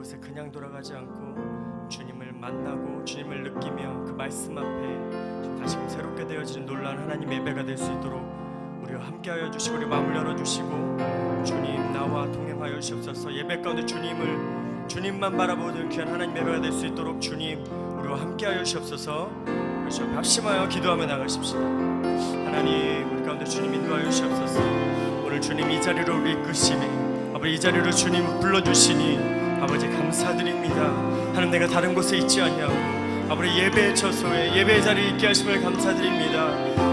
이곳에 그냥 돌아가지 않고 주님을 만나고 주님을 느끼며 그 말씀 앞에 다시금 새롭게 되어지는 놀라운 하나님의 예배가 될 수 있도록 우리와 함께하여 주시고 우리 마음을 열어주시고 주님 나와 동행하여 주시옵소서. 예배 가운데 주님만 바라보는 귀한 하나님 예배가 될 수 있도록 주님 우리와 함께하여 주시옵소서. 그렇죠. 합심하여 기도하며 나가십시다. 하나님 우리 가운데 주님 인도하여 주시옵소서. 오늘 주님 이 자리로 우리 이끄시니 아버지 이 자리로 주님 불러주시니 아버지 감사드립니다. 하나님 내가 다른 곳에 있지 않냐고 아버지 예배의 처소에 예배의 자리에 있게 하심을 감사드립니다.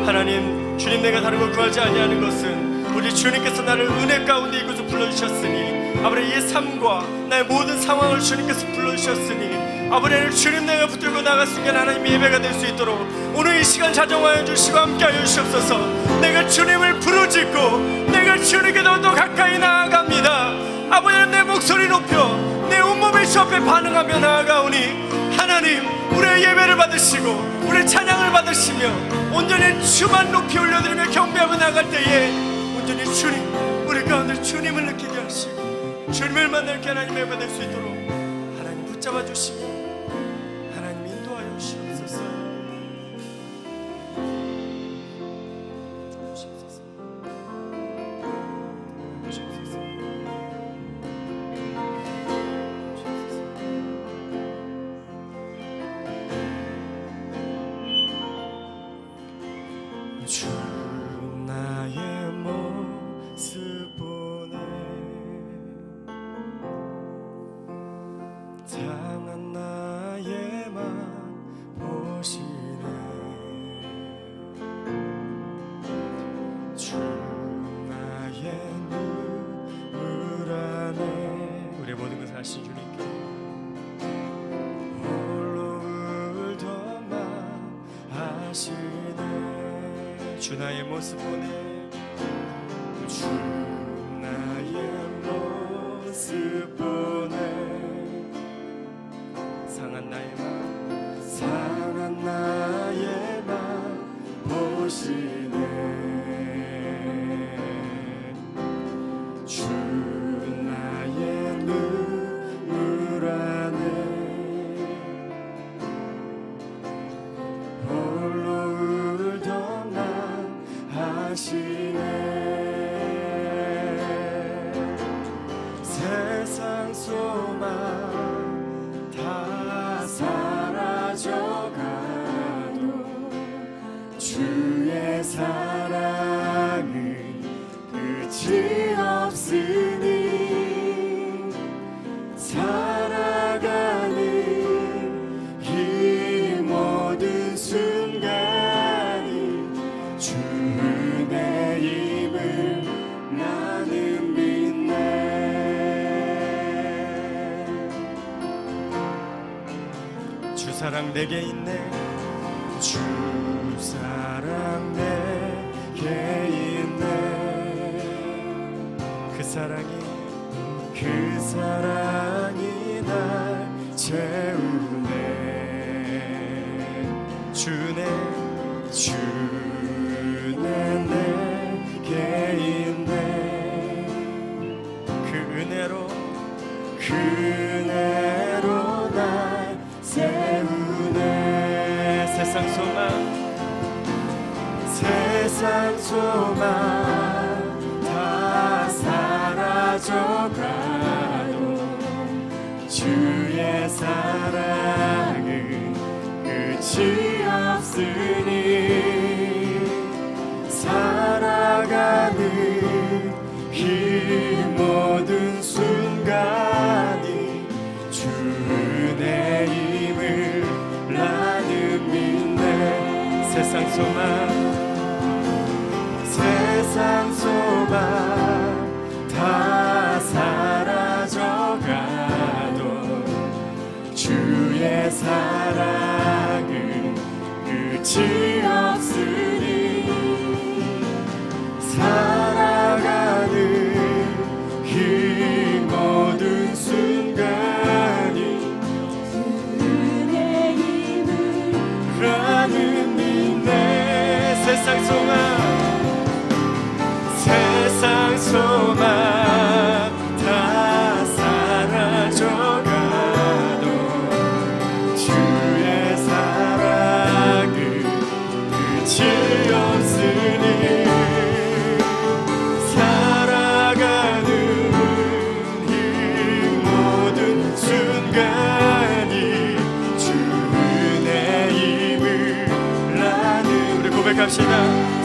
하나님 주님 내가 다른 걸 구하지 아니하는 것은 우리 주님께서 나를 은혜 가운데 이곳에 불러주셨으니 아버지 이 삶과 나의 모든 상황을 주님께서 불러주셨으니 아버지 주님 내가 붙들고 나갈 수 있는 하나님의 예배가 될 수 있도록 오늘 이 시간 자정하여 주시고 함께하여 주시옵소서. 내가 주님을 부르짖고 내가 주님께 더 가까이 나아갑니다. 아버지 내 목소리 높여 내 온몸의 주 앞에 반응하며 나아가오니 하나님 우리의 예배를 받으시고 우리의 찬양을 받으시며 온전히 주만 높이 올려드리며 경배하며 나갈 때에 온전히 주님 우리 가운데 주님을 느끼게 하시고 주님을 만날 게 하나님 예배 될 수 있도록 하나님 붙잡아 주시고 하나님 인도하여 주시옵소서. 주 나의 모습 보네 상한 나의 맘 보시네 주 나의 눈물 안에 우리의 모든 것을 아신 주님께 홀로 울던 맘 아시네 주 나의 모습 보네 주 나의 모습 보네 상한 나의 맘 보시네 주 나의 눈물 안에 홀로 울던 맘 하시네 세상 소망 다 사라져가도 주의 사랑은 끝이 없으니 살아가는 이 모든 순간이 주 은혜임을 나는 믿네 주 사랑 내게 있네 주 사랑 내게 있네 그 사랑이 날 채우네 주네 내게 있네 그 은혜로 날 세우네 세상 소망 다 사라져가도 주의 사랑은 끝이 없으니 살아가는 이 모든 순간이 주 은혜임을 나는 믿네 세상 소망 다 사라져가도 주의 사랑은 끝이 없으니 살아가는 이 모든 순간이 은혜임을 나는 믿네 세상 소망 다 사라져가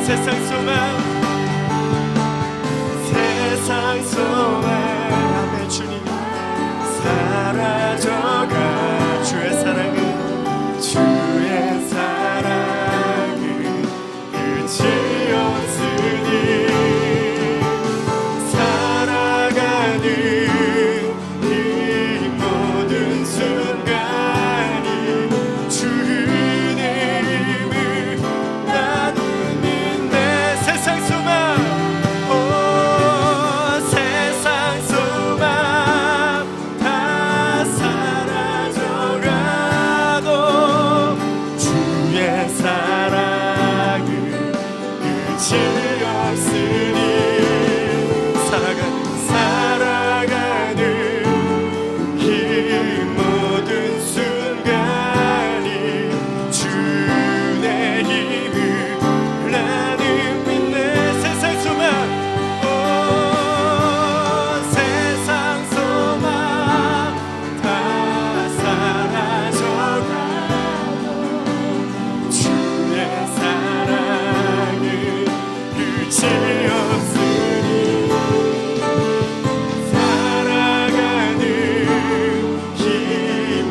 세상 소망 세상 소망 아멘 주님 사라져가 주의 사랑은 끝이 없으니 살아가는 이 모든 순간이 주의 힘을 나는 믿네 세상 소망 오 세상 소망 다 사라져가도 주의 사랑은 끝이 없으니 살아가는 이 모든 순간이 주의 힘을 나는 믿네 세상 소망 오 세상 소망 다 사라져가도 주의 사랑은 끝이 없으니 살아가는 이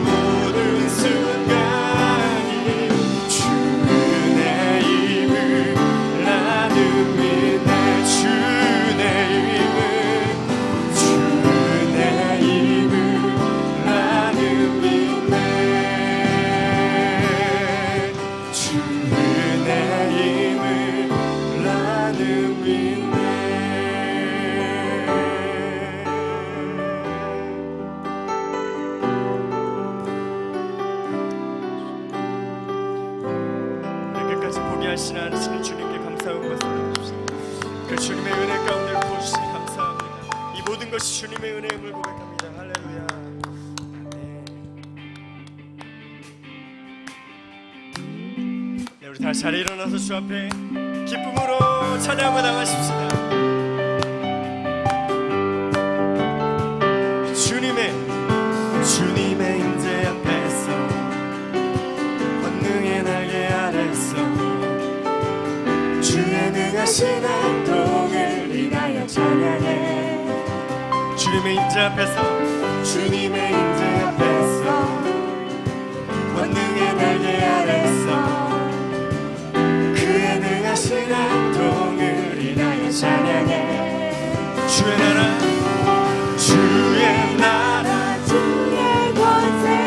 모든 순간이 주의 힘을 나는 믿네 주의 힘을 나는 믿네 주의 힘을 나는 믿네 끝까지 포기하시지 않으시는 주님께 감사한 것을 올려주십시오. 그 주님의 은혜 가운데 부어주시니 감사합니다. 이 모든 것이 주님의 은혜임을 고백합니다. 할렐루야. 네, 우리 다시 자리에 일어나서 주 앞에 기쁨으로 찬양을 나가십시다. 주님의 임재 앞에서 권능의 날개 아래서 주의 능하신 행동을 인하여 찬양해 주님의 임재 앞에서 권능의 날개 아래서 그의 능하신 행동을 인하여 찬양해 주의 나라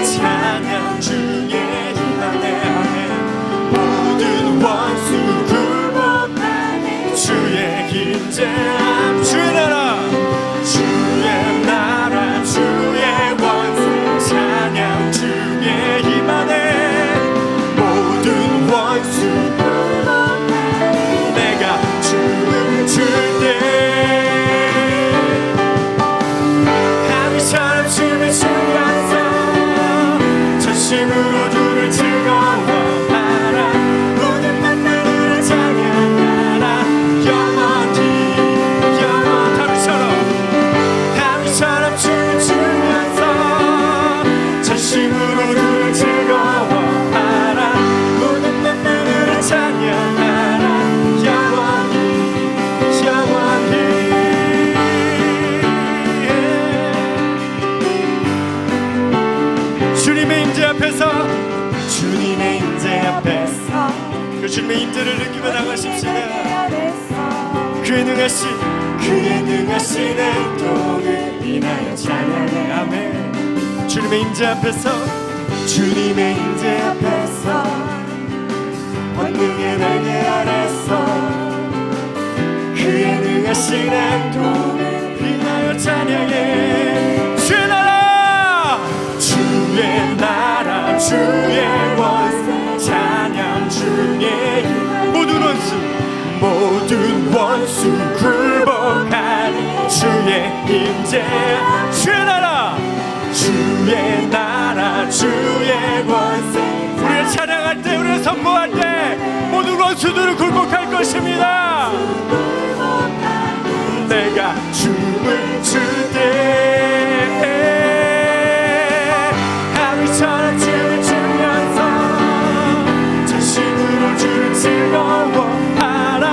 찬양 주의 힘 안에 모든 원수 굴복하네 주의 임재 주의 나라 주의 원수 찬양 주의 힘 안에 모든 원수 굴복하네 내가 춤을 출 때 하늘처럼 춤을 추면서 전심으로 주를 즐거워하라 모든 만나느라 찬양하라 영원히 하늘처럼 춤을 추면서 전심으로 주를 즐거워하라 모든 만나느라 찬양하라 영원히 주님의 임재 앞에서 그 주님의 임재를 느끼며 나가십시다. 그의 능하신 행동을 인하여 찬양해 아멘 주님의 임재 앞에서 권능의 날개 아래서 그의 능하신 행동을 인하여 찬양해 주의 나라 주의 원수 찬양 주의 모든 원수 굴복하니 주의 임재 주의 나라 주의 원수 우리가 찬양할 때 우리가 선포할 때 모든 원수들을 굴복할 것입니다. 내가 춤을 출 때 하늘처럼 춤을 추면서 전심으로 주를 즐거워하라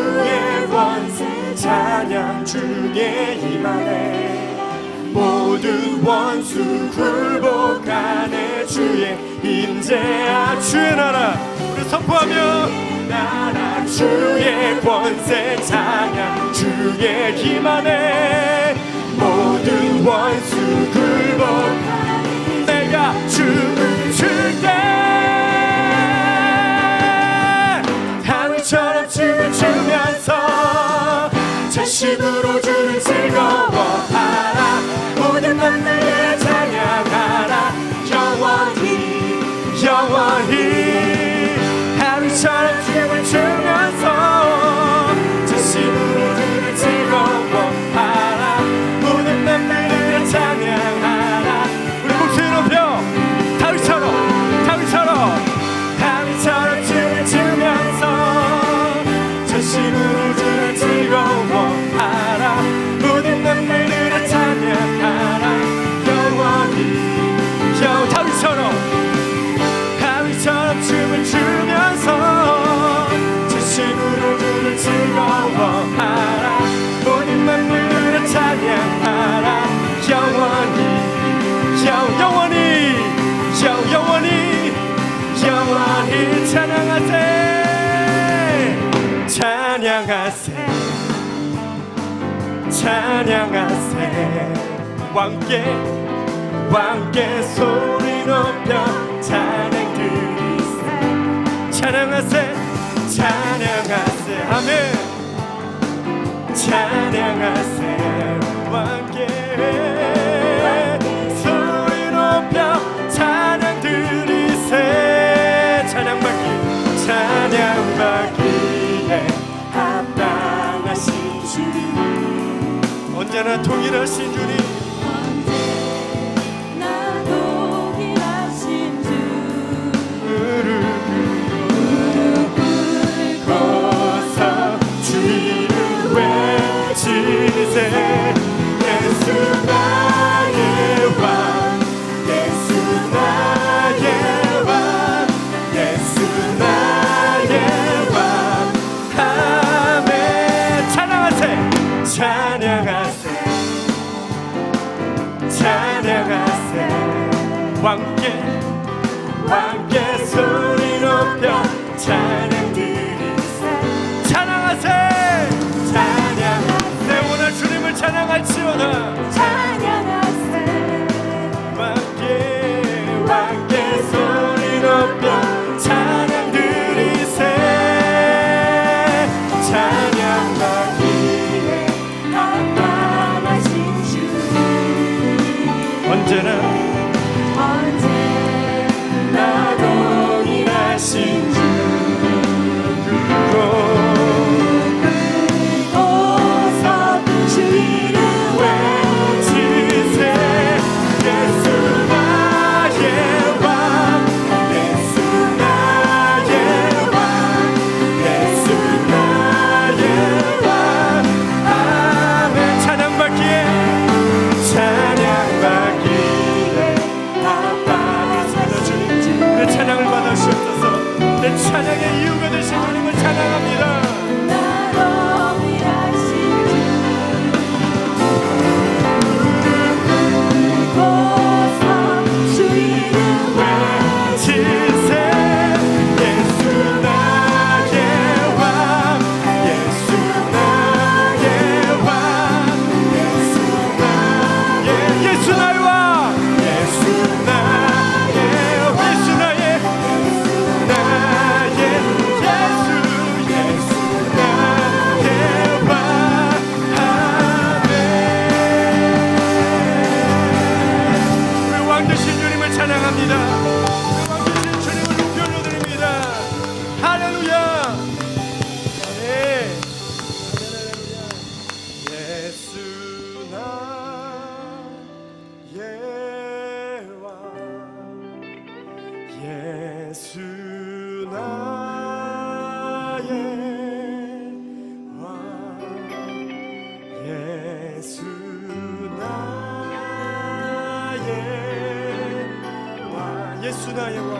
주의 권세 찬양 주의 임하네 모든 원수 굴복하네 주의 임재하 주의 나라 우리 선포하며 나라 주의 권세 찬양 주의 임하네 모든 원수 굴복하네 내가 춤을 출때 다윗처럼 춤을 추면서 자신으로 주를 즐거워하라 모든 만나를 찬양하라 영원히 영원히 다윗처럼 춤을 추면서 자신으로 주를 즐거워하라 모든 만나를 찬양하라 우리 목소리 높여 다윗처럼 춤을 추면서 자신으로 주를 즐거워하라 모든 만나를 찬양하라 영원히 다윗처럼 춤을 추면서 자신으로 주를 즐거워하라 모든 만물을 찬양하라 영원히 찬양하세 왕께 소리 높여 찬양 드리세 찬양하세 아멘 찬양하세 왕께 소리 높여 찬양 드리세 찬양받기에 합당하신 주님 언제나 동일하신 주님 언제나 동일하신 주 무릎 꿇고서 주 이름 외치세 예수 나의 왕 예수 나의 왕 예수 나의 왕 아멘 찬양하세 왕께 소리 높여 찬양 드리세 찬양하세 내 오늘 주님을 찬양할지어다 찬양하세 왕께 소리 높여 찬양 드리세 찬양받기에 합당하신 주 언제나 동일하신 주 긁고서 주 이름 외치세 예수 나의 왕 예수 나의 왕 예수 나의 왕 아멘 찬양받기에 찬양을 받으시옵소서 내 찬양의 이유가 되신 주님을 찬양합니다 주 이름 외치세 예수 나의 왕 예수 나의 왕 예수 나의 왕 찬양합니다. 왕되신 주님을 높이 올려드립니다. 할렐루야. 아멘. 예수 나의 왕 예수 나의 왕 예수 예수 나의 왕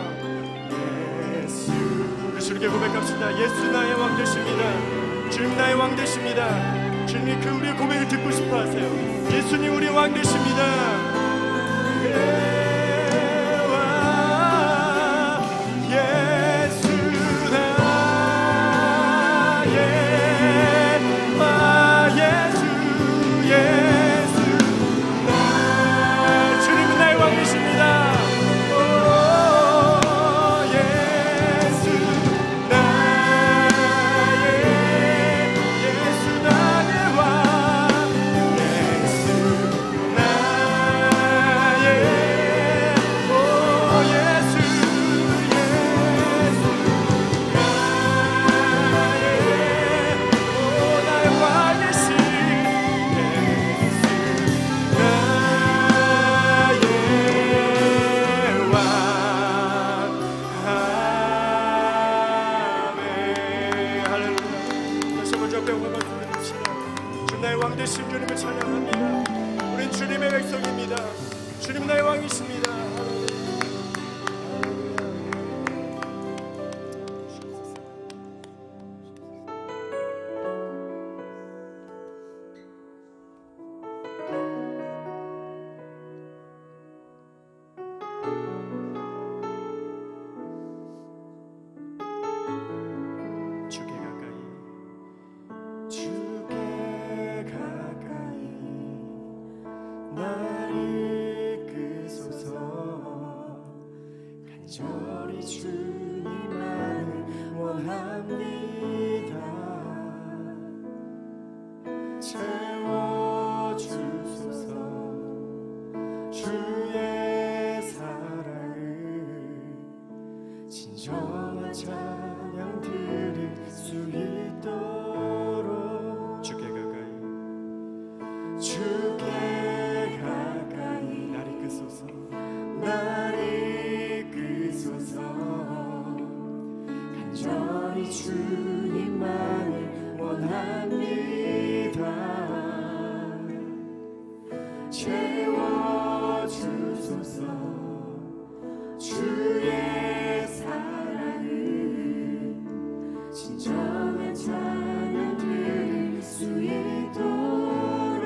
예수 우리 주님께 고백합시다. 예수 나의 왕 되십니다. 주님 나의 왕 되십니다. 주님이 그 우리의 고백을 듣고 싶어 하세요. 예수님 우리의 왕 되십니다. 주님을 찬양합니다. 우린 주님의 백성입니다. 주님 나의 왕이십니다. 간절히 주님만을 원합니다. 채워주소서. 주의 사랑을 진정한 찬양 드릴 수 있도록 주께 가까이 날 이끄소서. 간절히 주님만을 원합니다. 채워주소서. 주의 사랑을 진정한 찬양 드릴 수 있도록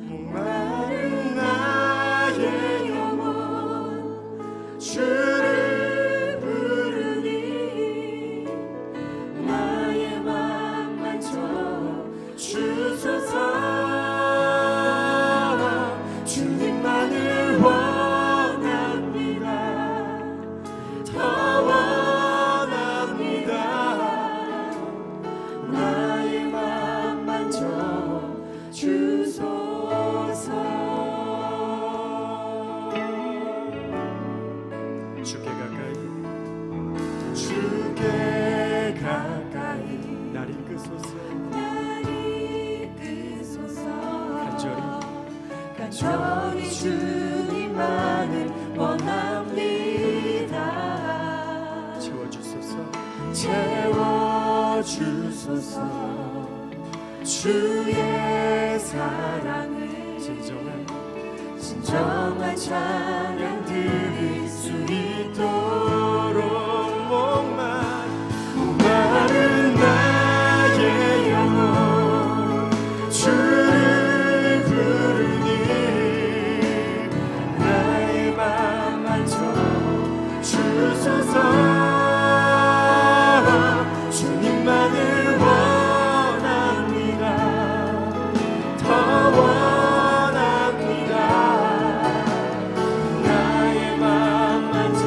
목마른 나의 영혼 주를 부르니 나의 맘 만져 주소서. 주님만을 원합니다. 더 원합니다. 나의 맘 만져 주소서. 주께 가까이 날 이끄소서. 간절히 주님만을 원합니다. 채워주소서. 주의 사랑을 진정한 찬양 드릴 수 있도록 목마른 나의 영혼 주를 부르니 나의 맘 만져 주소서. 주님만을 원합니다. 더 원합니다. 나의 맘 만져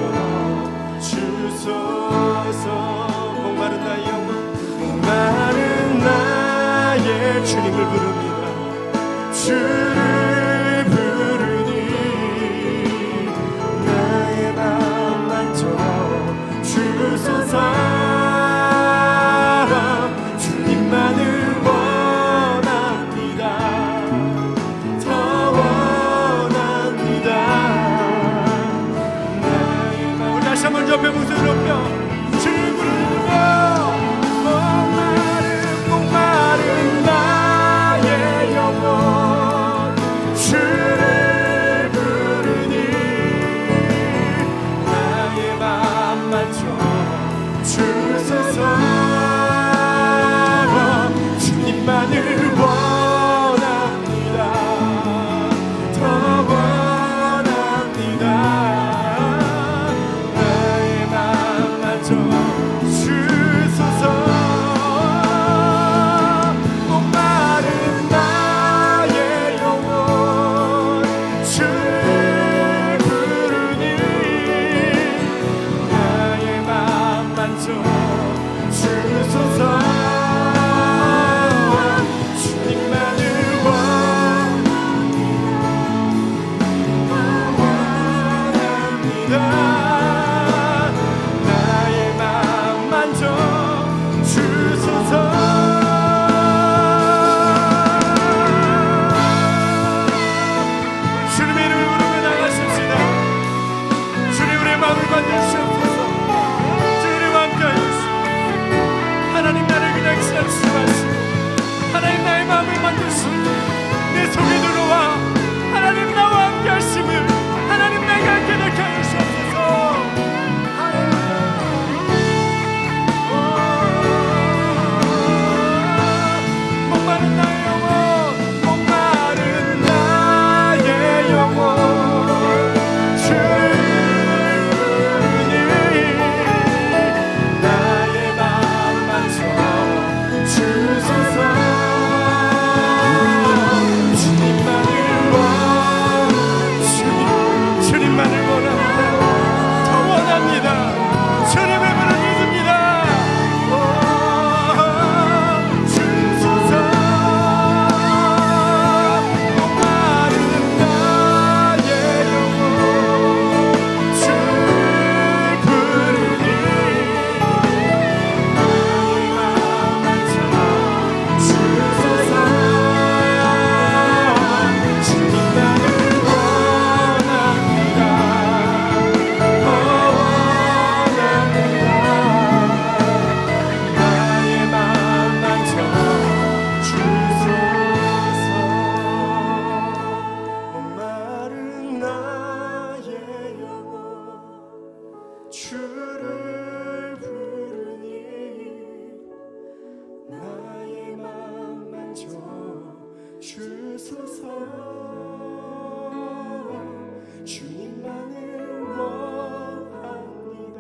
주님만을 원합니다.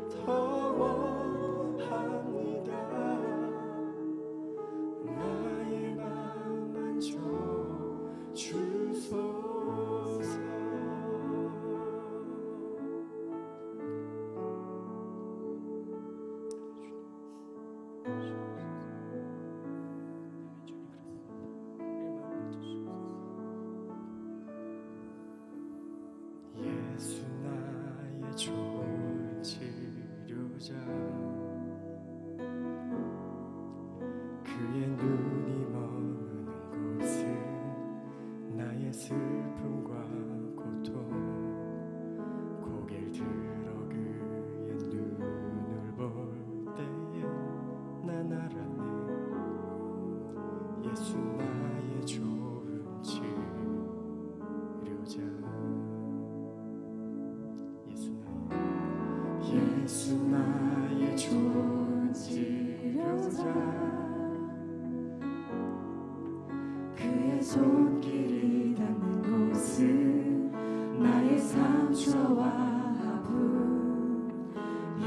더 원합니다. 나의 맘 만져 주소서. 예수 나의 좋은 치료자, 그의 눈이 머무는 곳은 나의 슬픔과 고통, 고개를 들어 그의 눈을 볼 때에 난 알았네. 예수 나의 좋은 치료자, 예수 나의 좋은 치료자, 그의 손길이 닿는 곳은 나의 상처와 아픔,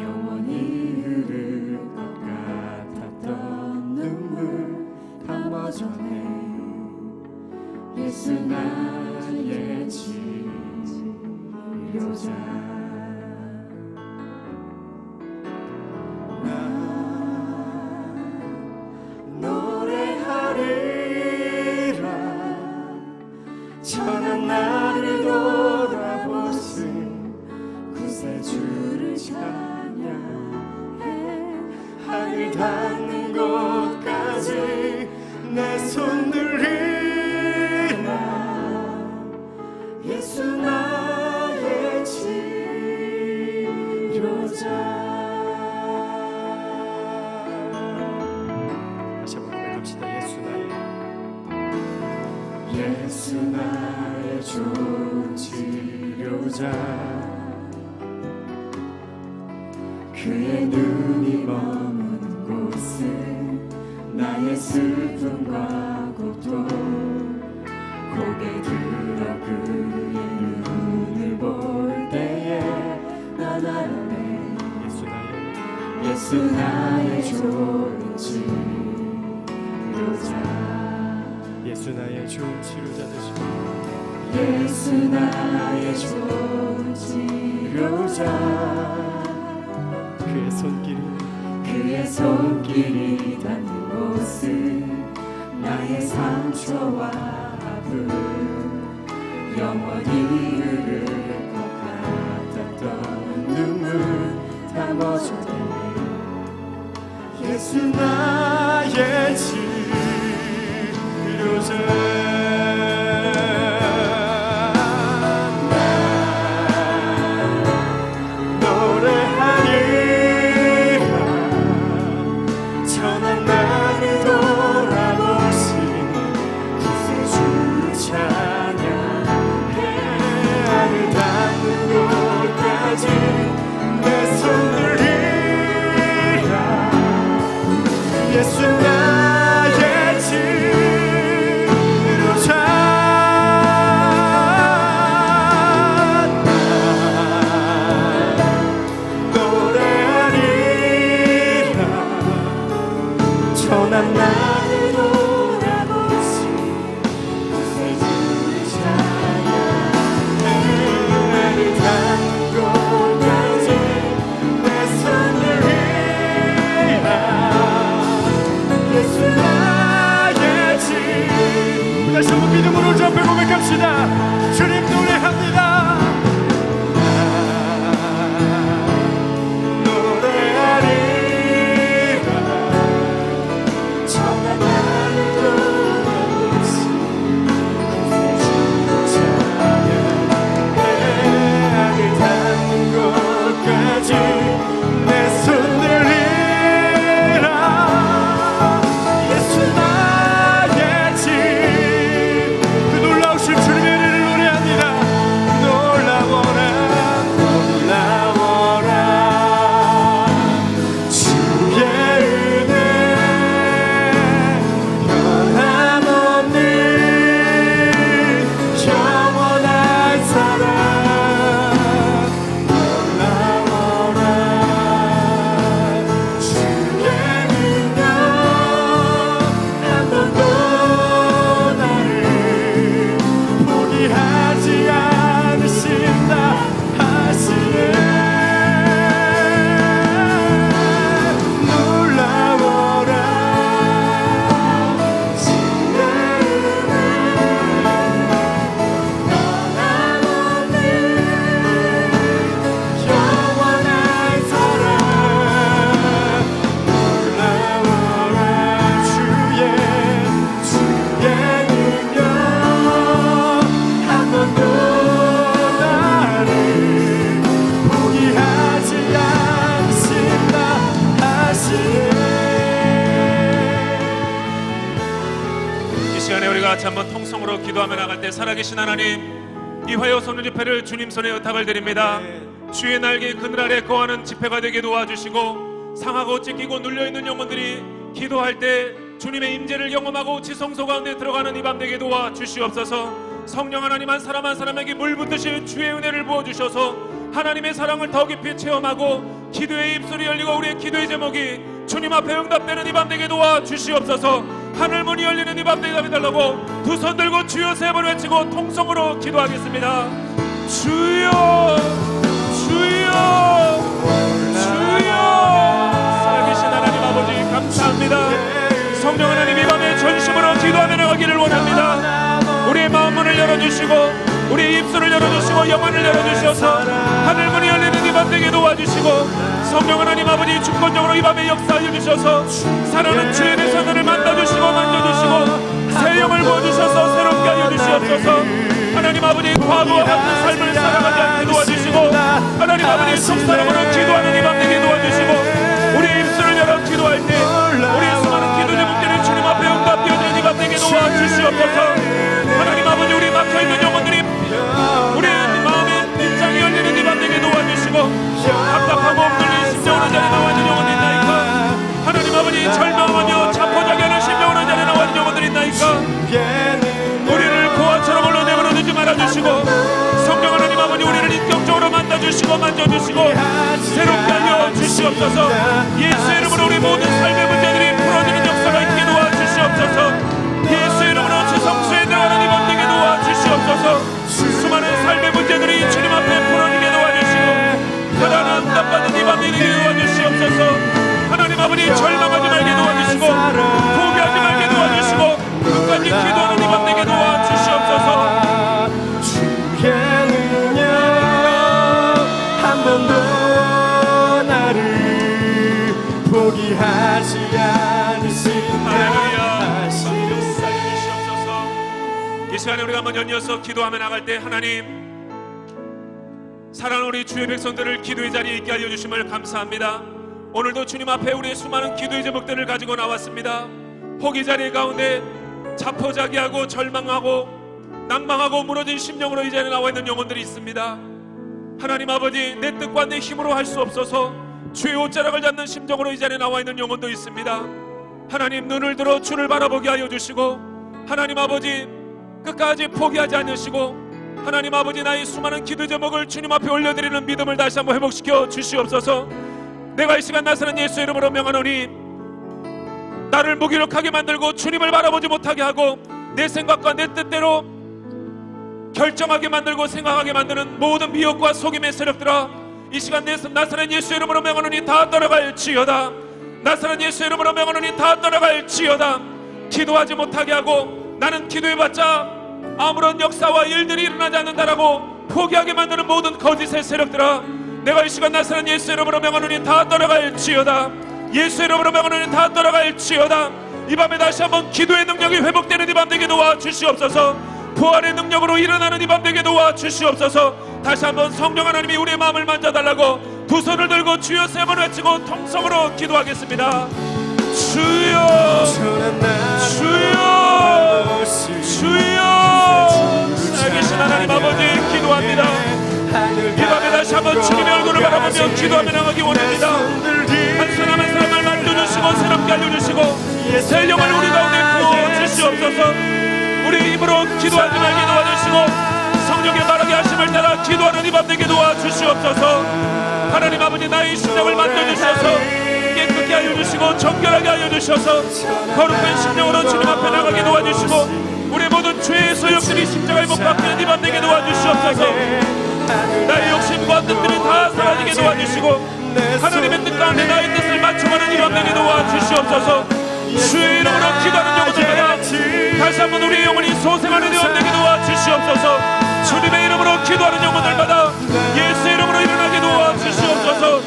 영원히 흐를 것 같았던 눈물 다 멎었네. 예수 나의 치료자. 천한 나를 돌아보신 구세주를 찬양해. 하늘 닿는 곳까지 내 손 들이라. 예수 나의 치료자. 다시 한번 고백합시다. 예수 나의 좋은 치료자, 그의 눈이 머무는 곳은 나의 슬픔과 고통, 고개 들어 그의 눈을 볼 때에 난 알았네. 예수 나의 좋은 치료자. 예수 나의 좋은 치료자 되시고, 예수 나의 좋은 치료자, 그의 손길이 닿는 곳은 나의 상처와 아픔, 영원히 흐를 것 같았던 눈물 다 멎었네. 예수 나의 치료자. 예수 나의 치료자, 노래하리라. 천한 나를 돌아보시 구세주를 찬양해. 나를 닿는 곳까지 내 손을 들이라. 예수 나의 치료자. 다시 한번 믿음으로 잡고 고백합시다. 주님 노래합니다. 노래하리라. 천한 나를 돌아보시 구세주를 찬양해. 나를 닿는 곳까지 내 손 들이라. 예수 나의 그 놀라우신 주님의 은혜를 노래합니다. 다 같이 한번 통성으로 기도하며 나갈 때 살아계신 하나님, 이 화요 성령 집회를 주님 손에 의탁을 드립니다. 주의 날개 그늘 아래 거하는 집회가 되게 도와주시고, 상하고 찢기고 눌려있는 영혼들이 기도할 때 주님의 임재를 경험하고 지성소 가운데 들어가는 이 밤 되게 도와주시옵소서. 성령 하나님, 한 사람 한 사람에게 물 붓듯이 주의 은혜를 부어주셔서 하나님의 사랑을 더 깊이 체험하고 기도의 입술이 열리고 우리의 기도의 제목이 주님 앞에 응답되는 이 밤 되게 도와주시옵소서. 하늘 문이 열리는 이 밤 되게 해달라고 두 손 들고 주여 세 번 외치고 통성으로 기도하겠습니다. 주여 주여 주여. 살아계신 하나님 아버지 감사합니다. 성령 하나님, 이 밤에 전심으로 기도하며 나가기를 원합니다. 우리의 마음 문을 열어주시고 우리의 입술을 열어주시고 영혼을 열어주셔서 하늘 문이 열리는 이 밤 되게 도와주시고, 성령 하나님 아버지 주권적으로 이 밤에 역사하여 주셔서 사랑하는 주의 대선을 만나주시고 만져주시고 새 영을 부어주셔서 새롭게 하여 주시옵소서. 하나님 아버지 과거와 같은 삶을 살아가지 않게 도와주시고, 하나님 아버지 속사람으로 기도하는 이 밤 되게 도와주시고, 우리의 입술을 열어 기도할 때 우리의 수많은 기도 제목들을 주님 앞에 응답되어지는 이 밤 되게 도와주시옵소서. 하나님 아버지, 우리 막혀있는 영혼들이 우리의 마음에 입장이 열리는 이 밤 되게 도와주시고, 답답하고 흔들린 심정으로 자리에 나와 있는 영혼이 있나이까. 하나님 아버지, 절망하며 자포자기 하는 심정으로 자리에 나와 있는 영혼들이 있나이까. 우리를 고아처럼 흘러내버려 두지 말아주시고, 성령 하나님 아버지, 우리를 인격적으로 만나주시고 만져주시고 새롭게 하여 주시옵소서. 예수의 이름으로 우리 모든 삶의 문제들이 풀어지는 역사가 있게 도와주시옵소서. 예수의 이름으로 지성소에 들어가는 이 밤 되게 도와주시옵소서. 수많은 삶의 문제들이 주님 앞에 풀어지게 도와주시고 하나는 응답받는 이 밤 되게 도와주시옵소서. 하나님 아버지, 절망하지 말게 도와주시고 포기하지 말게 도와주시고 끝까지 기도하는 이 밤 되게 도와주시옵소서. 주의 능력 한 번도 나를 포기하지 않으신다. 할렐루야. 살려주시옵소서. 이 시간에 우리가 한번 연이어서 기도하며 나갈 때, 하나님, 사랑하는 우리 주의 백성들을 기도의 자리에 있게 하여 주심을 감사합니다. 오늘도 주님 앞에 우리의 수많은 기도의 제목들을 가지고 나왔습니다. 포기 자리 가운데 자포자기하고 절망하고 낭망하고 무너진 심령으로 이 자리에 나와 있는 영혼들이 있습니다. 하나님 아버지, 내 뜻과 내 힘으로 할 수 없어서 주의 옷자락을 잡는 심정으로 이 자리에 나와 있는 영혼도 있습니다. 하나님, 눈을 들어 주를 바라보게 하여 주시고, 하나님 아버지 끝까지 포기하지 않으시고, 하나님 아버지 나의 수많은 기도 제목을 주님 앞에 올려드리는 믿음을 다시 한번 회복시켜 주시옵소서. 내가 이 시간 나서는 예수의 이름으로 명하노니, 나를 무기력하게 만들고 주님을 바라보지 못하게 하고 내 생각과 내 뜻대로 결정하게 만들고 생각하게 만드는 모든 미혹과 속임의 세력들아, 이 시간 나서는 예수의 이름으로 명하노니 다 떠나갈지어다. 나서는 예수의 이름으로 명하노니 다 떠나갈지어다. 기도하지 못하게 하고 나는 기도해봤자 아무런 역사와 일들이 일어나지 않는다라고 포기하게 만드는 모든 거짓의 세력들아, 내가 이 시간 나서는 예수의 이름으로 명하노니 다 떠나갈지어다. 예수의 이름으로 명하노니 다 떠나갈지어다. 이 밤에 다시 한번 기도의 능력이 회복되는 이 밤 되게 도와주시옵소서. 부활의 능력으로 일어나는 이 밤 되게 도와주시옵소서. 다시 한번 성령 하나님이 우리의 마음을 만져달라고 두 손을 들고 주여 세 번 외치고 통성으로 기도하겠습니다. 주여 주여 주여. 살아계신 하나님 아버지, 기도합니다. 이 밤에 다시 한번 주님의 얼굴을 바라보며 기도하며 나가기 원합니다. 한 사람 한 사람을 만져주시고 새롭게 알려주시고 새 영을 우리 가운데 부어주시옵소서. 우리 입으로 기도하지 말게 도와주시고 성령의 바라게 하심을 따라 기도하는 이 밤 되게 도와주시옵소서. 하나님 아버지, 나의 심령을 만져주셔서 깨끗게 하여 주시고 정결하게 하여 주셔서 거룩한 심령으로 주님 앞에 나가게 도와주시고 우리 모든 죄의 소욕들이 십자가에 못 박히는 이 밤 되게 도와주시옵소서. 나의 욕심과 뜻들이 다 사라지게 도와주시고 하나님의 뜻 가운데 나의 뜻을 맞춰가는 이 밤 되게 도와주시옵소서. 주의 이름으로 기도하는 영혼들마다 다시 한번 우리의 영혼이 소생하는 이 밤 되게 도와주시옵소서. 주님의 이름으로 기도하는 영혼들마다 예수의 이름으로 일어나게 도와주시옵소서.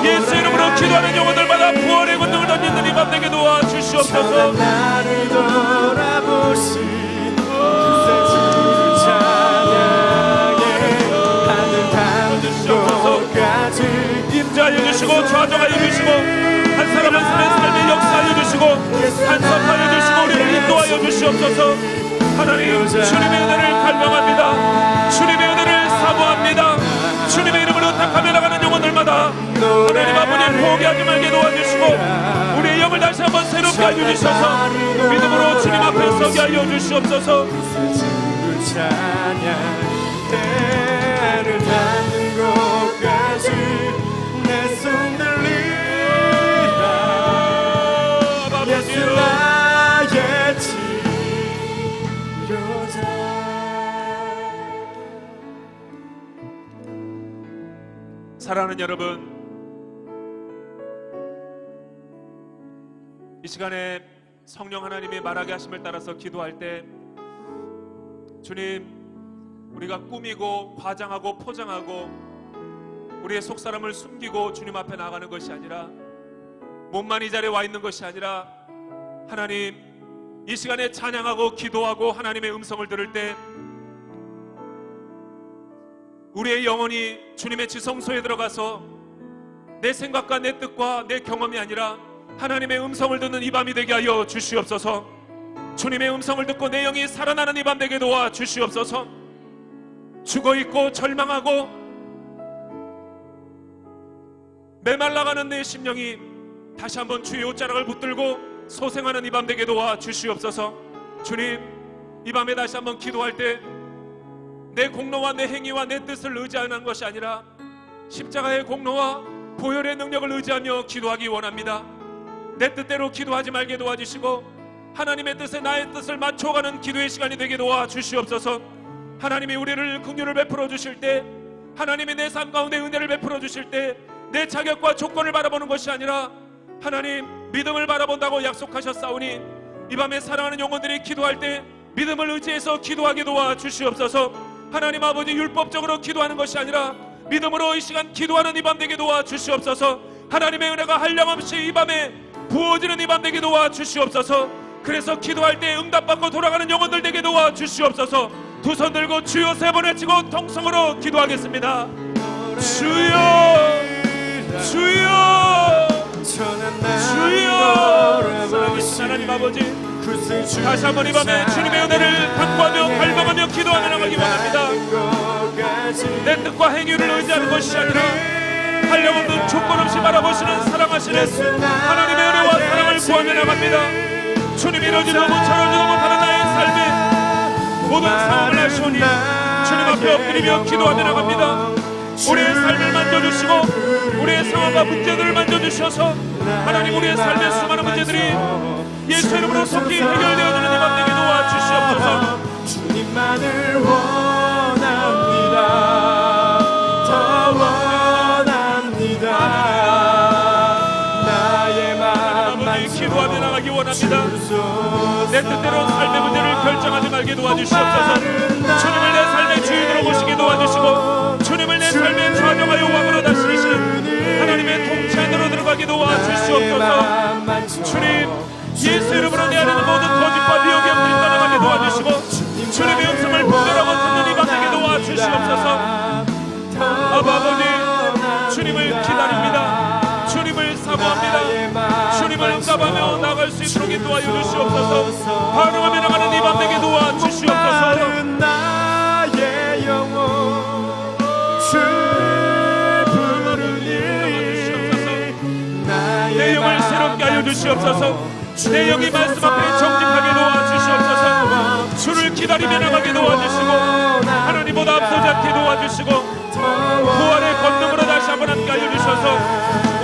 예수의 이름으로 기도하는 영혼들마다 부활의 권능을 던지는 이 밤 되게 도와주시옵소서. 나를 돌아보시 임자하여 주시고 좌정하여 주시고 한 사람 한 사람의 삶에 역사하여 주시고 간섭하여 주시고 우리를 인도하여 주시옵소서. 하나님 주님의 은혜를 갈망합니다. 주님의 은혜를 사모합니다. 주님의 이름으로 택하며 나가는 영혼들마다 하나님 아버지 포기하지 말게 도와주시고 우리의 영을 다시 한번 새롭게 해주셔서 믿음으로 주님 앞에 서게 하여 주시옵소서. 주를 찬양 때를 닿는 곳까지 내 손 들리라. 예수 나의 치료자. 사랑하는 여러분, 이 시간에 성령 하나님이 말하게 하심을 따라서 기도할 때 주님, 우리가 꾸미고 과장하고 포장하고 우리의 속사람을 숨기고 주님 앞에 나가는 것이 아니라 몸만 이 자리에 와 있는 것이 아니라 하나님 이 시간에 찬양하고 기도하고 하나님의 음성을 들을 때 우리의 영혼이 주님의 지성소에 들어가서 내 생각과 내 뜻과 내 경험이 아니라 하나님의 음성을 듣는 이 밤이 되게 하여 주시옵소서. 주님의 음성을 듣고 내 영이 살아나는 이 밤 되게 도와 주시옵소서. 죽어있고 절망하고 메말라가는 내 심령이 다시 한번 주의 옷자락을 붙들고 소생하는 이 밤 되게 도와 주시옵소서. 주님, 이 밤에 다시 한번 기도할 때 내 공로와 내 행위와 내 뜻을 의지하는 것이 아니라 십자가의 공로와 보혈의 능력을 의지하며 기도하기 원합니다. 내 뜻대로 기도하지 말게 도와주시고 하나님의 뜻에 나의 뜻을 맞춰가는 기도의 시간이 되게 도와주시옵소서. 하나님이 우리를 긍휼을 베풀어 주실 때, 하나님이 내 삶 가운데 은혜를 베풀어 주실 때 내 자격과 조건을 바라보는 것이 아니라 하나님 믿음을 바라본다고 약속하셨사오니 이 밤에 사랑하는 영혼들이 기도할 때 믿음을 의지해서 기도하게 도와주시옵소서. 하나님 아버지, 율법적으로 기도하는 것이 아니라 믿음으로 이 시간 기도하는 이 밤 되게 도와주시옵소서. 하나님의 은혜가 한량없이 이 밤에 부어지는 이 밤 되게 도와주시옵소서. 그래서 기도할 때 응답받고 돌아가는 영혼들 되게 도와주시옵소서. 두 손 들고 주여 세 번 외치고 통성으로 기도하겠습니다. 주여, 주여, 주여. 살아계신 하나님 아버지, 다시 한번 이 밤에 주님의 은혜를 간구하며 갈망하며 기도하며 나가기 원합니다. 내 뜻과 행위를 의지하는 것이 아니라 한량없는 조건 없이 바라보시는 사랑하시는 하나님의 은혜와 사랑을 구하며 나갑니다. 주님이 이러지도 못하지도 못하는 나의 삶에 모든 상황을 아시오니 주님 앞에 엎드리며 기도하며 나갑니다. 우리의 삶을 만져주시고 우리의 상황과 문제들을 만져주셔서 하나님 우리의 삶의 수많은 문제들이 예수 이름으로 속히 해결되어지는 이 밤 되게 도와주시옵소서. 주님만을 원합니다. 더 원합니다. 나의 마음만 기도하며 나가기 원합니다. 내 뜻대로 삶의 문제를 결정하지 말게 도와주시옵소서. 주님을 내 삶의 주인으로 모시게 도와주시고 주님을 내 삶의 좌정하여 왕으로 다스리시는 하나님의 통치 안으로 들어가게 도와주시옵소서. 주님, 예수 이름으로 내 안에는 모든 거짓과 미혹의 영들이 떠나가게 도와주시고 주님의 음성을 분별하고 듣는 이 밤 되게 도와주시옵소서. 아버지, 주님을 기다립니다. 주님을 사모합니다. 주님을 응답하며 나아갈 수 있도록 인도하여 주시옵소서. 반응하며 나가는 이 밤 되게 도와주시옵소서. 나의 영혼 주를 부르니 내 영을 새롭게 하여 주시옵소서. 내 영이 말씀 앞에 정직하게 도와주시옵소서. 주를 기다리며 나가게 도와주시고 하나님보다 앞서지 않게 도와주시고 부활의 권능으로 다시 한번 함께 하여 주셔서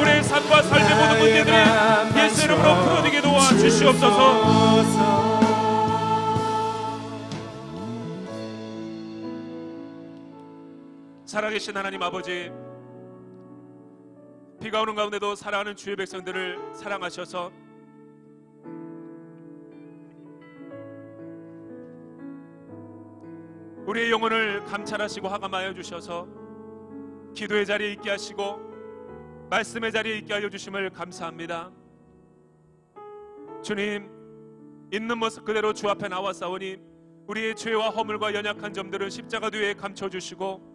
우리의 삶과 삶의 모든 문제들이 예수 이름으로 풀어지게 도와주시옵소서. 살아계신 하나님 아버지, 비가 오는 가운데도 사랑하는 주의 백성들을 사랑하셔서 우리의 영혼을 감찰하시고 하감하여 주셔서 기도의 자리에 있게 하시고 말씀의 자리에 있게 하여 주심을 감사합니다. 주님, 있는 모습 그대로 주 앞에 나와싸우니 우리의 죄와 허물과 연약한 점들은 십자가 뒤에 감춰주시고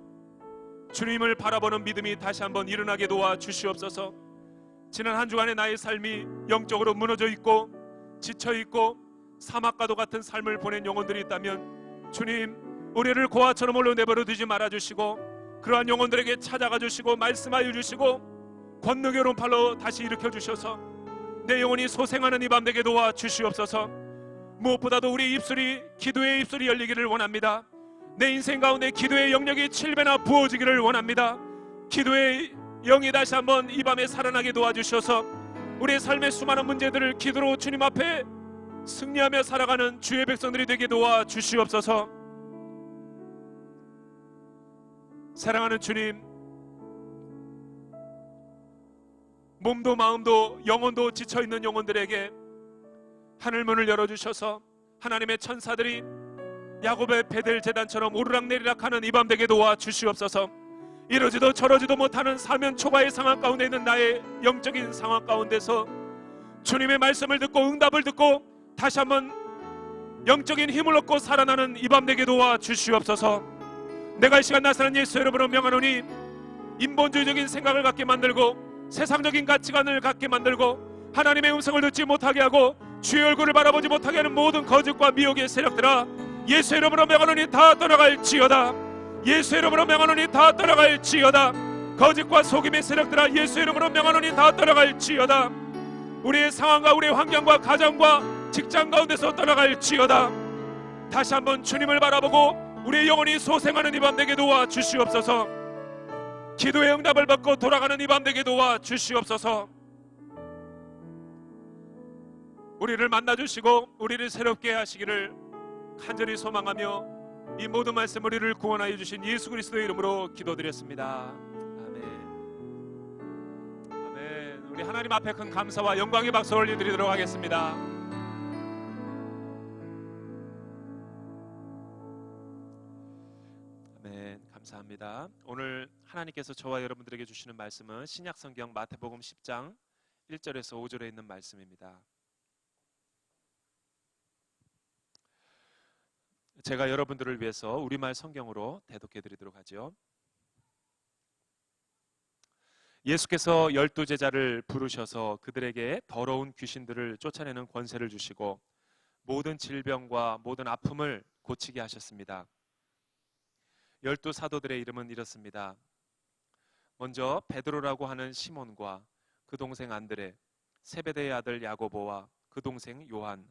주님을 바라보는 믿음이 다시 한번 일어나게 도와주시옵소서. 지난 한 주간의 나의 삶이 영적으로 무너져 있고 지쳐 있고 사막과도 같은 삶을 보낸 영혼들이 있다면 주님, 우리를 고아처럼 홀로 내버려 두지 말아주시고 그러한 영혼들에게 찾아가 주시고 말씀하여 주시고 권능의 오른팔로 다시 일으켜 주셔서 내 영혼이 소생하는 이 밤 되게 도와 주시옵소서. 무엇보다도 우리 입술이 기도의 입술이 열리기를 원합니다. 내 인생 가운데 기도의 영역이 7배나 부어지기를 원합니다. 기도의 영이 다시 한번 이 밤에 살아나게 도와주셔서 우리의 삶의 수많은 문제들을 기도로 주님 앞에 승리하며 살아가는 주의 백성들이 되게 도와주시옵소서. 사랑하는 주님, 몸도 마음도 영혼도 지쳐있는 영혼들에게 하늘문을 열어주셔서 하나님의 천사들이 야곱의 베델 제단처럼 오르락내리락 하는 이 밤 되게 도와주시옵소서. 이러지도 저러지도 못하는 사면 초과의 상황 가운데 있는 나의 영적인 상황 가운데서 주님의 말씀을 듣고 응답을 듣고 다시 한번 영적인 힘을 얻고 살아나는 이 밤 되게 도와주시옵소서. 내가 이 시간 나사는 예수 이름으로 명하노니 인본주의적인 생각을 갖게 만들고 세상적인 가치관을 갖게 만들고 하나님의 음성을 듣지 못하게 하고 주의 얼굴을 바라보지 못하게 하는 모든 거짓과 미혹의 세력들아, 예수 이름으로 명하노니 다 떠나갈지어다. 예수 이름으로 명하노니 다 떠나갈지어다. 거짓과 속임의 세력들아, 예수 이름으로 명하노니 다 떠나갈지어다. 우리의 상황과 우리의 환경과 가정과 직장 가운데서 떠나갈지어다. 다시 한번 주님을 바라보고 우리의 영혼이 소생하는 이 밤 되게 도와주시옵소서. 기도의 응답을 받고 돌아가는 이 밤 되게 도와주시옵소서. 우리를 만나주시고 우리를 새롭게 하시기를 간절히 소망하며 이 모든 말씀 우리를 구원하여 주신 예수 그리스도의 이름으로 기도드렸습니다. 아멘. 아멘. 우리 하나님 앞에 큰 감사와 영광의 박수 올려드리도록 하겠습니다. 아멘. 감사합니다. 오늘 하나님께서 저와 여러분들에게 주시는 말씀은 신약성경 마태복음 10장 1절에서 5절에 있는 말씀입니다. 제가 여러분들을 위해서 우리말 성경으로 대독해 드리도록 하죠. 예수께서 12제자를 부르셔서 그들에게 더러운 귀신들을 쫓아내는 권세를 주시고 모든 질병과 모든 아픔을 고치게 하셨습니다. 12사도들의 이름은 이렇습니다. 먼저 베드로라고 하는 시몬과 그 동생 안드레, 세베대의 아들 야고보와 그 동생 요한,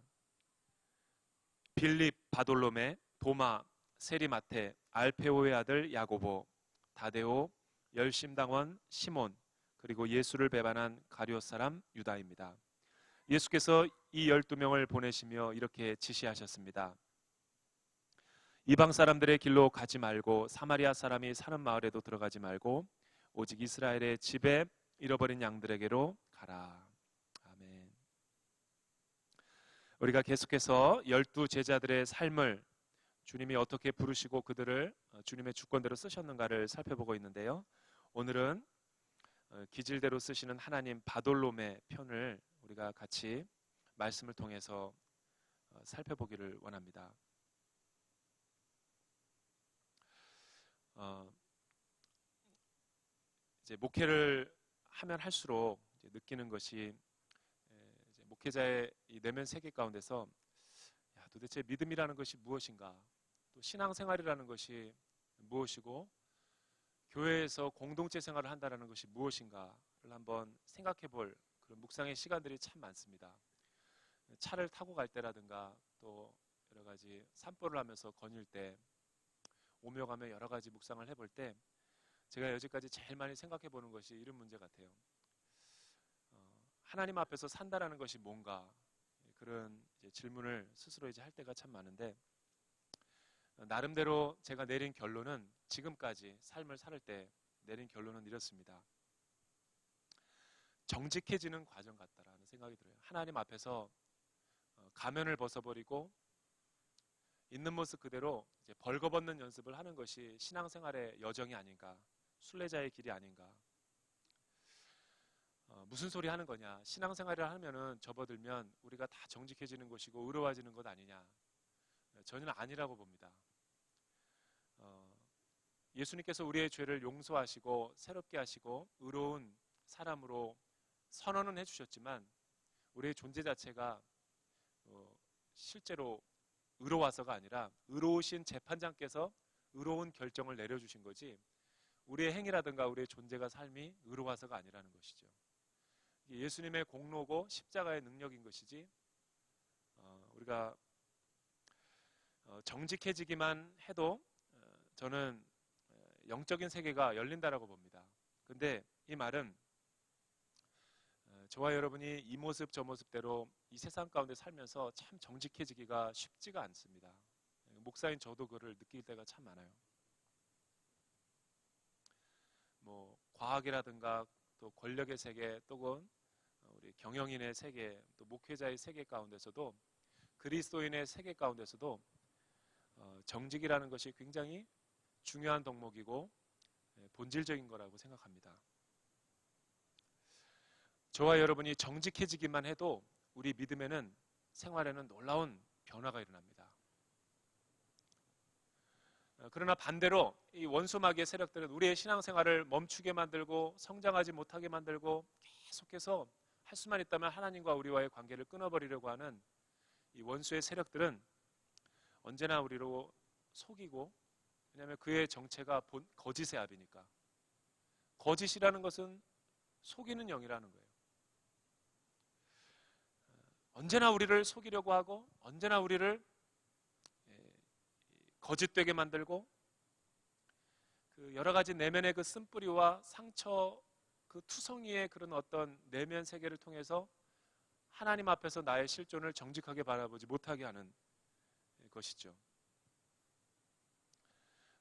빌립, 바돌로메, 도마, 세리마테, 알페오의 아들 야고보, 다데오, 열심당원 시몬, 그리고 예수를 배반한 가룟 사람 유다입니다. 예수께서 이 12명을 보내시며 이렇게 지시하셨습니다. 이방 사람들의 길로 가지 말고 사마리아 사람이 사는 마을에도 들어가지 말고 오직 이스라엘의 집에 잃어버린 양들에게로 가라. 아멘. 우리가 계속해서 12제자들의 삶을 주님이 어떻게 부르시고 그들을 주님의 주권대로 쓰셨는가를 살펴보고 있는데요. 오늘은 기질대로 쓰시는 하나님 바돌롬의 편을 우리가 같이 말씀을 통해서 살펴보기를 원합니다. 이제 목회를 하면 할수록 이제 느끼는 것이 이제 목회자의 이 내면 세계 가운데서 도대체 믿음이라는 것이 무엇인가, 또 신앙생활이라는 것이 무엇이고 교회에서 공동체 생활을 한다는 것이 무엇인가를 한번 생각해 볼 그런 묵상의 시간들이 참 많습니다. 차를 타고 갈 때라든가 또 여러 가지 산보를 하면서 거닐 때 오며 가며 여러 가지 묵상을 해볼 때 제가 여지까지 제일 많이 생각해 보는 것이 이런 문제 같아요. 하나님 앞에서 산다라는 것이 뭔가, 그런 이제 질문을 스스로 이제 할 때가 참 많은데, 나름대로 제가 내린 결론은, 지금까지 삶을 살 때 내린 결론은 이렇습니다. 정직해지는 과정 같다라는 생각이 들어요. 하나님 앞에서 가면을 벗어버리고 있는 모습 그대로 이제 벌거벗는 연습을 하는 것이 신앙생활의 여정이 아닌가, 순례자의 길이 아닌가. 무슨 소리 하는 거냐, 신앙생활을 하면은 접어들면 우리가 다 정직해지는 것이고 의로워지는 것 아니냐. 전혀 아니라고 봅니다. 예수님께서 우리의 죄를 용서하시고 새롭게 하시고 의로운 사람으로 선언은 해주셨지만 우리의 존재 자체가 실제로 의로워서가 아니라 의로우신 재판장께서 의로운 결정을 내려주신 거지 우리의 행위라든가 우리의 존재가 삶이 의로워서가 아니라는 것이죠. 예수님의 공로고 십자가의 능력인 것이지 우리가 정직해지기만 해도 저는 영적인 세계가 열린다라고 봅니다. 근데 이 말은 저와 여러분이 이 모습 저 모습대로 이 세상 가운데 살면서 참 정직해지기가 쉽지가 않습니다. 목사인 저도 그를 느낄 때가 참 많아요. 뭐 과학이라든가 또 권력의 세계 또는 우리 경영인의 세계 또 목회자의 세계 가운데서도 그리스도인의 세계 가운데서도 정직이라는 것이 굉장히 중요한 덕목이고 본질적인 거라고 생각합니다. 저와 여러분이 정직해지기만 해도 우리 믿음에는 생활에는 놀라운 변화가 일어납니다. 그러나 반대로 이 원수마귀의 세력들은 우리의 신앙생활을 멈추게 만들고 성장하지 못하게 만들고 계속해서 할 수만 있다면 하나님과 우리와의 관계를 끊어버리려고 하는 이 원수의 세력들은 언제나 우리로 속이고, 왜냐하면 그의 정체가 거짓의 압이니까. 거짓이라는 것은 속이는 영이라는 거예요. 언제나 우리를 속이려고 하고 언제나 우리를 거짓되게 만들고 그 여러 가지 내면의 그 쓴뿌리와 상처 그 투성이의 그런 어떤 내면 세계를 통해서 하나님 앞에서 나의 실존을 정직하게 바라보지 못하게 하는 것이죠.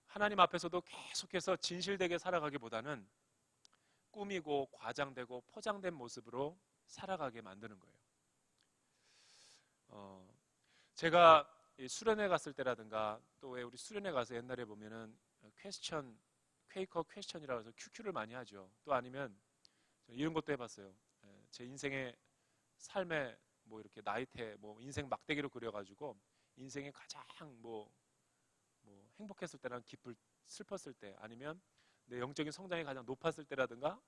하나님 앞에서도 계속해서 진실되게 살아가기보다는 꾸미고 과장되고 포장된 모습으로 살아가게 만드는 거예요. 제가 수련회 갔을 때라든가 또 왜 우리 수련회 가서 옛날에 보면은 퀘이커 퀘스천이라고 해서 QQ를 많이 하죠. 또 아니면 이런 것도 해봤어요. 제 인생의 삶의 뭐 이렇게 나이테 뭐 인생 막대기로 그려가지고 인생이 가장 뭐 행복했을 때랑 슬펐을 때 아니면 내 영적인 성장이 가장 높았을 때라든가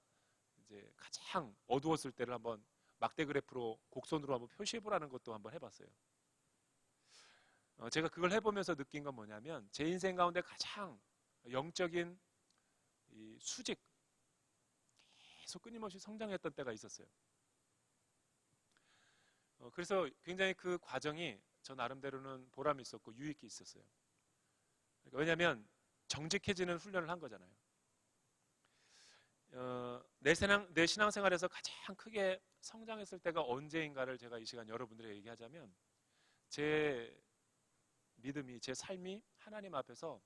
이제 가장 어두웠을 때를 한번 막대 그래프로 곡선으로 한번 표시해보라는 것도 한번 해봤어요. 제가 그걸 해보면서 느낀 건 뭐냐면 제 인생 가운데 가장 영적인 이 수직 계속 끊임없이 성장했던 때가 있었어요. 그래서 굉장히 그 과정이 저 나름대로는 보람이 있었고 유익이 있었어요. 그러니까 왜냐하면 정직해지는 훈련을 한 거잖아요. 내 신앙생활에서 가장 크게 성장했을 때가 언제인가를 제가 이 시간 여러분들에게 얘기하자면 제 믿음이, 제 삶이 하나님 앞에서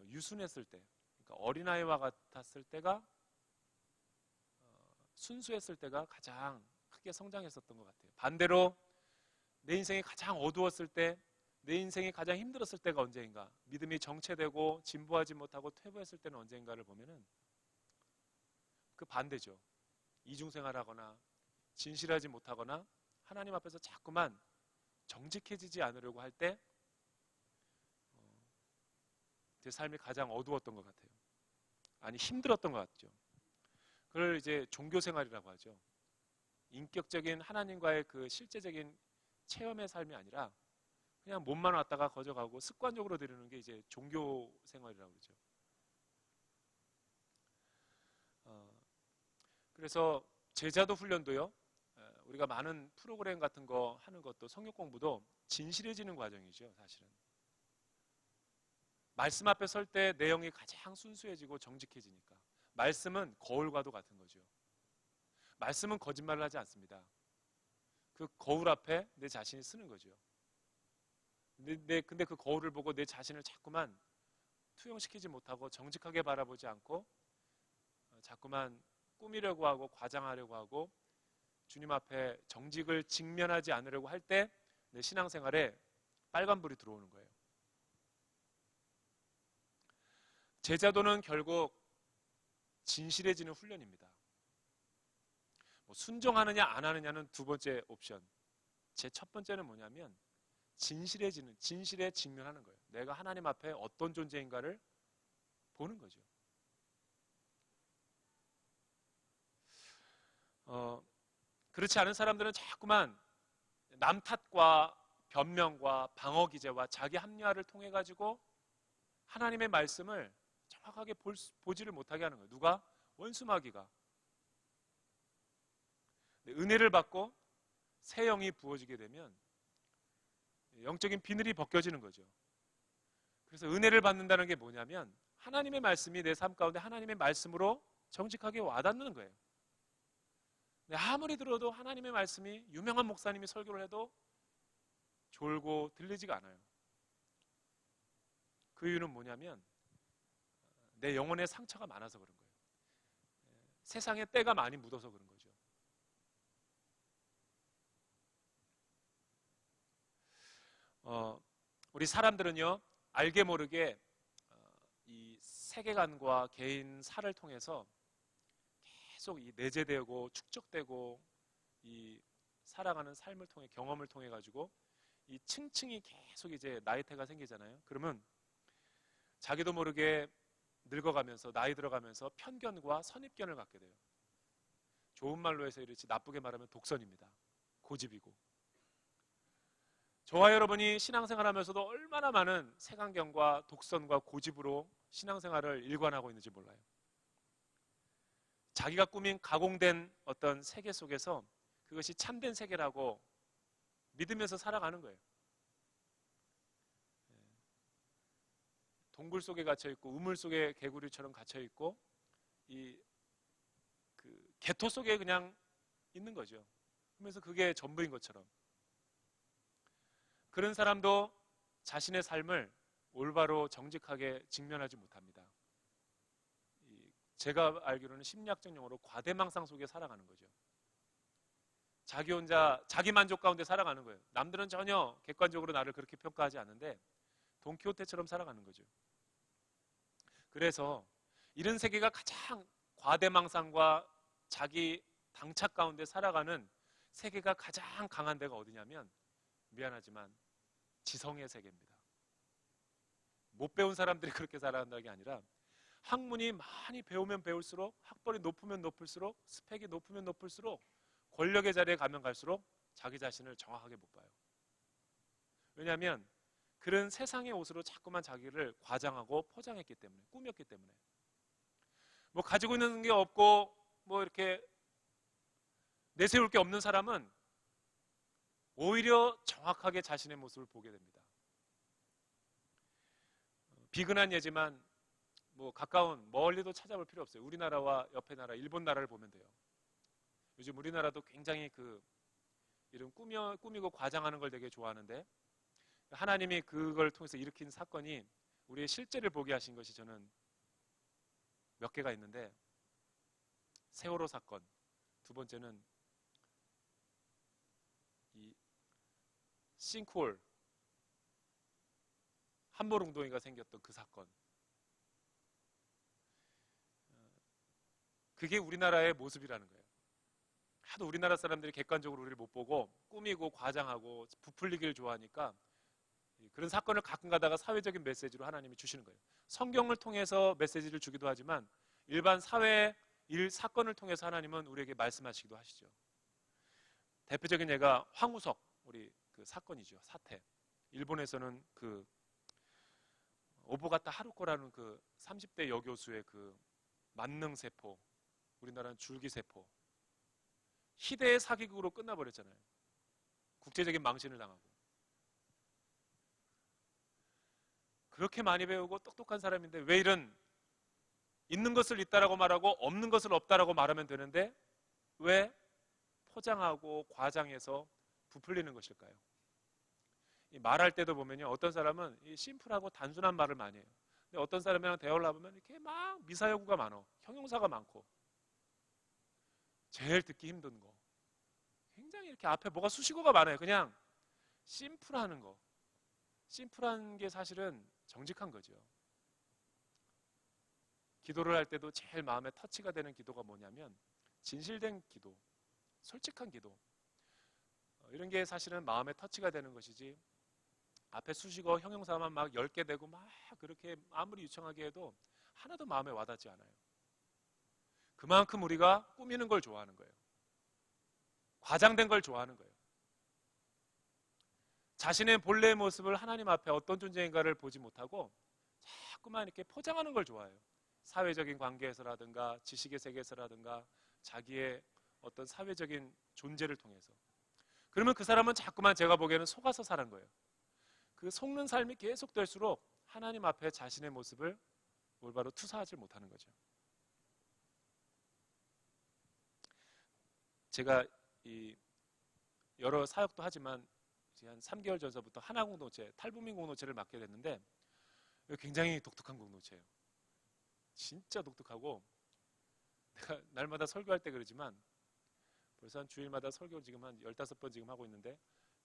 유순했을 때, 그러니까 어린아이와 같았을 때가 순수했을 때가 가장 크게 성장했었던 것 같아요. 반대로 내 인생이 가장 어두웠을 때, 내 인생이 가장 힘들었을 때가 언제인가, 믿음이 정체되고 진보하지 못하고 퇴보했을 때는 언제인가를 보면은 그 반대죠. 이중생활하거나 진실하지 못하거나 하나님 앞에서 자꾸만 정직해지지 않으려고 할 때 제 삶이 가장 어두웠던 것 같아요. 아니 힘들었던 것 같죠. 그걸 이제 종교생활이라고 하죠. 인격적인 하나님과의 그 실제적인 체험의 삶이 아니라 그냥 몸만 왔다가 거져가고 습관적으로 드리는 게 이제 종교생활이라고 그러죠. 그래서 제자도 훈련도요, 우리가 많은 프로그램 같은 거 하는 것도 성역 공부도 진실해지는 과정이죠. 사실은 말씀 앞에 설 때 내용이 가장 순수해지고 정직해지니까. 말씀은 거울과도 같은 거죠. 말씀은 거짓말을 하지 않습니다. 그 거울 앞에 내 자신이 쓰는 거죠. 근데 그 거울을 보고 내 자신을 자꾸만 투영시키지 못하고 정직하게 바라보지 않고 자꾸만 꾸미려고 하고 과장하려고 하고 주님 앞에 정직을 직면하지 않으려고 할 때 내 신앙생활에 빨간불이 들어오는 거예요. 제자도는 결국 진실해지는 훈련입니다. 뭐 순종하느냐 안 하느냐는 두 번째 옵션. 제 첫 번째는 뭐냐면 진실해지는, 진실에 직면하는 거예요. 내가 하나님 앞에 어떤 존재인가를 보는 거죠. 그렇지 않은 사람들은 자꾸만 남 탓과 변명과 방어 기제와 자기 합리화를 통해 가지고 하나님의 말씀을 정확하게 보지를 못하게 하는 거예요. 누가? 원수마귀가. 은혜를 받고 새 영이 부어지게 되면 영적인 비늘이 벗겨지는 거죠. 그래서 은혜를 받는다는 게 뭐냐면 하나님의 말씀이 내 삶 가운데 하나님의 말씀으로 정직하게 와닿는 거예요. 아무리 들어도 하나님의 말씀이 유명한 목사님이 설교를 해도 졸고 들리지가 않아요. 그 이유는 뭐냐면 내 영혼에 상처가 많아서 그런 거예요. 세상에 때가 많이 묻어서 그런 거죠. 우리 사람들은요, 알게 모르게 이 세계관과 개인 사를 통해서 계속 이 내재되고 축적되고 이 살아가는 삶을 통해 경험을 통해 가지고 이 층층이 계속 이제 나이테가 생기잖아요. 그러면 자기도 모르게 늙어가면서 나이 들어가면서 편견과 선입견을 갖게 돼요. 좋은 말로 해서 이렇지 나쁘게 말하면 독선입니다. 고집이고. 저와 여러분이 신앙생활 하면서도 얼마나 많은 색안경과 독선과 고집으로 신앙생활을 일관하고 있는지 몰라요. 자기가 꾸민 가공된 어떤 세계 속에서 그것이 참된 세계라고 믿으면서 살아가는 거예요. 동굴 속에 갇혀 있고 우물 속에 개구리처럼 갇혀 있고 이 개토 속에 그냥 있는 거죠. 그러면서 그게 전부인 것처럼. 그런 사람도 자신의 삶을 올바로 정직하게 직면하지 못합니다. 제가 알기로는 심리학적 용어로 과대망상 속에 살아가는 거죠. 자기 혼자 자기 만족 가운데 살아가는 거예요. 남들은 전혀 객관적으로 나를 그렇게 평가하지 않는데 돈키호테처럼 살아가는 거죠. 그래서 이런 세계가 가장 과대망상과 자기 당착 가운데 살아가는 세계가 가장 강한 데가 어디냐면 미안하지만 지성의 세계입니다. 못 배운 사람들이 그렇게 살아간다는 게 아니라 학문이 많이 배우면 배울수록 학벌이 높으면 높을수록 스펙이 높으면 높을수록 권력의 자리에 가면 갈수록 자기 자신을 정확하게 못 봐요. 왜냐하면 그런 세상의 옷으로 자꾸만 자기를 과장하고 포장했기 때문에, 꾸몄기 때문에. 뭐 가지고 있는 게 없고 뭐 이렇게 내세울 게 없는 사람은 오히려 정확하게 자신의 모습을 보게 됩니다. 비근한 예지만 뭐 가까운 멀리도 찾아볼 필요 없어요. 우리나라와 옆에 나라 일본 나라를 보면 돼요. 요즘 우리나라도 굉장히 이런 꾸미고 과장하는 걸 되게 좋아하는데 하나님이 그걸 통해서 일으킨 사건이 우리의 실제를 보게 하신 것이 저는 몇 개가 있는데 세월호 사건, 두 번째는 이 싱크홀 함몰웅동이가 생겼던 그 사건, 그게 우리나라의 모습이라는 거예요. 하도 우리나라 사람들이 객관적으로 우리를 못 보고 꾸미고 과장하고 부풀리기를 좋아하니까 그런 사건을 가끔 가다가 사회적인 메시지로 하나님이 주시는 거예요. 성경을 통해서 메시지를 주기도 하지만 일반 사회 일 사건을 통해서 하나님은 우리에게 말씀하시기도 하시죠. 대표적인 예가 황우석 우리 그 사건이죠. 사태. 일본에서는 그 오보가타 하루코라는 그 30대 여교수의 그 만능세포, 우리나라는 줄기세포, 희대의 사기극으로 끝나버렸잖아요. 국제적인 망신을 당하고. 그렇게 많이 배우고 똑똑한 사람인데 왜 이런 있는 것을 있다라고 말하고 없는 것을 없다라고 말하면 되는데 왜 포장하고 과장해서 부풀리는 것일까요? 이 말할 때도 보면요, 어떤 사람은 이 심플하고 단순한 말을 많이 해요. 근데 어떤 사람이랑 대화를 하면 이렇게 막 미사여구가 많아, 형용사가 많고 제일 듣기 힘든 거, 굉장히 이렇게 앞에 뭐가 수식어가 많아요. 그냥 심플하는 거, 심플한 게 사실은 정직한 거죠. 기도를 할 때도 제일 마음에 터치가 되는 기도가 뭐냐면 진실된 기도, 솔직한 기도, 이런 게 사실은 마음에 터치가 되는 것이지 앞에 수식어 형용사만 막 10개 되고 막 그렇게 아무리 유창하게 해도 하나도 마음에 와닿지 않아요. 그만큼 우리가 꾸미는 걸 좋아하는 거예요. 과장된 걸 좋아하는 거예요. 자신의 본래의 모습을 하나님 앞에 어떤 존재인가를 보지 못하고 자꾸만 이렇게 포장하는 걸 좋아해요. 사회적인 관계에서라든가 지식의 세계에서라든가 자기의 어떤 사회적인 존재를 통해서. 그러면 그 사람은 자꾸만 제가 보기에는 속아서 사는 거예요. 그 속는 삶이 계속 될수록 하나님 앞에 자신의 모습을 올바로 투사하지 못하는 거죠. 제가 이 여러 사역도 하지만 이제 한 3개월 전서부터 하나 공동체, 탈북민 공동체를 맡게 됐는데 굉장히 독특한 공동체예요. 진짜 독특하고, 내가 날마다 설교할 때 그러지만 벌써 한 주일마다 설교를 지금 한 15번 지금 하고 있는데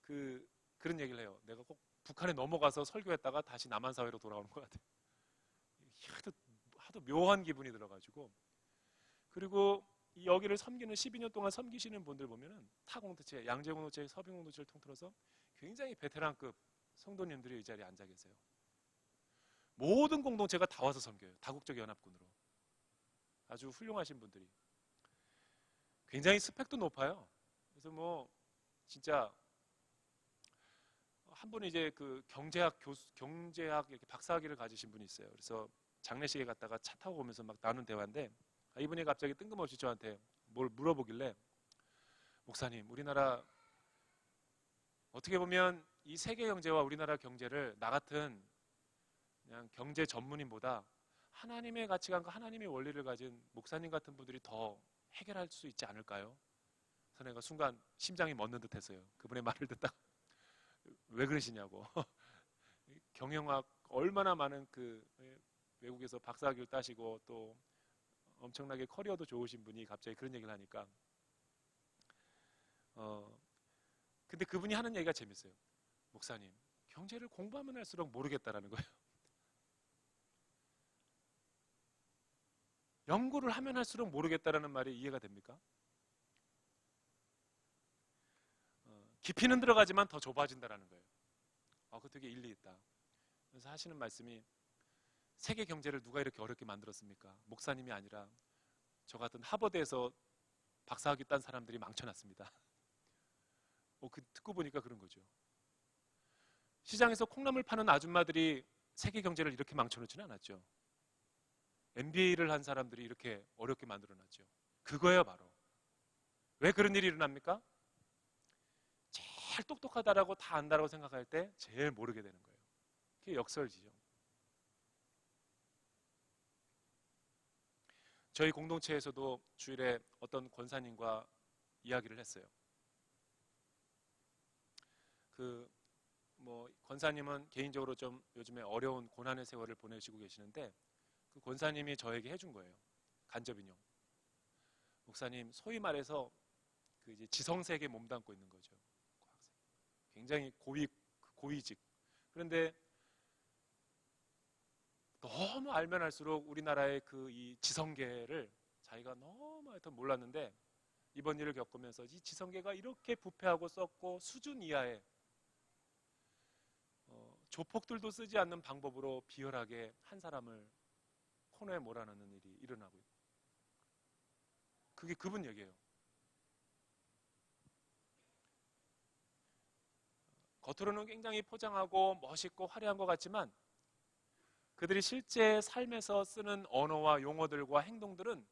그런 얘기를 해요. 내가 꼭 북한에 넘어가서 설교했다가 다시 남한 사회로 돌아오는 것 같아요. 하도 묘한 기분이 들어가지고. 그리고 이 여기를 섬기는 12년 동안 섬기시는 분들 보면은 타 공동체, 양재 공동체, 서빙 공동체를 통틀어서 굉장히 베테랑급 성도님들이 이 자리에 앉아 계세요. 모든 공동체가 다 와서 섬겨요. 다국적 연합군으로. 아주 훌륭하신 분들이. 굉장히 스펙도 높아요. 그래서 뭐 진짜 한 분은 이제 그 경제학 이렇게 박사학위를 가지신 분이 있어요. 그래서 장례식에 갔다가 차 타고 오면서 막 나눈 대화인데, 이분이 갑자기 뜬금없이 저한테 뭘 물어보길래, 목사님, 우리나라 어떻게 보면 이 세계 경제와 우리나라 경제를 나 같은 그냥 경제 전문인보다 하나님의 가치관과 하나님의 원리를 가진 목사님 같은 분들이 더 해결할 수 있지 않을까요? 그래서 내가 순간 심장이 멎는 듯했어요. 그분의 말을 듣다가 왜 그러시냐고. 경영학 얼마나 많은 그 외국에서 박사학위를 따시고 또 엄청나게 커리어도 좋으신 분이 갑자기 그런 얘기를 하니까 근데 그분이 하는 얘기가 재밌어요. 목사님, 경제를 공부하면 할수록 모르겠다라는 거예요. 연구를 하면 할수록 모르겠다라는 말이 이해가 됩니까? 깊이는 들어가지만 더 좁아진다라는 거예요. 그거 되게 일리 있다. 그래서 하시는 말씀이, 세계 경제를 누가 이렇게 어렵게 만들었습니까? 목사님이 아니라 저 같은 하버드에서 박사학위 딴 사람들이 망쳐놨습니다. 듣고 보니까 그런 거죠. 시장에서 콩나물 파는 아줌마들이 세계 경제를 이렇게 망쳐놓지는 않았죠. MBA를 한 사람들이 이렇게 어렵게 만들어놨죠. 그거예요, 바로. 왜 그런 일이 일어납니까? 제일 똑똑하다라고 다 안다라고 생각할 때 제일 모르게 되는 거예요. 그게 역설지죠. 저희 공동체에서도 주일에 어떤 권사님과 이야기를 했어요. 권사님은 개인적으로 좀 요즘에 어려운 고난의 세월을 보내시고 계시는데, 그 권사님이 저에게 해준 거예요. 간접인용. 목사님, 소위 말해서 그 이제 지성세계에 몸담고 있는 거죠. 굉장히 고위직. 그런데 너무 알면 알수록 우리나라의 그 이 지성계를 자기가 너무 하여튼 몰랐는데, 이번 일을 겪으면서 이 지성계가 이렇게 부패하고 썩고 수준 이하의 조폭들도 쓰지 않는 방법으로 비열하게 한 사람을 코너에 몰아넣는 일이 일어나고 있고, 그게 그분 얘기예요. 겉으로는 굉장히 포장하고 멋있고 화려한 것 같지만 그들이 실제 삶에서 쓰는 언어와 용어들과 행동들은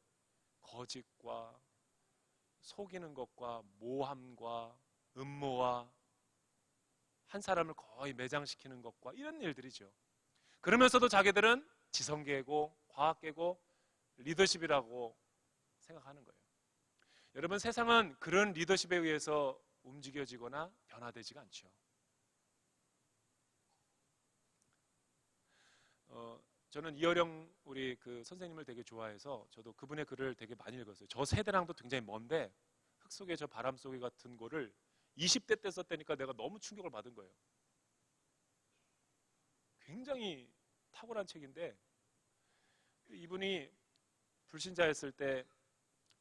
거짓과 속이는 것과 모함과 음모와 한 사람을 거의 매장시키는 것과 이런 일들이죠. 그러면서도 자기들은 지성계고 과학계고 리더십이라고 생각하는 거예요. 여러분, 세상은 그런 리더십에 의해서 움직여지거나 변화되지가 않죠. 저는 이어령 우리 그 선생님을 되게 좋아해서 저도 그분의 글을 되게 많이 읽었어요. 저 세대랑도 굉장히 먼데 흙 속에 저 바람 속에 같은 거를 20대 때 썼다니까 내가 너무 충격을 받은 거예요. 굉장히 탁월한 책인데, 이분이 불신자였을 때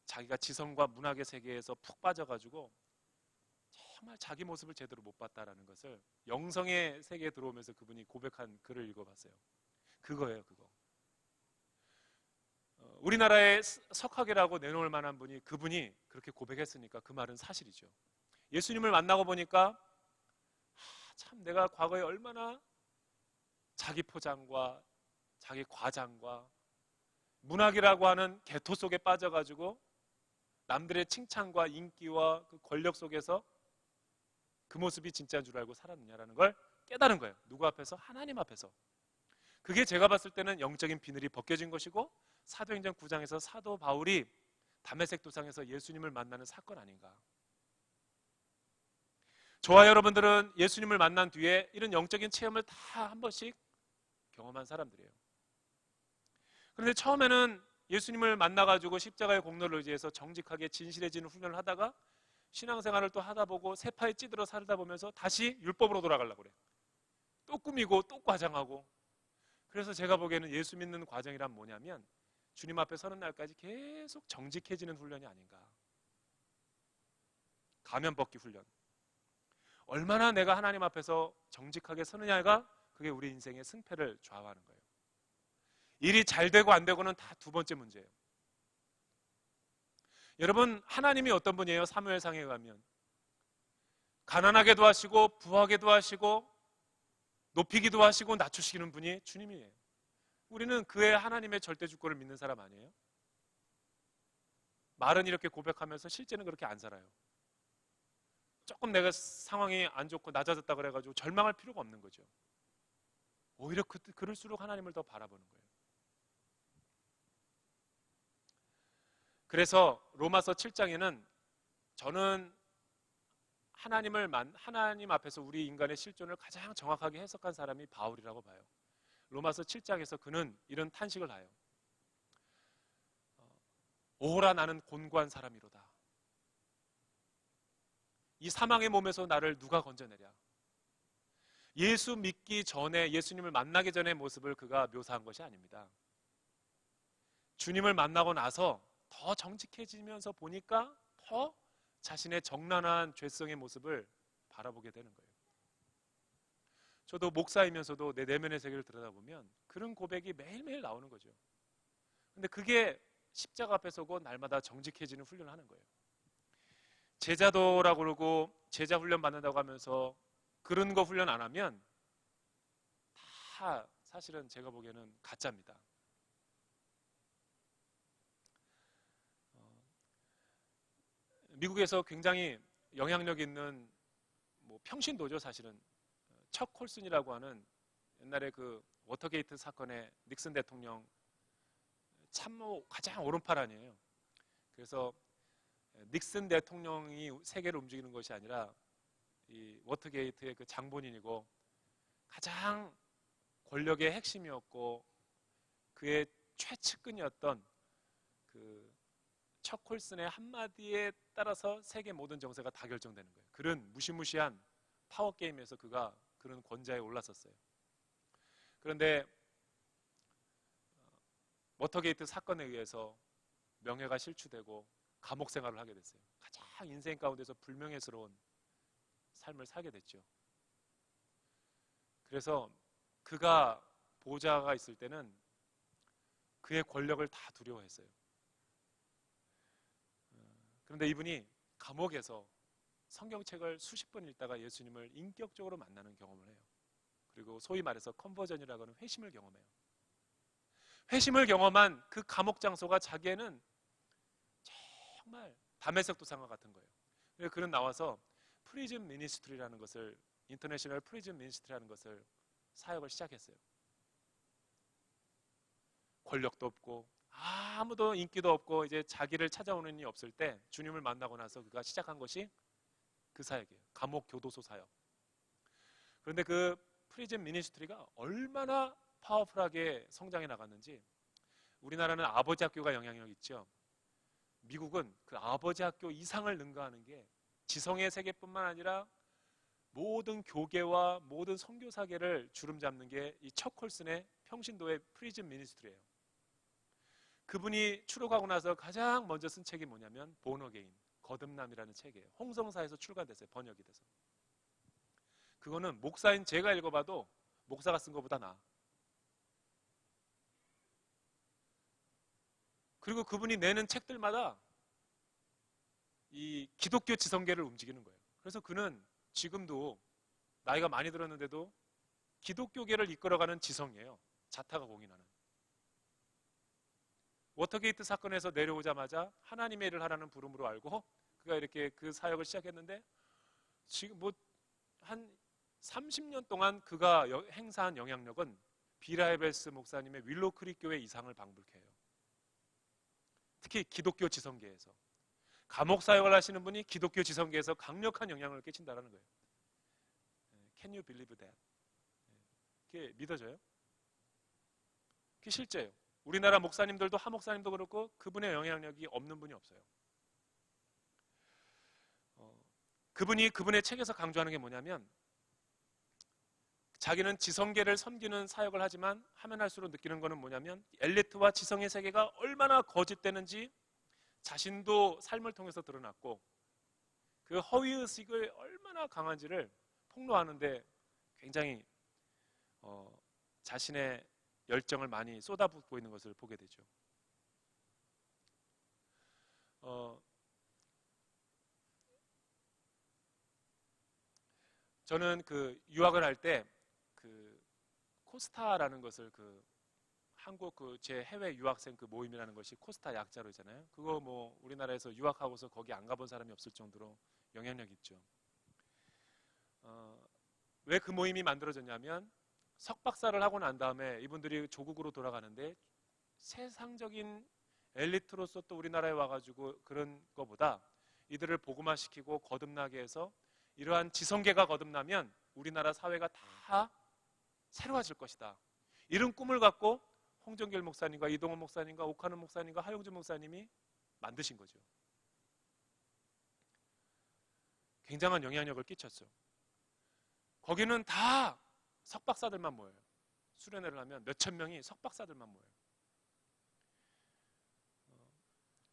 자기가 지성과 문학의 세계에서 푹 빠져가지고 정말 자기 모습을 제대로 못 봤다라는 것을 영성의 세계에 들어오면서 그분이 고백한 글을 읽어봤어요. 그거예요, 그거. 우리나라의 석학이라고 내놓을 만한 분이, 그분이 그렇게 고백했으니까 그 말은 사실이죠. 예수님을 만나고 보니까 참 내가 과거에 얼마나 자기 포장과 자기 과장과 문학이라고 하는 개토 속에 빠져가지고 남들의 칭찬과 인기와 그 권력 속에서 그 모습이 진짜인 줄 알고 살았느냐라는 걸 깨달은 거예요. 누구 앞에서? 하나님 앞에서. 그게 제가 봤을 때는 영적인 비늘이 벗겨진 것이고 사도행전 9장에서 사도 바울이 다메섹 도상에서 예수님을 만나는 사건 아닌가. 저와 여러분들은 예수님을 만난 뒤에 이런 영적인 체험을 다 한 번씩 경험한 사람들이에요. 그런데 처음에는 예수님을 만나가지고 십자가의 공로를 의지해서 정직하게 진실해지는 훈련을 하다가 신앙생활을 또 하다 보고 세파에 찌들어 살다 보면서 다시 율법으로 돌아가려고 그래. 또 꾸미고 또 과장하고. 그래서 제가 보기에는 예수 믿는 과정이란 뭐냐면 주님 앞에 서는 날까지 계속 정직해지는 훈련이 아닌가. 가면 벗기 훈련. 얼마나 내가 하나님 앞에서 정직하게 서느냐가 그게 우리 인생의 승패를 좌우하는 거예요. 일이 잘 되고 안 되고는 다 두 번째 문제예요. 여러분, 하나님이 어떤 분이에요? 사무엘상에 가면 가난하게도 하시고 부하게도 하시고 높이기도 하시고 낮추시는 분이 주님이에요. 우리는 그의 하나님의 절대 주권을 믿는 사람 아니에요? 말은 이렇게 고백하면서 실제는 그렇게 안 살아요. 조금 내가 상황이 안 좋고 낮아졌다 그래가지고 절망할 필요가 없는 거죠. 오히려 그럴수록 하나님을 더 바라보는 거예요. 그래서 로마서 7장에는 저는 하나님 앞에서 우리 인간의 실존을 가장 정확하게 해석한 사람이 바울이라고 봐요. 로마서 7장에서 그는 이런 탄식을 하요. 오호라 나는 곤고한 사람이로다. 이 사망의 몸에서 나를 누가 건져내랴. 예수 믿기 전에, 예수님을 만나기 전의 모습을 그가 묘사한 것이 아닙니다. 주님을 만나고 나서 더 정직해지면서 보니까 더 자신의 정난한 죄성의 모습을 바라보게 되는 거예요. 저도 목사이면서도 내 내면의 세계를 들여다보면 그런 고백이 매일매일 나오는 거죠. 근데 그게 십자가 앞에 서고 날마다 정직해지는 훈련을 하는 거예요. 제자도라고 그러고 제자 훈련 받는다고 하면서 그런 거 훈련 안 하면 다 사실은 제가 보기에는 가짜입니다. 미국에서 굉장히 영향력 있는 평신도죠. 사실은 척 콜슨이라고 하는 옛날에 그 워터게이트 사건의 닉슨 대통령 참모 가장 오른팔 아니에요. 그래서 닉슨 대통령이 세계를 움직이는 것이 아니라 이 워터게이트의 그 장본인이고 가장 권력의 핵심이었고 그의 최측근이었던 그 척 콜슨의 한마디에 따라서 세계 모든 정세가 다 결정되는 거예요. 그런 무시무시한 파워게임에서 그가 그런 권좌에 올랐었어요. 그런데 워터게이트 사건에 의해서 명예가 실추되고 감옥 생활을 하게 됐어요. 가장 인생 가운데서 불명예스러운 삶을 살게 됐죠. 그래서 그가 보좌가 있을 때는 그의 권력을 다 두려워했어요. 그런데 이분이 감옥에서 성경책을 수십 번 읽다가 예수님을 인격적으로 만나는 경험을 해요. 그리고 소위 말해서 컨버전이라고 하는 회심을 경험해요. 회심을 경험한 그 감옥 장소가 자기에는 정말 다메섹 도상과 같은 거예요. 그래서 그는 나와서 프리즌 미니스트리라는 것을, 인터내셔널 프리즌 미니스트리라는 것을 사역을 시작했어요. 권력도 없고 아무도 인기도 없고 이제 자기를 찾아오는 일이 없을 때 주님을 만나고 나서 그가 시작한 것이 그 사역이에요. 감옥 교도소 사역. 그런데 그 프리즌 미니스트리가 얼마나 파워풀하게 성장해 나갔는지, 우리나라는 아버지 학교가 영향력 있죠. 미국은 그 아버지 학교 이상을 능가하는 게 지성의 세계뿐만 아니라 모든 교계와 모든 선교사계를 주름 잡는 게 이 척 콜슨의 평신도의 프리즌 미니스트리예요. 그분이 추록하고 나서 가장 먼저 쓴 책이 뭐냐면 본 어게인, 거듭남이라는 책이에요. 홍성사에서 출간됐어요. 번역이 돼서. 그거는 목사인 제가 읽어봐도 목사가 쓴 것보다 나아. 그리고 그분이 내는 책들마다 이 기독교 지성계를 움직이는 거예요. 그래서 그는 지금도 나이가 많이 들었는데도 기독교계를 이끌어가는 지성이에요. 자타가 공인하는. 워터게이트 사건에서 내려오자마자 하나님의 일을 하라는 부름으로 알고 그가 이렇게 그 사역을 시작했는데 지금 뭐 한 30년 동안 그가 행사한 영향력은 비라이벨스 목사님의 윌로우 크릭 교회 이상을 방불케 해요. 특히 기독교 지성계에서 감옥 사역을 하시는 분이 기독교 지성계에서 강력한 영향을 끼친다는 거예요. Can you believe that? 그게 믿어져요? 그게 실제예요. 우리나라 목사님들도 하목사님도 그렇고 그분의 영향력이 없는 분이 없어요. 그분이 그분의 책에서 강조하는 게 뭐냐면 자기는 지성계를 섬기는 사역을 하지만 하면 할수록 느끼는 거는 뭐냐면 엘리트와 지성의 세계가 얼마나 거짓되는지 자신도 삶을 통해서 드러났고 그 허위의식을 얼마나 강한지를 폭로하는데 굉장히 자신의 열정을 많이 쏟아붓고 있는 것을 보게 되죠. 저는 그 유학을 할 때 그 코스타라는 것을 그 한국 그 제 해외 유학생 그 모임이라는 것이 코스타 약자로 있잖아요. 그거 뭐 우리나라에서 유학하고서 거기 안 가본 사람이 없을 정도로 영향력 있죠. 왜 그 모임이 만들어졌냐면 석박사를 하고 난 다음에 이분들이 조국으로 돌아가는데 세상적인 엘리트로서 또 우리나라에 와가지고 그런 거보다 이들을 복음화시키고 거듭나게 해서 이러한 지성계가 거듭나면 우리나라 사회가 다 새로워질 것이다. 이런 꿈을 갖고 홍정길 목사님과 이동원 목사님과 옥하는 목사님과 하용준 목사님이 만드신 거죠. 굉장한 영향력을 끼쳤죠. 거기는 다 석박사들만 모여요. 수련회를 하면 몇천 명이 석박사들만 모여요.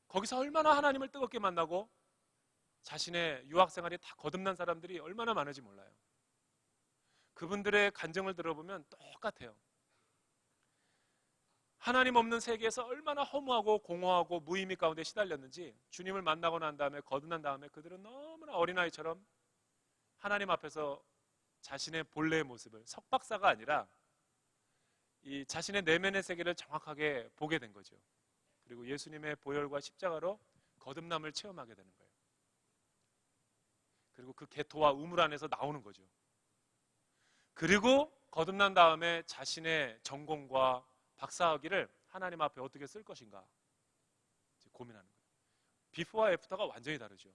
거기서 얼마나 하나님을 뜨겁게 만나고 자신의 유학생활이 다 거듭난 사람들이 얼마나 많은지 몰라요. 그분들의 간증을 들어보면 똑같아요. 하나님 없는 세계에서 얼마나 허무하고 공허하고 무의미 가운데 시달렸는지 주님을 만나고 난 다음에 거듭난 다음에 그들은 너무나 어린아이처럼 하나님 앞에서 자신의 본래의 모습을 석박사가 아니라 이 자신의 내면의 세계를 정확하게 보게 된 거죠. 그리고 예수님의 보혈과 십자가로 거듭남을 체험하게 되는 거예요. 그리고 그 개토와 우물 안에서 나오는 거죠. 그리고 거듭난 다음에 자신의 전공과 박사학위를 하나님 앞에 어떻게 쓸 것인가 고민하는 거예요. 비포와 애프터가 완전히 다르죠.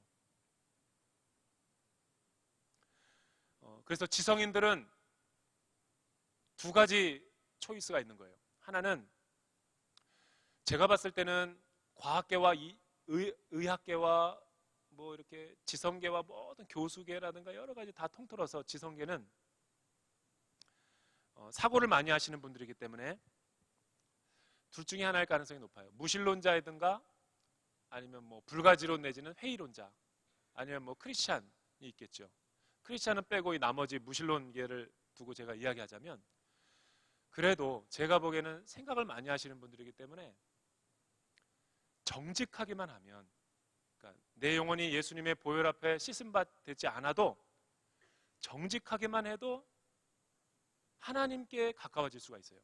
그래서 지성인들은 두 가지 초이스가 있는 거예요. 하나는 제가 봤을 때는 과학계와 의학계와 뭐 이렇게 지성계와 모든 교수계라든가 여러 가지 다 통틀어서 지성계는 사고를 많이 하시는 분들이기 때문에 둘 중에 하나일 가능성이 높아요. 무신론자이든가 아니면 뭐 불가지론 내지는 회의론자 아니면 뭐 크리스찬이 있겠죠. 크리스찬은 빼고 이 나머지 무신론계를 두고 제가 이야기하자면 그래도 제가 보기에는 생각을 많이 하시는 분들이기 때문에 정직하기만 하면 그러니까 내 영혼이 예수님의 보혈 앞에 씻음받 되지 않아도 정직하게만 해도 하나님께 가까워질 수가 있어요.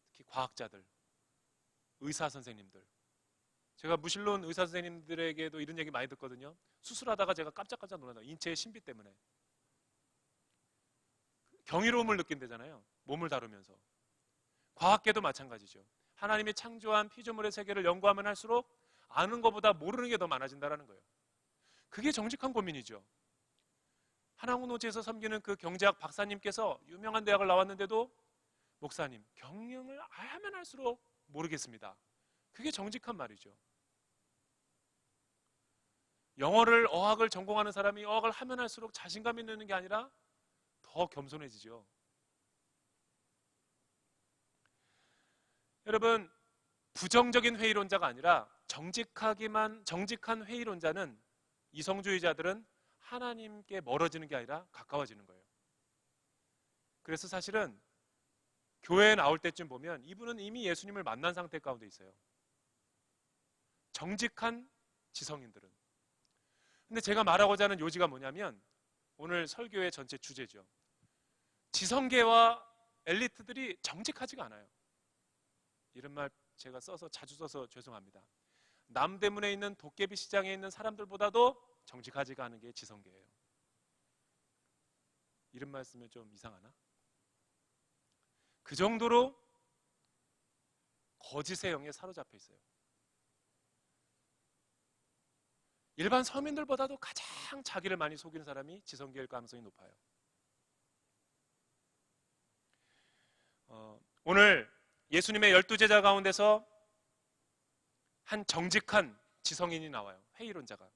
특히 과학자들, 의사 선생님들. 제가 무신론 의사 선생님들에게도 이런 얘기 많이 듣거든요. 수술하다가 제가 깜짝깜짝 놀란다. 인체의 신비 때문에. 경이로움을 느낀대잖아요. 몸을 다루면서. 과학계도 마찬가지죠. 하나님이 창조한 피조물의 세계를 연구하면 할수록 아는 것보다 모르는 게 더 많아진다는 거예요. 그게 정직한 고민이죠. 하나공동체에서 섬기는 그 경제학 박사님께서 유명한 대학을 나왔는데도 목사님, 경영을 하면 할수록 모르겠습니다. 그게 정직한 말이죠. 영어를, 어학을 전공하는 사람이 어학을 하면 할수록 자신감이 느는 게 아니라 더 겸손해지죠. 여러분, 부정적인 회의론자가 아니라 정직한 회의론자는 이성주의자들은 하나님께 멀어지는 게 아니라 가까워지는 거예요. 그래서 사실은 교회에 나올 때쯤 보면 이분은 이미 예수님을 만난 상태 가운데 있어요. 정직한 지성인들은. 근데 제가 말하고자 하는 요지가 뭐냐면 오늘 설교의 전체 주제죠. 지성계와 엘리트들이 정직하지가 않아요. 이런 말 제가 자주 써서 죄송합니다. 남대문에 있는 도깨비 시장에 있는 사람들보다도 정직하지가 않은 게 지성계예요. 이런 말 쓰면 좀 이상하나? 그 정도로 거짓의 영에 사로잡혀 있어요. 일반 서민들보다도 가장 자기를 많이 속이는 사람이 지성계일 가능성이 높아요. 오늘 예수님의 12제자 가운데서 한 정직한 지성인이 나와요. 회의론자가.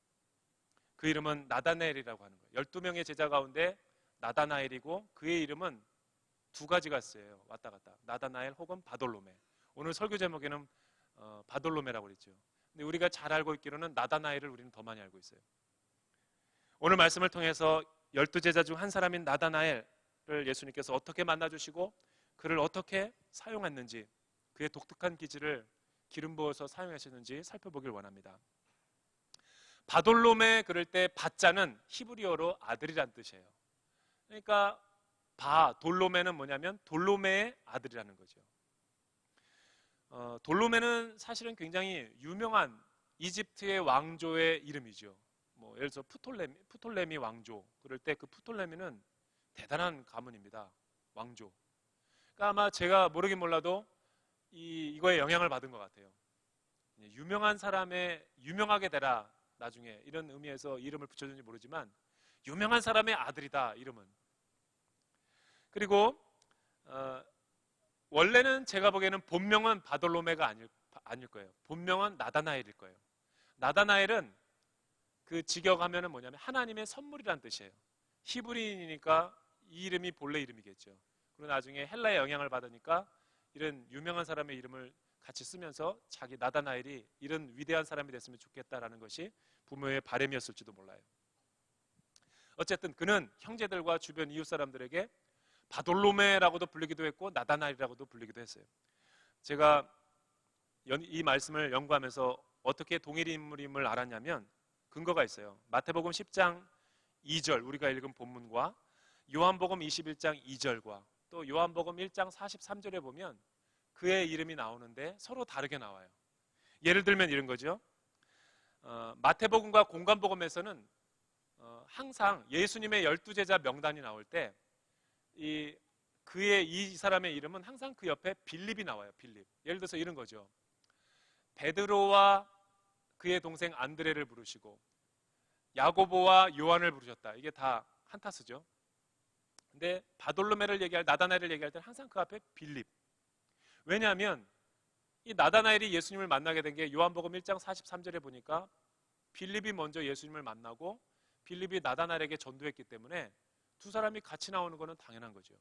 그 이름은 나다나엘이라고 하는 거예요. 12명의 제자 가운데 나다나엘이고 그의 이름은 두 가지가 쓰여요. 왔다 갔다. 나다나엘 혹은 바돌로메. 오늘 설교 제목에는 바돌로메라고 그랬죠. 근데 우리가 잘 알고 있기로는 나다나엘을 우리는 더 많이 알고 있어요. 오늘 말씀을 통해서 12제자 중 한 사람인 나다나엘을 예수님께서 어떻게 만나주시고 그를 어떻게 사용했는지, 그의 독특한 기질을 기름 부어서 사용하셨는지 살펴보길 원합니다. 바돌로메 그럴 때 바자는 히브리어로 아들이란 뜻이에요. 그러니까 돌로메는 뭐냐면 돌로메의 아들이라는 거죠. 돌로메는 사실은 굉장히 유명한 이집트의 왕조의 이름이죠. 뭐 예를 들어서 프톨레미 왕조 그럴 때 그 프톨레미는 대단한 가문입니다. 왕조. 그러니까 아마 제가 모르긴 몰라도 이거에 영향을 받은 것 같아요. 유명한 사람의 유명하게 되라 나중에 이런 의미에서 이름을 붙여준지 모르지만 유명한 사람의 아들이다 이름은. 그리고 원래는 제가 보기에는 본명은 바돌로메가 아닐 거예요. 본명은 나다나엘일 거예요. 나다나엘은 그 직역하면은 뭐냐면 하나님의 선물이란 뜻이에요. 히브리인이니까 이 이름이 본래 이름이겠죠. 그리고 나중에 헬라의 영향을 받으니까 이런 유명한 사람의 이름을 같이 쓰면서 자기 나다나엘이 이런 위대한 사람이 됐으면 좋겠다라는 것이 부모의 바람이었을지도 몰라요. 어쨌든 그는 형제들과 주변 이웃 사람들에게 바돌로메라고도 불리기도 했고 나다나엘이라고도 불리기도 했어요. 제가 이 말씀을 연구하면서 어떻게 동일 인물임을 알았냐면 근거가 있어요. 마태복음 10장 2절 우리가 읽은 본문과 요한복음 21장 2절과 또 요한복음 1장 43절에 보면 그의 이름이 나오는데 서로 다르게 나와요. 예를 들면 이런 거죠. 마태복음과 공관복음에서는 항상 예수님의 12제자 명단이 나올 때 이 사람의 이름은 항상 그 옆에 빌립이 나와요. 빌립. 예를 들어서 이런 거죠. 베드로와 그의 동생 안드레를 부르시고 야고보와 요한을 부르셨다. 이게 다 한타스죠. 근데 바돌로메를 나다나엘을 얘기할 때 항상 그 앞에 빌립. 왜냐하면 이 나다나엘이 예수님을 만나게 된 게 요한복음 1장 43절에 보니까 빌립이 먼저 예수님을 만나고 빌립이 나다나엘에게 전도했기 때문에 두 사람이 같이 나오는 것은 당연한 거죠.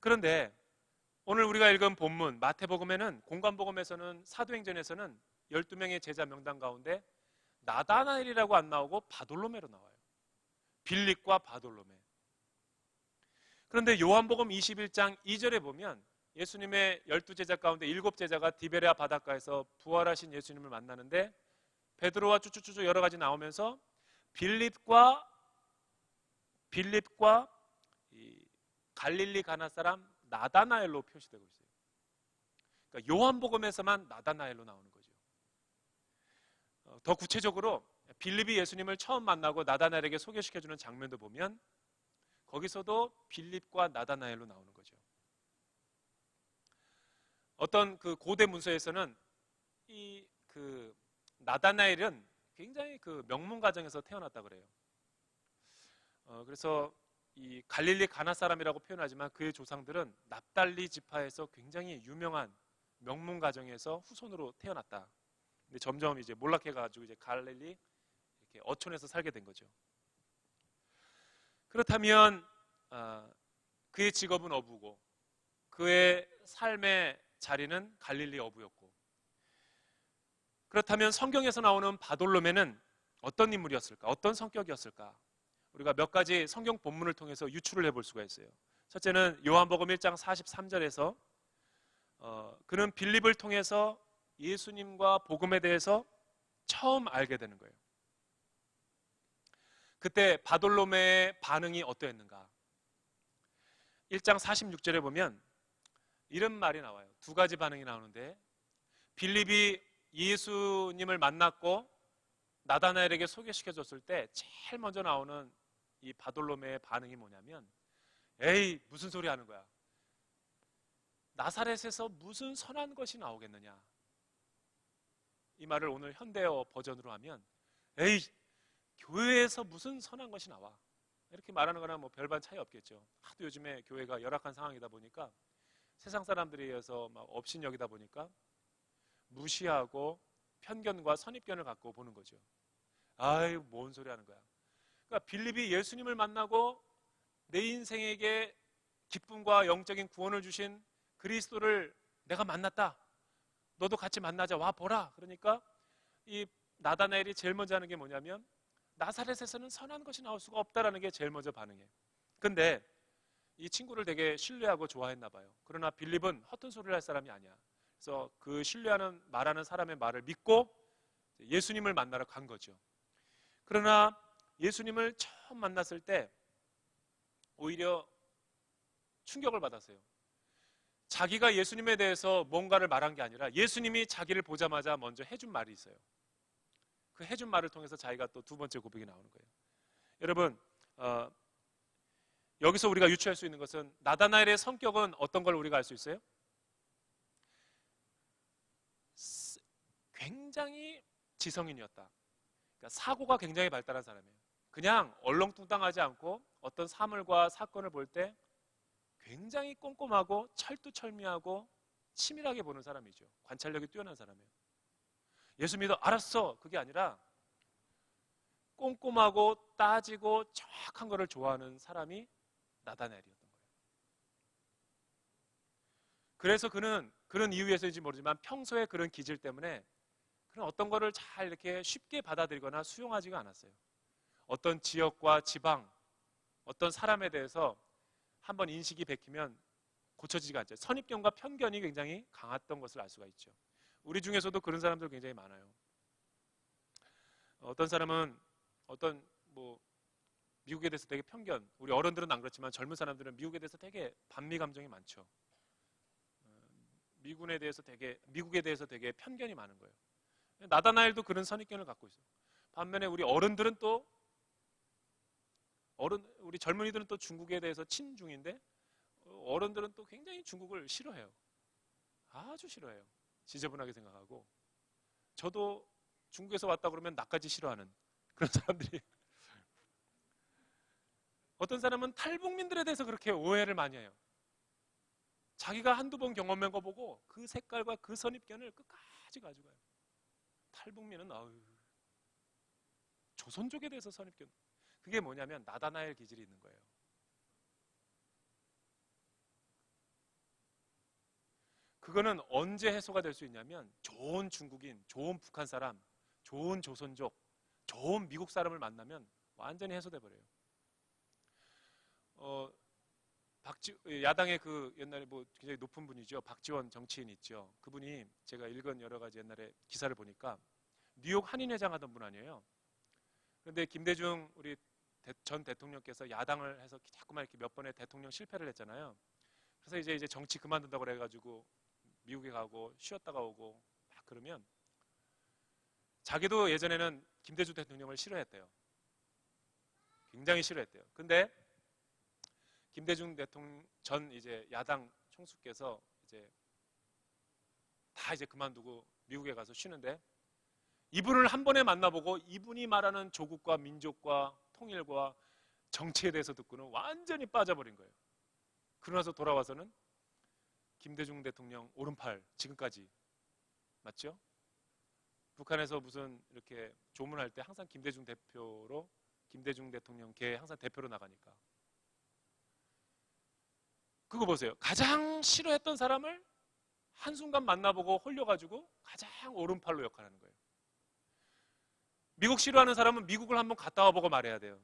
그런데 오늘 우리가 읽은 본문 마태복음에는 공관복음에서는 사도행전에서는 12명의 제자 명단 가운데 나다나엘이라고 안 나오고 바돌로메로 나와요. 빌립과 바돌로메. 그런데 요한복음 21장 2절에 보면 예수님의 12제자 가운데 7제자가 디베레아 바닷가에서 부활하신 예수님을 만나는데 베드로와 쭈쭈쭈 여러 가지 나오면서 빌립과 이 갈릴리 가나 사람 나다나엘로 표시되고 있어요. 그러니까 요한복음에서만 나다나엘로 나오는 거죠. 더 구체적으로 빌립이 예수님을 처음 만나고 나다나엘에게 소개시켜주는 장면도 보면 거기서도 빌립과 나다나엘로 나오는 거죠. 어떤 그 고대 문서에서는 그 나다나엘은 굉장히 그 명문 가정에서 태어났다 그래요. 그래서 이 갈릴리 가나 사람이라고 표현하지만 그의 조상들은 납달리 지파에서 굉장히 유명한 명문 가정에서 후손으로 태어났다. 근데 점점 이제 몰락해가지고 이제 갈릴리 이렇게 어촌에서 살게 된 거죠. 그렇다면 그의 직업은 어부고 그의 삶의 자리는 갈릴리 어부였고 그렇다면 성경에서 나오는 바돌로메는 어떤 인물이었을까? 어떤 성격이었을까? 우리가 몇 가지 성경 본문을 통해서 유추를 해볼 수가 있어요. 첫째는 요한복음 1장 43절에서 그는 빌립을 통해서 예수님과 복음에 대해서 처음 알게 되는 거예요. 그때 바돌로메의 반응이 어떠했는가? 1장 46절에 보면 이런 말이 나와요. 두 가지 반응이 나오는데, 빌립이 예수님을 만났고 나다나엘에게 소개시켜줬을 때 제일 먼저 나오는 이 바돌로메의 반응이 뭐냐면, 에이, 무슨 소리 하는 거야? 나사렛에서 무슨 선한 것이 나오겠느냐? 이 말을 오늘 현대어 버전으로 하면, 에이, 교회에서 무슨 선한 것이 나와? 이렇게 말하는 거랑 뭐 별반 차이 없겠죠. 하도 요즘에 교회가 열악한 상황이다 보니까 세상 사람들에 의해서 막 업신여기다 보니까 무시하고 편견과 선입견을 갖고 보는 거죠. 아유, 뭔 소리 하는 거야? 그러니까 빌립이 예수님을 만나고 내 인생에게 기쁨과 영적인 구원을 주신 그리스도를 내가 만났다. 너도 같이 만나자. 와 보라. 그러니까 이 나다나엘이 제일 먼저 하는 게 뭐냐면, 나사렛에서는 선한 것이 나올 수가 없다라는 게 제일 먼저 반응이에요. 근데 이 친구를 되게 신뢰하고 좋아했나 봐요. 그러나 빌립은 허튼 소리를 할 사람이 아니야. 그래서 그 신뢰하는 말하는 사람의 말을 믿고 예수님을 만나러 간 거죠. 그러나 예수님을 처음 만났을 때 오히려 충격을 받았어요. 자기가 예수님에 대해서 뭔가를 말한 게 아니라 예수님이 자기를 보자마자 먼저 해준 말이 있어요. 그 해준 말을 통해서 자기가 또 두 번째 고백이 나오는 거예요. 여러분, 여기서 우리가 유추할 수 있는 것은 나다나엘의 성격은 어떤 걸 우리가 알 수 있어요? 굉장히 지성인이었다. 그러니까 사고가 굉장히 발달한 사람이에요. 그냥 얼렁뚱땅하지 않고 어떤 사물과 사건을 볼 때 굉장히 꼼꼼하고 철두철미하고 치밀하게 보는 사람이죠. 관찰력이 뛰어난 사람이에요. 예수 믿어, 알았어, 그게 아니라 꼼꼼하고 따지고 정확한 거를 좋아하는 사람이 나다나엘이었던 거예요. 그래서 그는 그런 이유에서인지 모르지만 평소에 그런 기질 때문에 그런 어떤 거를 잘 이렇게 쉽게 받아들이거나 수용하지가 않았어요. 어떤 지역과 지방, 어떤 사람에 대해서 한번 인식이 베끼면 고쳐지지가 않죠. 선입견과 편견이 굉장히 강했던 것을 알 수가 있죠. 우리 중에서도 그런 사람들 굉장히 많아요. 어떤 사람은 미국에 대해서 되게 편견, 우리 어른들은 안 그렇지만 젊은 사람들은 미국에 대해서 되게 반미 감정이 많죠. 미국에 대해서 되게 편견이 많은 거예요. 나다나엘도 그런 선입견을 갖고 있어요. 반면에 우리 어른들은 우리 젊은이들은 또 중국에 대해서 친중인데 어른들은 또 굉장히 중국을 싫어해요. 아주 싫어해요. 지저분하게 생각하고. 저도 중국에서 왔다 그러면 나까지 싫어하는 그런 사람들이. 어떤 사람은 탈북민들에 대해서 그렇게 오해를 많이 해요. 자기가 한두 번 경험한 거 보고 그 색깔과 그 선입견을 끝까지 가져가요. 탈북민은 조선족에 대해서 선입견. 그게 뭐냐면 나다나엘 기질이 있는 거예요. 그거는 언제 해소가 될 수 있냐면 좋은 중국인, 좋은 북한 사람, 좋은 조선족, 좋은 미국 사람을 만나면 완전히 해소돼 버려요. 야당의 그 옛날에 굉장히 높은 분이죠. 박지원 정치인 있죠. 그분이 제가 읽은 여러 가지 옛날에 기사를 보니까 뉴욕 한인회장 하던 분 아니에요. 그런데 김대중 우리 전 대통령께서 야당을 해서 자꾸만 이렇게 몇 번의 대통령 실패를 했잖아요. 그래서 이제 정치 그만둔다고 그래가지고 미국에 가고 쉬었다가 오고 막 그러면 자기도 예전에는 김대중 대통령을 싫어했대요. 굉장히 싫어했대요. 근데 김대중 대통령 전 이제 야당 총수께서 다 그만두고 미국에 가서 쉬는데 이분을 한 번에 만나보고 이분이 말하는 조국과 민족과 통일과 정치에 대해서 듣고는 완전히 빠져버린 거예요. 그러나서 돌아와서는 김대중 대통령 오른팔 지금까지 맞죠? 북한에서 무슨 이렇게 조문할 때 항상 김대중 대통령 계 항상 대표로 나가니까 그거 보세요. 가장 싫어했던 사람을 한순간 만나보고 홀려가지고 가장 오른팔로 역할하는 거예요. 미국 싫어하는 사람은 미국을 한번 갔다 와보고 말해야 돼요.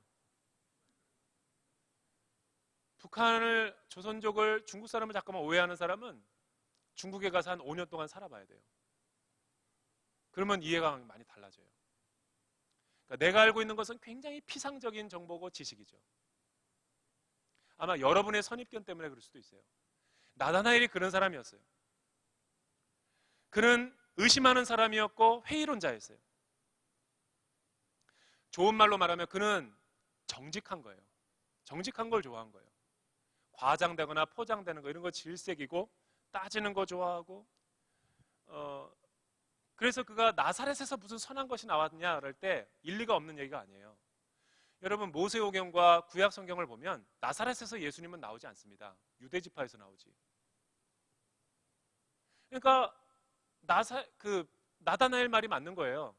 북한을, 조선족을, 중국 사람을 잠깐만 오해하는 사람은 중국에 가서 한 5년 동안 살아봐야 돼요. 그러면 이해가 많이 달라져요. 그러니까 그러니까 내가 알고 있는 것은 굉장히 피상적인 정보고 지식이죠. 아마 여러분의 선입견 때문에 그럴 수도 있어요. 나다나엘이 그런 사람이었어요. 그는 의심하는 사람이었고 회의론자였어요. 좋은 말로 말하면 그는 정직한 거예요. 정직한 걸 좋아한 거예요. 과장되거나 포장되는 거 이런 거 질색이고 따지는 거 좋아하고 그래서 그가 나사렛에서 무슨 선한 것이 나왔냐 그럴 때 일리가 없는 얘기가 아니에요. 여러분 모세오경과 구약 성경을 보면 나사렛에서 예수님은 나오지 않습니다. 유대 지파에서 나오지. 그러니까 나다나엘 말이 맞는 거예요.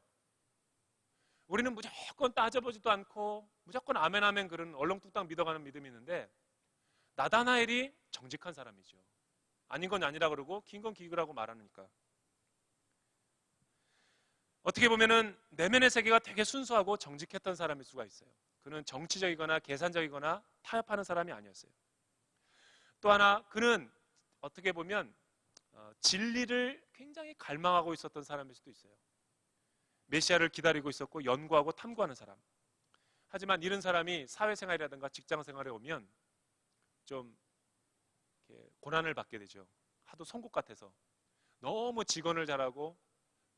우리는 무조건 따져보지도 않고 무조건 아멘 아멘 그런 얼렁뚱땅 믿어가는 믿음이 있는데 나다나엘이 정직한 사람이죠. 아닌 건 아니라 그러고 긴 건 기그라고 말하니까. 어떻게 보면은 내면의 세계가 되게 순수하고 정직했던 사람일 수가 있어요. 그는 정치적이거나 계산적이거나 타협하는 사람이 아니었어요. 또 하나 그는 어떻게 보면 진리를 굉장히 갈망하고 있었던 사람일 수도 있어요. 메시아를 기다리고 있었고 연구하고 탐구하는 사람. 하지만 이런 사람이 사회생활이라든가 직장생활에 오면 좀 고난을 받게 되죠. 하도 송곳 같아서 너무 직언을 잘하고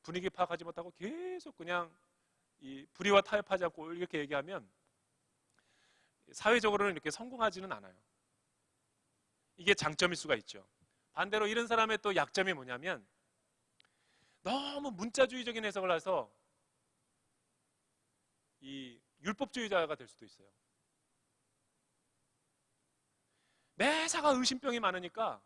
분위기 파악하지 못하고 계속 그냥 이 불의와 타협하지 않고 이렇게 얘기하면 사회적으로는 이렇게 성공하지는 않아요. 이게 장점일 수가 있죠. 반대로 이런 사람의 또 약점이 뭐냐면 너무 문자주의적인 해석을 해서 이 율법주의자가 될 수도 있어요. 매사가 의심병이 많으니까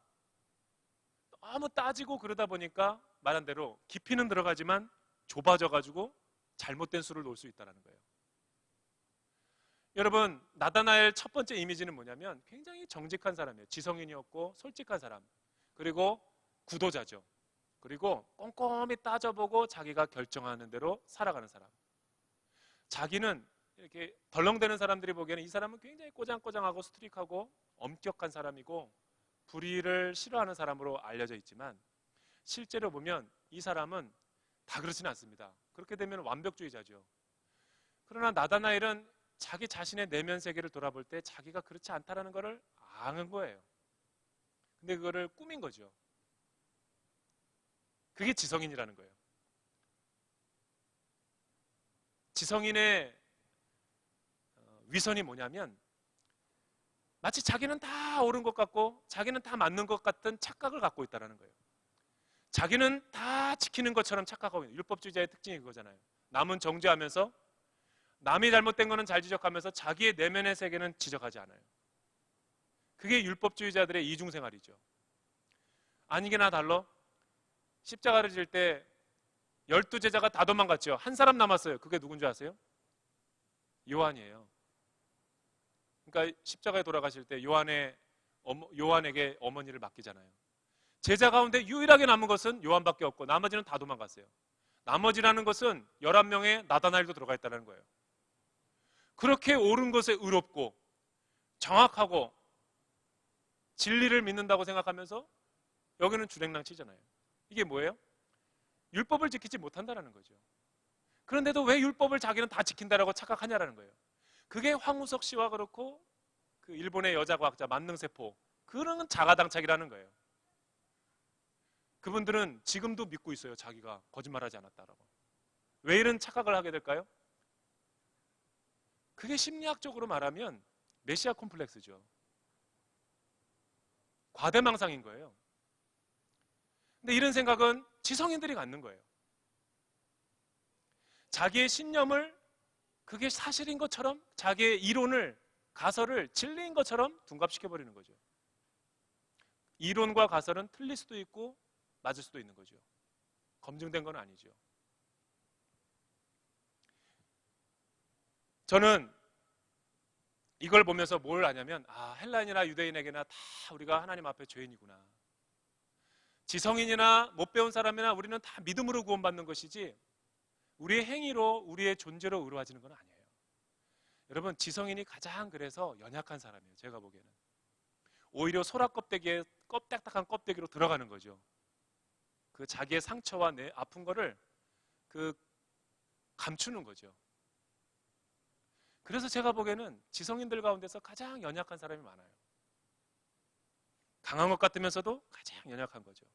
너무 따지고 그러다 보니까 말한 대로 깊이는 들어가지만 좁아져 가지고 잘못된 수를 놓을 수 있다는 거예요. 여러분 나다나엘 첫 번째 이미지는 뭐냐면 굉장히 정직한 사람이에요. 지성인이었고 솔직한 사람, 그리고 구도자죠. 그리고 꼼꼼히 따져보고 자기가 결정하는 대로 살아가는 사람. 자기는 이렇게 덜렁대는 사람들이 보기에는 이 사람은 굉장히 꼬장꼬장하고 스트릭하고 엄격한 사람이고 불의를 싫어하는 사람으로 알려져 있지만 실제로 보면 이 사람은 다 그렇지는 않습니다. 그렇게 되면 완벽주의자죠. 그러나 나다나엘은 자기 자신의 내면 세계를 돌아볼 때 자기가 그렇지 않다는 것을 아는 거예요. 근데 그거를 꾸민 거죠. 그게 지성인이라는 거예요. 지성인의 위선이 뭐냐면 마치 자기는 다 옳은 것 같고 자기는 다 맞는 것 같은 착각을 갖고 있다는 거예요. 자기는 다 지키는 것처럼 착각하고 있는 율법주의자의 특징이 그거잖아요. 남은 정죄하면서 남이 잘못된 거는 잘 지적하면서 자기의 내면의 세계는 지적하지 않아요. 그게 율법주의자들의 이중생활이죠. 아니게나 달러 십자가를 질 때 12제자가 다 도망갔죠. 한 사람 남았어요. 그게 누군지 아세요? 요한이에요. 그러니까 십자가에 돌아가실 때 요한에게 어머니를 맡기잖아요. 제자 가운데 유일하게 남은 것은 요한밖에 없고 나머지는 다 도망갔어요. 나머지라는 것은 11명의 나다나엘도 들어가 있다는 거예요. 그렇게 옳은 것에 의롭고 정확하고 진리를 믿는다고 생각하면서 여기는 주랭랑 치잖아요. 이게 뭐예요? 율법을 지키지 못한다는 거죠. 그런데도 왜 율법을 자기는 다 지킨다라고 착각하냐라는 거예요. 그게 황우석 씨와 그렇고 그 일본의 여자 과학자 만능세포 그런 자가당착이라는 거예요. 그분들은 지금도 믿고 있어요. 자기가 거짓말하지 않았다라고. 왜 이런 착각을 하게 될까요? 그게 심리학적으로 말하면 메시아 콤플렉스죠. 과대망상인 거예요. 근데 이런 생각은 지성인들이 갖는 거예요. 자기의 신념을 그게 사실인 것처럼 자기의 이론을 가설을 진리인 것처럼 둔갑시켜버리는 거죠. 이론과 가설은 틀릴 수도 있고 맞을 수도 있는 거죠. 검증된 건 아니죠. 저는 이걸 보면서 뭘 아냐면 헬라인이나 유대인에게나 다 우리가 하나님 앞에 죄인이구나. 지성인이나 못 배운 사람이나 우리는 다 믿음으로 구원받는 것이지 우리의 행위로 우리의 존재로 의로워지는 건 아니에요. 여러분 지성인이 가장 그래서 연약한 사람이에요. 제가 보기에는 오히려 소라 껍데기에 껍딱딱한 껍데기로 들어가는 거죠. 그 자기의 상처와 내 아픈 거를 그 감추는 거죠. 그래서 제가 보기에는 지성인들 가운데서 가장 연약한 사람이 많아요. 강한 것 같으면서도 가장 연약한 거죠.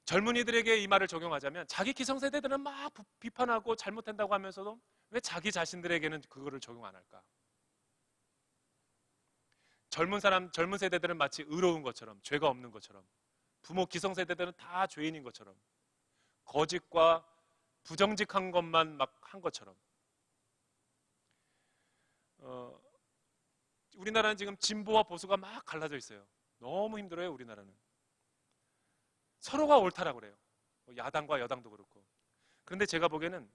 젊은이들에게 이 말을 적용하자면 자기 기성세대들은 막 비판하고 잘못한다고 하면서도 왜 자기 자신들에게는 그거를 적용 안 할까? 젊은 세대들은 마치 의로운 것처럼, 죄가 없는 것처럼, 부모 기성세대들은 다 죄인인 것처럼, 거짓과 부정직한 것만 막 한 것처럼. 우리나라는 지금 진보와 보수가 막 갈라져 있어요. 너무 힘들어요, 우리나라는. 서로가 옳다라고 그래요. 야당과 여당도 그렇고. 그런데 제가 보기에는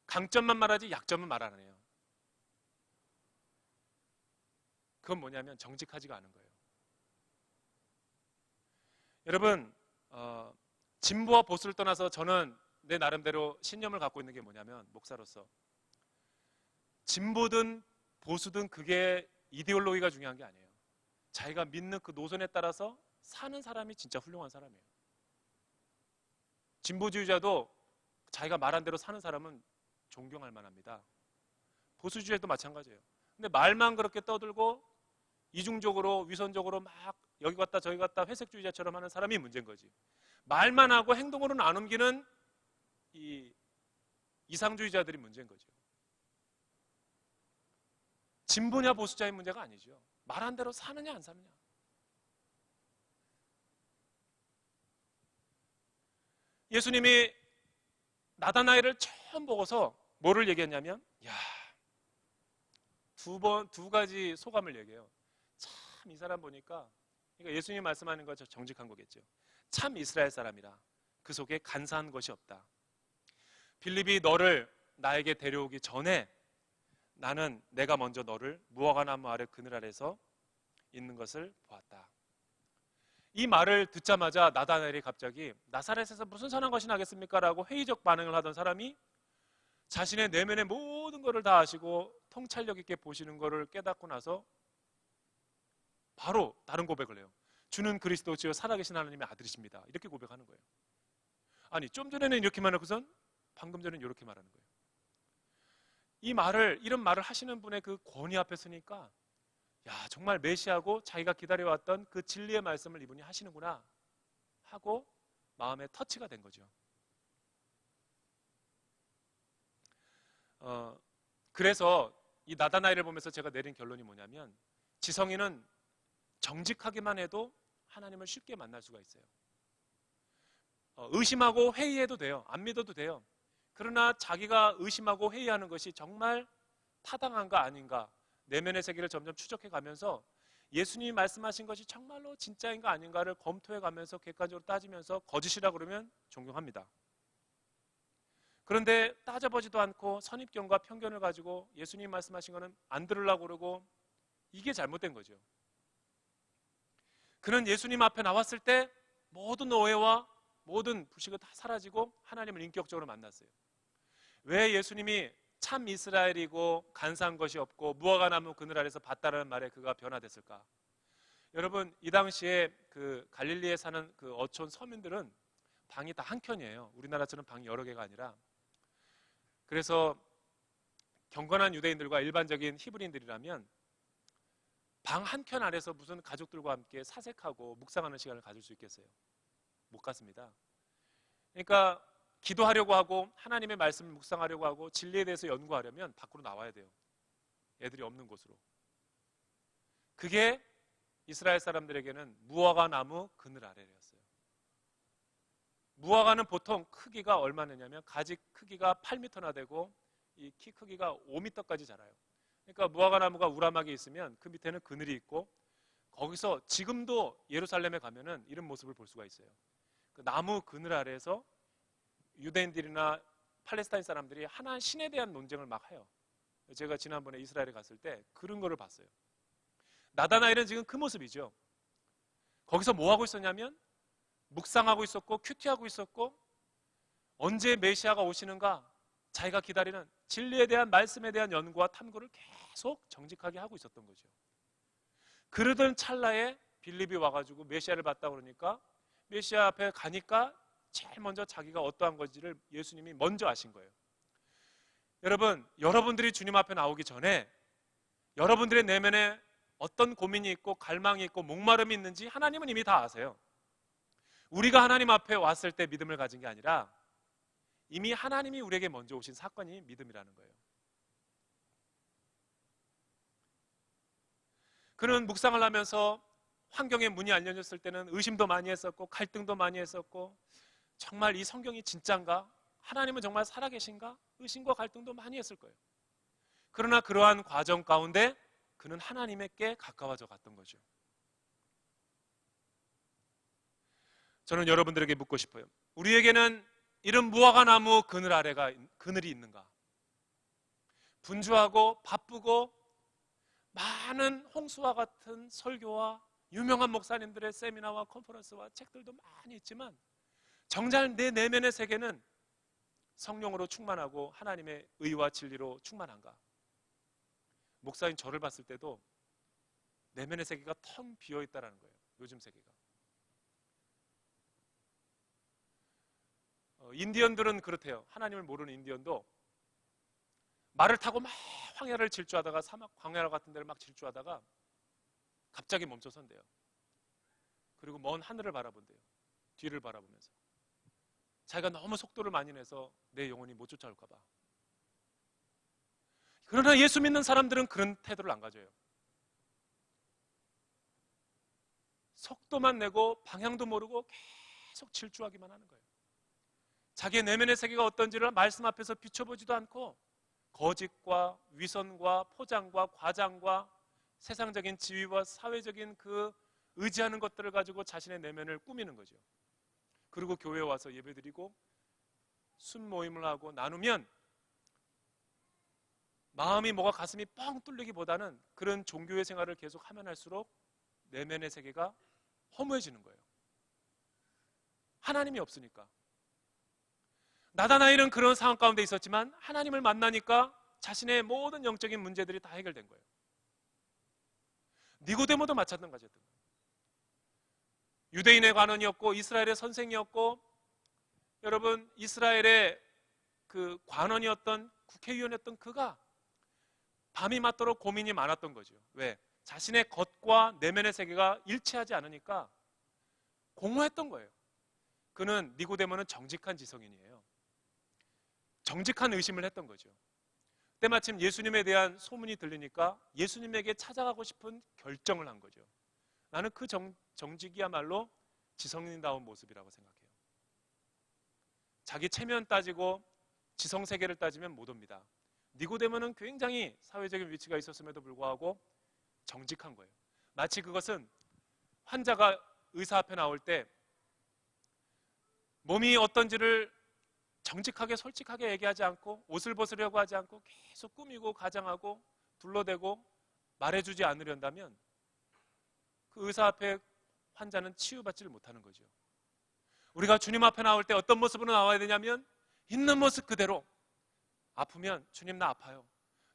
강점만 말하지 약점은 말 안 해요. 그건 뭐냐면 정직하지가 않은 거예요. 여러분, 진보와 보수를 떠나서 저는 내 나름대로 신념을 갖고 있는 게 뭐냐면, 목사로서 진보든 보수든 그게 이데올로기가 중요한 게 아니에요. 자기가 믿는 그 노선에 따라서 사는 사람이 진짜 훌륭한 사람이에요. 진보주의자도 자기가 말한 대로 사는 사람은 존경할 만합니다. 보수주의자도 마찬가지예요. 근데 말만 그렇게 떠들고 이중적으로 위선적으로 막 여기 갔다 저기 갔다 회색주의자처럼 하는 사람이 문제인 거지. 말만 하고 행동으로는 안 옮기는 이 이상주의자들이 문제인 거죠. 진보냐 보수자의 문제가 아니죠. 말한 대로 사느냐 안 사느냐. 예수님이 나다나엘을 처음 보고서 뭐를 얘기했냐면, 야, 두 가지 소감을 얘기해요. 참 이 사람 보니까, 그러니까 예수님이 말씀하는 거 정직한 거겠죠. 참 이스라엘 사람이라 그 속에 간사한 것이 없다. 빌립이 너를 나에게 데려오기 전에 나는 내가 먼저 너를 무화과 나무 아래 그늘 아래서 있는 것을 보았다. 이 말을 듣자마자 나다나엘이 갑자기 나사렛에서 무슨 선한 것이 나겠습니까? 라고 회의적 반응을 하던 사람이 자신의 내면의 모든 것을 다 아시고 통찰력 있게 보시는 것을 깨닫고 나서 바로 다른 고백을 해요. 주는 그리스도시요 살아계신 하나님의 아들이십니다. 이렇게 고백하는 거예요. 아니, 좀 전에는 이렇게 말하고선 방금 전에는 이렇게 말하는 거예요. 이런 말을 하시는 분의 그 권위 앞에 서니까, 야, 정말 메시아고 자기가 기다려왔던 그 진리의 말씀을 이분이 하시는구나 하고 마음에 터치가 된 거죠. 그래서 이 나다나엘을 보면서 제가 내린 결론이 뭐냐면, 지성인은 정직하기만 해도 하나님을 쉽게 만날 수가 있어요. 의심하고 회의해도 돼요. 안 믿어도 돼요. 그러나 자기가 의심하고 회의하는 것이 정말 타당한가 아닌가, 내면의 세계를 점점 추적해 가면서 예수님이 말씀하신 것이 정말로 진짜인가 아닌가를 검토해 가면서 객관적으로 따지면서 거짓이라 그러면 존경합니다. 그런데 따져보지도 않고 선입견과 편견을 가지고 예수님이 말씀하신 거는 안 들으려고 그러고, 이게 잘못된 거죠. 그는 예수님 앞에 나왔을 때 모든 오해와 모든 불식이 다 사라지고 하나님을 인격적으로 만났어요. 왜 예수님이 참 이스라엘이고 간사한 것이 없고 무화과 나무 그늘 아래서 봤다라는 말에 그가 변화됐을까? 여러분, 이 당시에 그 갈릴리에 사는 그 어촌 서민들은 방이 다 한 켠이에요. 우리나라처럼 방이 여러 개가 아니라. 그래서 경건한 유대인들과 일반적인 히브리인들이라면 방 한 켠 아래서 무슨 가족들과 함께 사색하고 묵상하는 시간을 가질 수 있겠어요? 못 갔습니다. 그러니까 기도하려고 하고 하나님의 말씀을 묵상하려고 하고 진리에 대해서 연구하려면 밖으로 나와야 돼요. 애들이 없는 곳으로. 그게 이스라엘 사람들에게는 무화과 나무 그늘 아래였어요. 무화과는 보통 크기가 얼마냐면 가지 크기가 8m나 되고 이 키 크기가 5m까지 자라요. 그러니까 무화과 나무가 우람하게 있으면 그 밑에는 그늘이 있고, 거기서 지금도 예루살렘에 가면은 이런 모습을 볼 수가 있어요. 그 나무 그늘 아래에서 유대인들이나 팔레스타인 사람들이 하나 신에 대한 논쟁을 막 해요. 제가 지난번에 이스라엘에 갔을 때 그런 거를 봤어요. 나다나엘은 지금 그 모습이죠. 거기서 뭐 하고 있었냐면 묵상하고 있었고 큐티하고 있었고, 언제 메시아가 오시는가 자기가 기다리는 진리에 대한 말씀에 대한 연구와 탐구를 계속 정직하게 하고 있었던 거죠. 그러던 찰나에 빌립이 와가지고 메시아를 봤다 그러니까 메시아 앞에 가니까 제일 먼저 자기가 어떠한 건지를 예수님이 먼저 아신 거예요. 여러분, 여러분들이 주님 앞에 나오기 전에 여러분들의 내면에 어떤 고민이 있고 갈망이 있고 목마름이 있는지 하나님은 이미 다 아세요. 우리가 하나님 앞에 왔을 때 믿음을 가진 게 아니라 이미 하나님이 우리에게 먼저 오신 사건이 믿음이라는 거예요. 그는 묵상을 하면서 환경의 문이 알려졌을 때는 의심도 많이 했었고 갈등도 많이 했었고, 정말 이 성경이 진짠가? 하나님은 정말 살아계신가? 의심과 갈등도 많이 했을 거예요. 그러나 그러한 과정 가운데 그는 하나님께 가까워져 갔던 거죠. 저는 여러분들에게 묻고 싶어요. 우리에게는 이런 무화과 나무 그늘이 있는가? 분주하고 바쁘고 많은 홍수와 같은 설교와 유명한 목사님들의 세미나와 컨퍼런스와 책들도 많이 있지만 정작 내 내면의 세계는 성령으로 충만하고 하나님의 의와 진리로 충만한가? 목사인 저를 봤을 때도 내면의 세계가 텅 비어 있다는 거예요. 요즘 세계가. 인디언들은 그렇대요. 하나님을 모르는 인디언도 말을 타고 막 황야를 질주하다가 사막 광야 같은 데를 막 질주하다가 갑자기 멈춰선대요. 그리고 먼 하늘을 바라본대요. 뒤를 바라보면서. 자기가 너무 속도를 많이 내서 내 영혼이 못 쫓아올까 봐. 그러나 예수 믿는 사람들은 그런 태도를 안 가져요. 속도만 내고 방향도 모르고 계속 질주하기만 하는 거예요. 자기의 내면의 세계가 어떤지를 말씀 앞에서 비춰보지도 않고 거짓과 위선과 포장과 과장과 세상적인 지위와 사회적인 그 의지하는 것들을 가지고 자신의 내면을 꾸미는 거죠. 그리고 교회에 와서 예배드리고 순모임을 하고 나누면 마음이 뭐가 가슴이 뻥 뚫리기보다는 그런 종교의 생활을 계속 하면 할수록 내면의 세계가 허무해지는 거예요. 하나님이 없으니까. 나다나엘은 그런 상황 가운데 있었지만 하나님을 만나니까 자신의 모든 영적인 문제들이 다 해결된 거예요. 니고데모도 마찬가지였던 거예요. 유대인의 관원이었고 이스라엘의 선생이었고, 여러분 이스라엘의 그 관원이었던 국회의원이었던 그가 밤이 맞도록 고민이 많았던 거죠. 왜? 자신의 겉과 내면의 세계가 일치하지 않으니까 공허했던 거예요. 그는 니고데모는 정직한 지성인이에요. 정직한 의심을 했던 거죠. 때마침 예수님에 대한 소문이 들리니까 예수님에게 찾아가고 싶은 결정을 한 거죠. 나는 그 정직이야말로 지성인다운 모습이라고 생각해요. 자기 체면 따지고 지성세계를 따지면 못 옵니다. 니고데모는 굉장히 사회적인 위치가 있었음에도 불구하고 정직한 거예요. 마치 그것은 환자가 의사 앞에 나올 때 몸이 어떤지를 정직하게 솔직하게 얘기하지 않고 옷을 벗으려고 하지 않고 계속 꾸미고 가장하고 둘러대고 말해주지 않으련다면 그 의사 앞에 환자는 치유받지를 못하는 거죠. 우리가 주님 앞에 나올 때 어떤 모습으로 나와야 되냐면 있는 모습 그대로. 아프면 주님 나 아파요.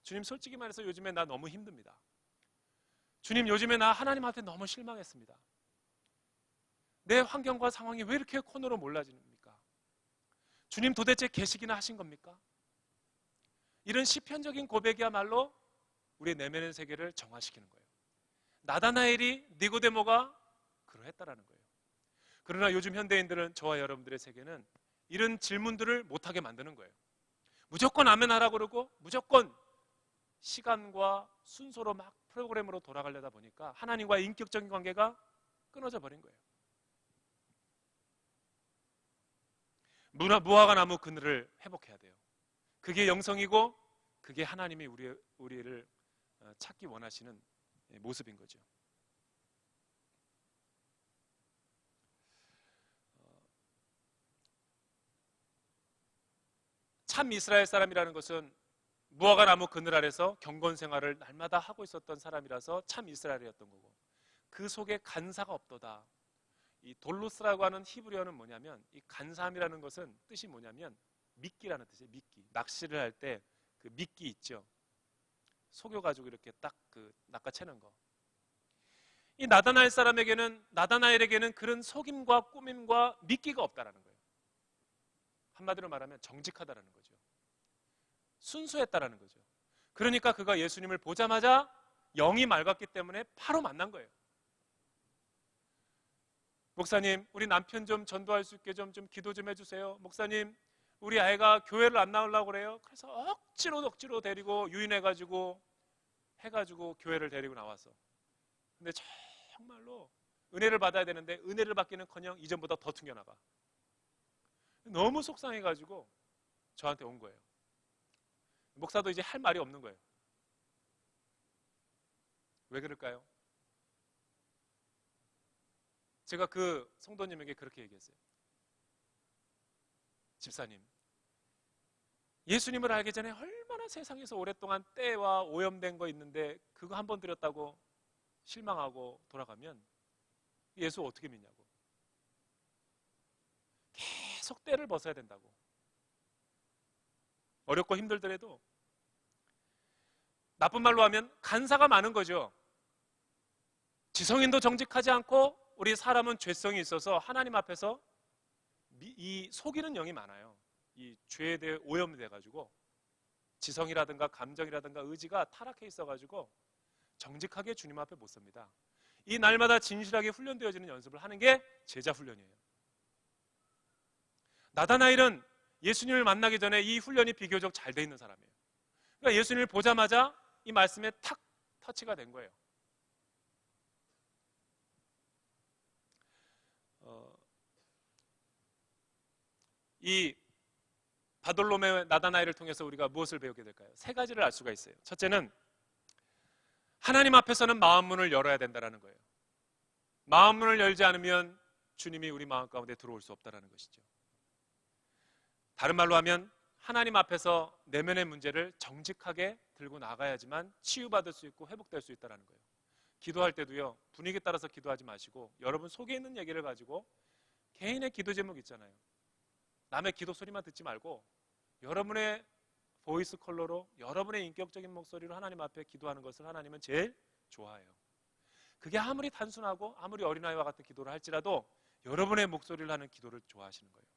주님 솔직히 말해서 요즘에 나 너무 힘듭니다. 주님 요즘에 나 하나님한테 너무 실망했습니다. 내 환경과 상황이 왜 이렇게 코너로 몰라집니까? 주님 도대체 계시기나 하신 겁니까? 이런 시편적인 고백이야말로 우리의 내면의 세계를 정화시키는 거예요. 나다나엘이 니고데모가 그러했다라는 거예요. 그러나 요즘 현대인들은 저와 여러분들의 세계는 이런 질문들을 못하게 만드는 거예요. 무조건 아멘 하라고 그러고 무조건 시간과 순서로 막 프로그램으로 돌아가려다 보니까 하나님과의 인격적인 관계가 끊어져 버린 거예요. 무화과 나무 그늘을 회복해야 돼요. 그게 영성이고 그게 하나님이 우리를 찾기 원하시는 모습인 거죠. 참 이스라엘 사람이라는 것은 무화과 나무 그늘 아래서 경건 생활을 날마다 하고 있었던 사람이라서 참 이스라엘이었던 거고, 그 속에 간사가 없도다. 이 돌로스라고 하는 히브리어는 뭐냐면, 이 간사함이라는 것은 뜻이 뭐냐면 미끼라는 뜻이에요. 미끼. 낚시를 할 때 그 미끼 있죠. 속여가지고 이렇게 딱 그 낚아채는 거. 이 나다나엘에게는 그런 속임과 꾸밈과 미끼가 없다라는 거예요. 한마디로 말하면 정직하다라는 거죠. 순수했다라는 거죠. 그러니까 그가 예수님을 보자마자 영이 맑았기 때문에 바로 만난 거예요. 목사님, 우리 남편 좀 전도할 수 있게 좀 기도 좀 해주세요. 목사님, 우리 아이가 교회를 안 나오려고 그래요. 그래서 억지로 데리고 유인해가지고 교회를 데리고 나왔어. 근데 정말로 은혜를 받아야 되는데 은혜를 받기는커녕 이전보다 더 튕겨나가. 너무 속상해가지고 저한테 온 거예요. 목사도 이제 할 말이 없는 거예요. 왜 그럴까요? 제가 그 성도님에게 그렇게 얘기했어요. 집사님, 예수님을 알기 전에 얼마나 세상에서 오랫동안 때와 오염된 거 있는데 그거 한 번 드렸다고 실망하고 돌아가면 예수 어떻게 믿냐고. 계속 때를 벗어야 된다고. 어렵고 힘들더라도, 나쁜 말로 하면 간사가 많은 거죠. 지성인도 정직하지 않고 우리 사람은 죄성이 있어서 하나님 앞에서 이 속이는 영이 많아요. 이 죄에 대해 오염돼 가지고 지성이라든가 감정이라든가 의지가 타락해 있어 가지고 정직하게 주님 앞에 못 섭니다. 이 날마다 진실하게 훈련되어지는 연습을 하는 게 제자 훈련이에요. 나다나엘은 예수님을 만나기 전에 이 훈련이 비교적 잘 돼 있는 사람이에요. 그러니까 예수님을 보자마자 이 말씀에 탁 터치가 된 거예요. 이 바돌로메 나다나엘을 통해서 우리가 무엇을 배우게 될까요? 세 가지를 알 수가 있어요. 첫째는 하나님 앞에서는 마음 문을 열어야 된다는 거예요. 마음 문을 열지 않으면 주님이 우리 마음 가운데 들어올 수 없다는 것이죠. 다른 말로 하면 하나님 앞에서 내면의 문제를 정직하게 들고 나가야지만 치유받을 수 있고 회복될 수 있다는 거예요. 기도할 때도요, 분위기에 따라서 기도하지 마시고 여러분 속에 있는 얘기를 가지고 개인의 기도 제목 있잖아요. 남의 기도 소리만 듣지 말고 여러분의 보이스 컬러로, 여러분의 인격적인 목소리로 하나님 앞에 기도하는 것을 하나님은 제일 좋아해요. 그게 아무리 단순하고 아무리 어린아이와 같은 기도를 할지라도 여러분의 목소리를 하는 기도를 좋아하시는 거예요.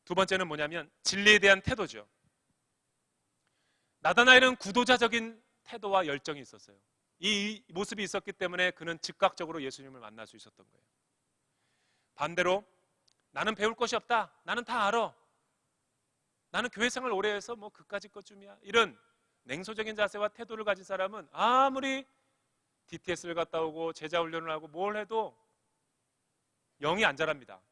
두 번째는 뭐냐면 진리에 대한 태도죠. 나다나엘은 구도자적인 태도와 열정이 있었어요. 이 모습이 있었기 때문에 그는 즉각적으로 예수님을 만날 수 있었던 거예요. 반대로 나는 배울 것이 없다, 나는 다 알아, 나는 교회 생활 오래 해서 뭐 그까짓 것쯤이야, 이런 냉소적인 자세와 태도를 가진 사람은 아무리 DTS를 갔다 오고 제자 훈련을 하고 뭘 해도 영이 안 자랍니다.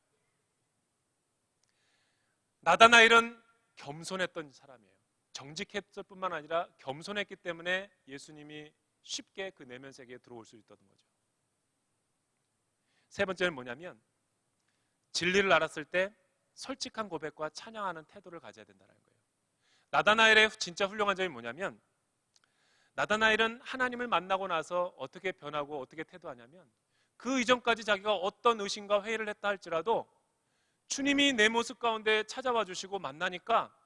나다나엘은 겸손했던 사람이에요. 정직했을 뿐만 아니라 겸손했기 때문에 예수님이 쉽게 그 내면 세계에 들어올 수 있었던 거죠. 세 번째는 뭐냐면 진리를 알았을 때 솔직한 고백과 찬양하는 태도를 가져야 된다는 거예요. 나다나엘의 진짜 훌륭한 점이 뭐냐면 나다나엘은 하나님을 만나고 나서 어떻게 변하고 어떻게 태도하냐면 그 이전까지 자기가 어떤 의심과 회의를 했다 할지라도 주님이 내 모습 가운데 찾아와 주시고 만나니까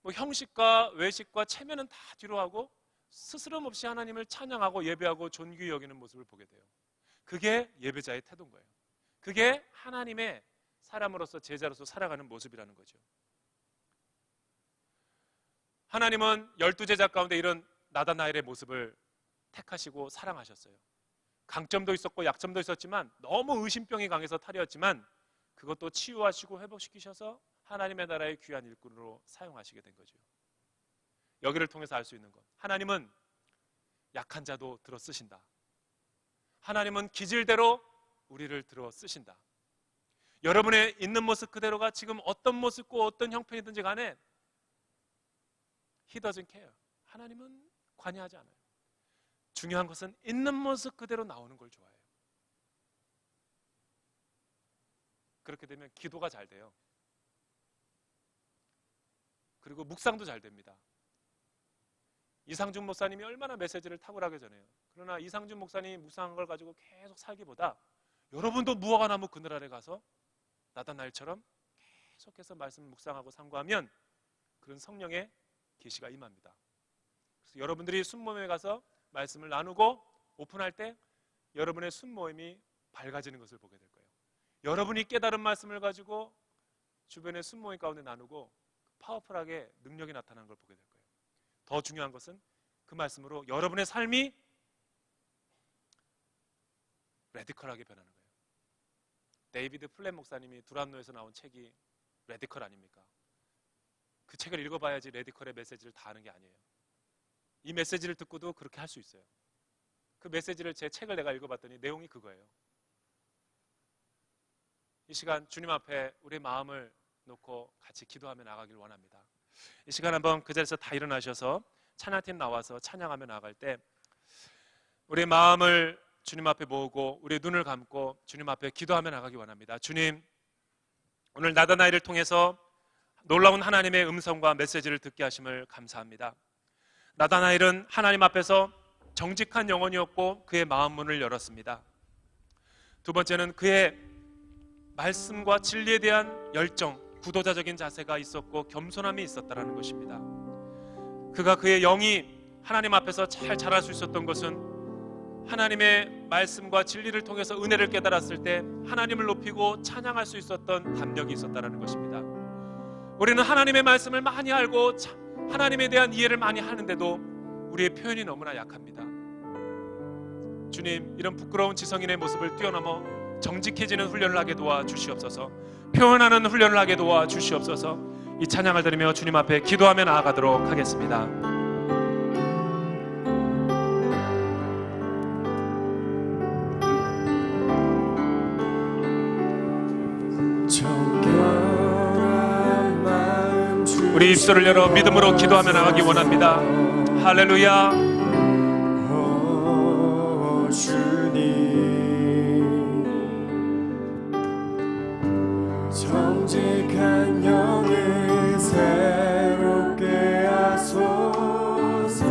뭐 형식과 외식과 체면은 다 뒤로 하고 스스럼 없이 하나님을 찬양하고 예배하고 존귀히 여기는 모습을 보게 돼요. 그게 예배자의 태도인 거예요. 그게 하나님의 사람으로서 제자로서 살아가는 모습이라는 거죠. 하나님은 12제자 가운데 이런 나다나엘의 모습을 택하시고 사랑하셨어요. 강점도 있었고 약점도 있었지만 너무 의심병이 강해서 탈이었지만 그것도 치유하시고 회복시키셔서 하나님의 나라의 귀한 일꾼으로 사용하시게 된 거죠. 여기를 통해서 알 수 있는 것, 하나님은 약한 자도 들어 쓰신다. 하나님은 기질대로 우리를 들어 쓰신다. 여러분의 있는 모습 그대로가 지금 어떤 모습고 어떤 형편이든지 간에 He doesn't care. 하나님은 관여하지 않아요. 중요한 것은 있는 모습 그대로 나오는 걸 좋아해요. 그렇게 되면 기도가 잘 돼요. 그리고 묵상도 잘 됩니다. 이상준 목사님이 얼마나 메시지를 탁월하게 전해요. 그러나 이상준 목사님이 묵상한 걸 가지고 계속 살기보다 여러분도 무화과 나무 그늘 아래 가서 나다나엘처럼 계속해서 말씀 묵상하고 상고하면 그런 성령의 계시가 임합니다. 그래서 여러분들이 순모임에 가서 말씀을 나누고 오픈할 때 여러분의 순모임이 밝아지는 것을 보게 될 거예요. 여러분이 깨달은 말씀을 가지고 주변의 순모임 가운데 나누고 파워풀하게 능력이 나타나는 걸 보게 될 거예요. 더 중요한 것은 그 말씀으로 여러분의 삶이 레디컬하게 변하는 거예요. 데이비드 플랫 목사님이 두란노에서 나온 책이 레디컬 아닙니까? 그 책을 읽어봐야지 레디컬의 메시지를 다 아는 게 아니에요. 이 메시지를 듣고도 그렇게 할 수 있어요. 그 메시지를 제 책을 내가 읽어봤더니 내용이 그거예요. 이 시간 주님 앞에 우리의 마음을 놓고 같이 기도하며 나가길 원합니다. 이 시간 한번 그 자리에서 다 일어나셔서 찬양팀 나와서 찬양하며 나갈 때 우리의 마음을 주님 앞에 모으고 우리의 눈을 감고 주님 앞에 기도하며 나가기 원합니다. 주님, 오늘 나다나엘을 통해서 놀라운 하나님의 음성과 메시지를 듣게 하심을 감사합니다. 나다나엘은 하나님 앞에서 정직한 영혼이었고 그의 마음 문을 열었습니다. 두 번째는 그의 말씀과 진리에 대한 열정, 구도자적인 자세가 있었고 겸손함이 있었다는 것입니다. 그가 그의 영이 하나님 앞에서 잘 자랄 수 있었던 것은 하나님의 말씀과 진리를 통해서 은혜를 깨달았을 때 하나님을 높이고 찬양할 수 있었던 담력이 있었다는 것입니다. 우리는 하나님의 말씀을 많이 알고 하나님에 대한 이해를 많이 하는데도 우리의 표현이 너무나 약합니다. 주님, 이런 부끄러운 지성인의 모습을 뛰어넘어 정직해지는 훈련을 하게 도와주시옵소서. 표현하는 훈련을 하게 도와주시옵소서. 이 찬양을 들으며 주님 앞에 기도하며 나아가도록 하겠습니다. 우리 입술을 열어 믿음으로 기도하며 나가기 원합니다. 할렐루야. 주님, 정직한 영을 새롭게 하소서.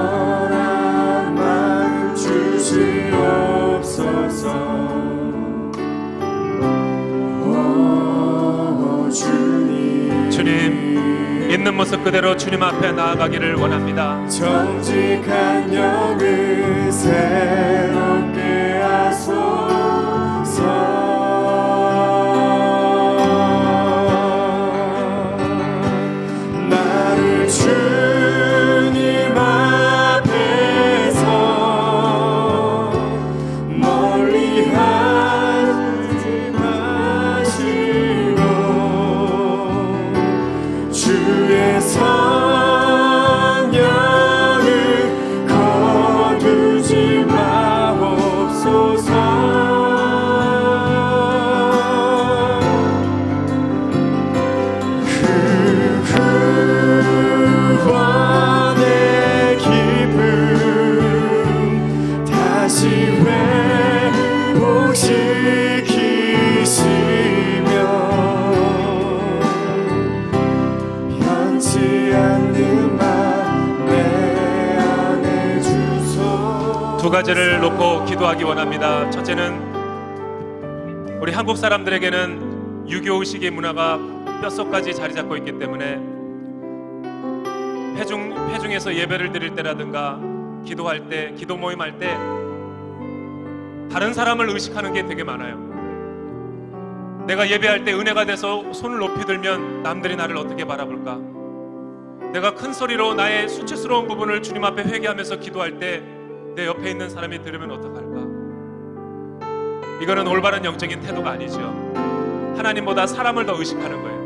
정결한 마음 주시옵소서. 주님, 있는 모습 그대로 주님 앞에 나아가기를 원합니다. 정직한 영을 새롭게 하소서. 나를 주님 앞에서 멀리하지 마시고 주의 성령을 거두지 마옵소서. 그 구원의 기쁨 다시 회복시키시며 변치 않는 맘 내 안에 주소. 두 가지를 놓고 기도하기 원합니다. 첫째는 우리 한국 사람들에게는 유교의식의 문화가 뼛속까지 자리 잡고 있기 때문에 회중에서 예배를 드릴 때라든가 기도할 때, 기도 모임할 때 다른 사람을 의식하는 게 되게 많아요. 내가 예배할 때 은혜가 돼서 손을 높이 들면 남들이 나를 어떻게 바라볼까? 내가 큰 소리로 나의 수치스러운 부분을 주님 앞에 회개하면서 기도할 때 내 옆에 있는 사람이 들으면 어떡할까? 이거는 올바른 영적인 태도가 아니죠. 하나님보다 사람을 더 의식하는 거예요.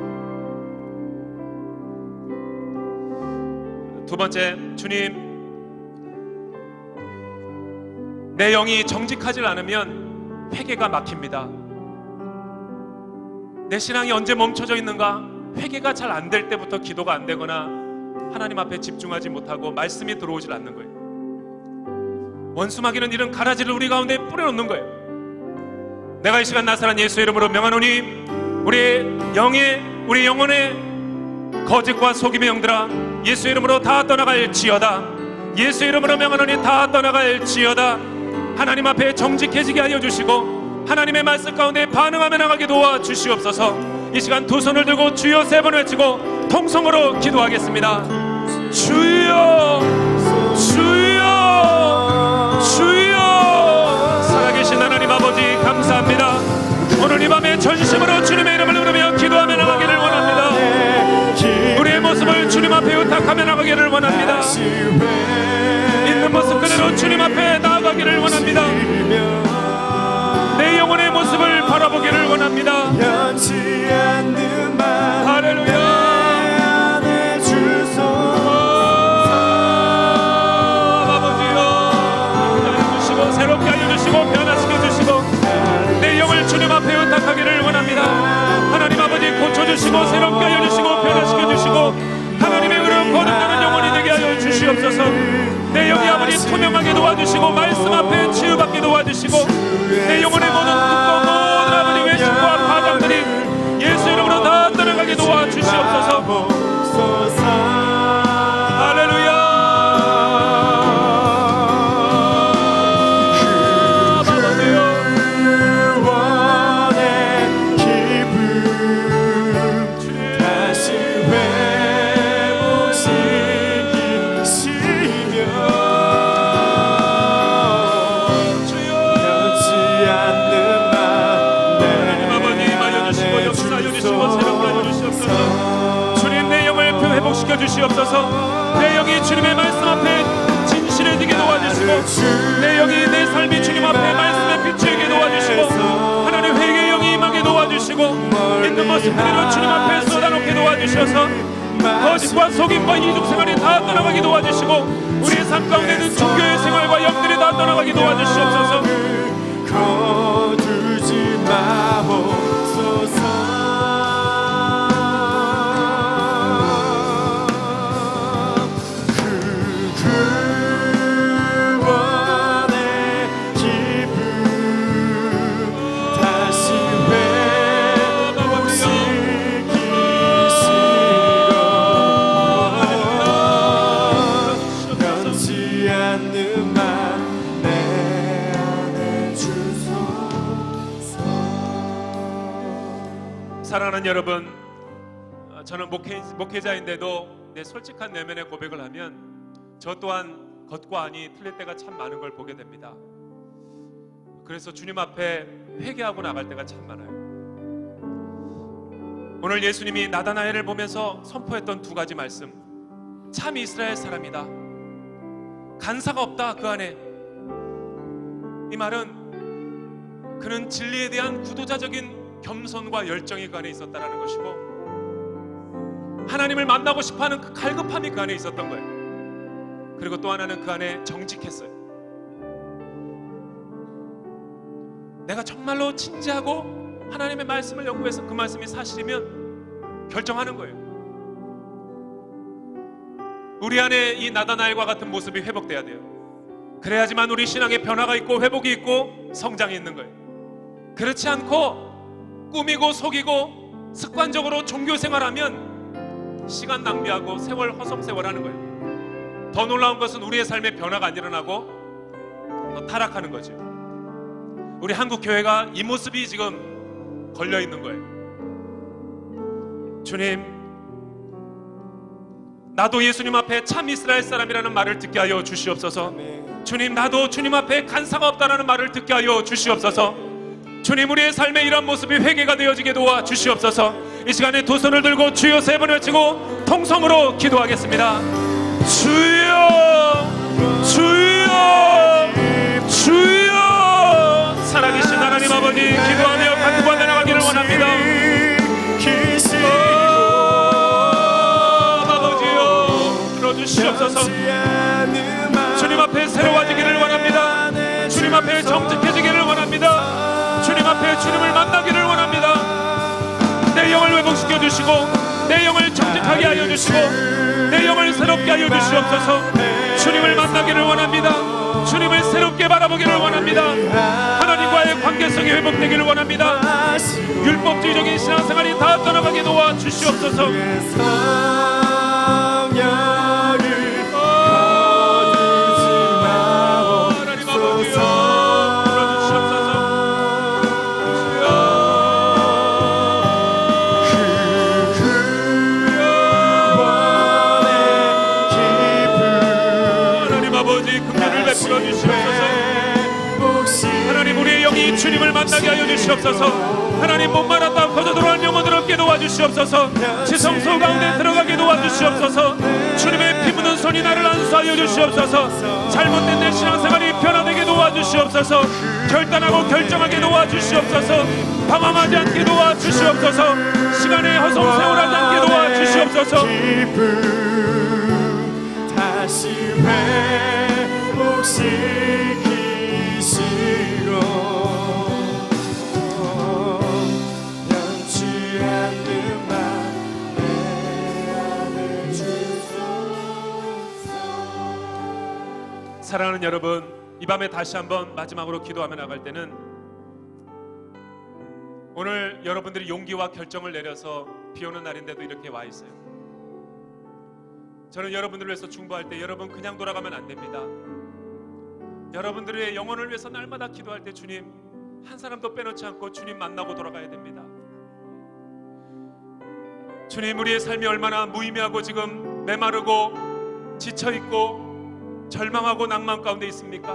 두 번째, 주님, 내 영이 정직하지 않으면 회개가 막힙니다. 내 신앙이 언제 멈춰져 있는가? 회개가 잘 안 될 때부터 기도가 안 되거나 하나님 앞에 집중하지 못하고 말씀이 들어오질 않는 거예요. 원수마귀는 이런 가라지를 우리 가운데 뿌려놓는 거예요. 내가 이 시간 나사렛 예수의 이름으로 명하노니 우리 영혼의 거짓과 속임의 영들아, 예수의 이름으로 다 떠나갈지어다. 예수의 이름으로 명하노니 다 떠나갈지어다. 하나님 앞에 정직해지게 하여 주시고 하나님의 말씀 가운데 반응하며 나가게 도와주시옵소서. 이 시간 두 손을 들고 주여 세 번 외치고 통성으로 기도하겠습니다. 주여, 주여. 의탁하며 나가기를 원합니다. 있는 모습 그대로 주님 앞에 나아가기를 원합니다. 내 영혼의 모습을 바라보기를 원합니다. 변치 않는 맘 할렐루야. 안에 주소서. 아버지여 알려주시고 새롭게 알려주시고 변화시켜주시고 내 영을 주님 앞에 의탁하기를 원합니다. 하나님 아버지 고쳐주시고 새롭게 알려주시고 변화시켜주시고 하나님의 의로 거듭나는 영혼이 되게 하여 주시옵소서. 내 영이 아버지 투명하게 도와주시고 말씀 앞에 치유받게 도와주시고 내 영혼의 모든 꿈과 모든 아버지 외식과 과장들이 예수 이름으로 다 떠나가게 도와주시옵소서. 할렐루야. 주시옵소서. 내 영이 주님의 말씀 앞에 진실해지게 도와주시고 내 영이 내 삶이 주님 앞에 말씀에 비추게 도와주시고 하나님 회개의 영이 임하게 도와주시고 있는 모습 그대로 주님 앞에 쏟아놓게 도와주셔서 거짓과 속임과 이중생활이 다 떠나가게 도와주시고 우리의 삶 가운데는 종교의 생활과 영들이 다 떠나가게 도와주시옵소서. 거두지 마옵소서. 사랑하는 여러분, 저는 목회자인데도 내 솔직한 내면의 고백을 하면 저 또한 겉과 안이 틀릴 때가 참 많은 걸 보게 됩니다. 그래서 주님 앞에 회개하고 나갈 때가 참 많아요. 오늘 예수님이 나다나엘을 보면서 선포했던 두 가지 말씀, 참 이스라엘 사람이다, 간사가 없다 그 안에. 이 말은 그는 진리에 대한 구도자적인 겸손과 열정이 그 안에 있었다는 것이고 하나님을 만나고 싶어하는 그 갈급함이 그 안에 있었던 거예요. 그리고 또 하나는 그 안에 정직했어요. 내가 정말로 진지하고 하나님의 말씀을 연구해서 그 말씀이 사실이면 결정하는 거예요. 우리 안에 이 나다나엘과 같은 모습이 회복돼야 돼요. 그래야지만 우리 신앙에 변화가 있고 회복이 있고 성장이 있는 거예요. 그렇지 않고 꾸미고 속이고 습관적으로 종교 생활하면 시간 낭비하고 세월 허송세월하는 거예요. 더 놀라운 것은 우리의 삶에 변화가 안 일어나고 더 타락하는 거죠. 우리 한국 교회가 이 모습이 지금 걸려 있는 거예요. 주님, 나도 예수님 앞에 참 이스라엘 사람이라는 말을 듣게 하여 주시옵소서. 주님, 나도 주님 앞에 간사가 없다라는 말을 듣게 하여 주시옵소서. 주님, 우리의 삶의 이런 모습이 회개가 되어지게 도와 주시옵소서. 이 시간에 두 손을 들고 주여 세 번 외치고 통성으로 기도하겠습니다. 주여, 주여, 주여. 살아계신 하나님 아버지, 기도하며 간구가 내려가기를 원합니다. 아버지여, 들어주시옵소서. 주님 앞에 새로워지기를 원합니다. 주님 앞에 정직해지기를 원합니다. 주님 앞에 주님을 만나기를 원합니다. 내 영을 회복시켜 주시고 내 영을 정직하게 하여 주시고 내 영을 새롭게 하여 주시옵소서. 주님을 만나기를 원합니다. 주님을 새롭게 바라보기를 원합니다. 하나님과의 관계성이 회복되기를 원합니다. 율법주의적인 신앙생활이 다 떠나가게 도와 주시옵소서. 하나님, 우리의 영이 주님을 만나게 하여 주시옵소서. 하나님, 목마르다 거저 돌아온 영혼들 얻게 도와주시옵소서. 지성소 가운데 들어가게 도와주시옵소서. 주님의 피 묻은 손이 나를 안수하여 주시옵소서. 잘못된 내 신앙생활이 변화되게 도와주시옵소서. 결단하고 결정하게 도와주시옵소서. 방황하지 않게 도와주시옵소서. 시간에 허송세월하지 않게 도와주시옵소서. 기쁨 다시 회복시키시고 변치 않는 맘 내 안에 주소서. 사랑하는 여러분, 이 밤에 다시 한번 마지막으로 기도하며 나갈 때는 오늘 여러분들이 용기와 결정을 내려서 비오는 날인데도 이렇게 와 있어요. 저는 여러분들을 위해서 중보할 때 여러분 그냥 돌아가면 안 됩니다. 여러분들의 영혼을 위해서 날마다 기도할 때 주님 한 사람도 빼놓지 않고 주님 만나고 돌아가야 됩니다. 주님, 우리의 삶이 얼마나 무의미하고 지금 메마르고 지쳐있고 절망하고 낭만 가운데 있습니까?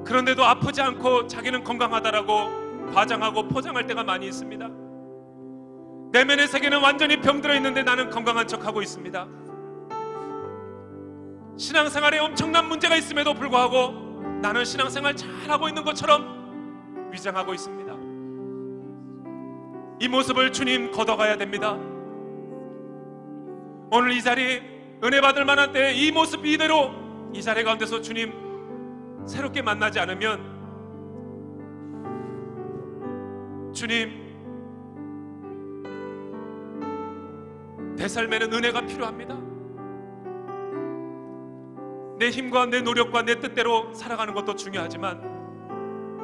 그런데도 아프지 않고 자기는 건강하다라고 과장하고 포장할 때가 많이 있습니다. 내면의 세계는 완전히 병들어 있는데 나는 건강한 척하고 있습니다. 신앙생활에 엄청난 문제가 있음에도 불구하고 나는 신앙생활 잘하고 있는 것처럼 위장하고 있습니다. 이 모습을 주님 걷어가야 됩니다. 오늘 이 자리 은혜 받을 만한 때에 이 모습 이대로 이 자리 가운데서 주님 새롭게 만나지 않으면 주님, 내 삶에는 은혜가 필요합니다. 내 힘과 내 노력과 내 뜻대로 살아가는 것도 중요하지만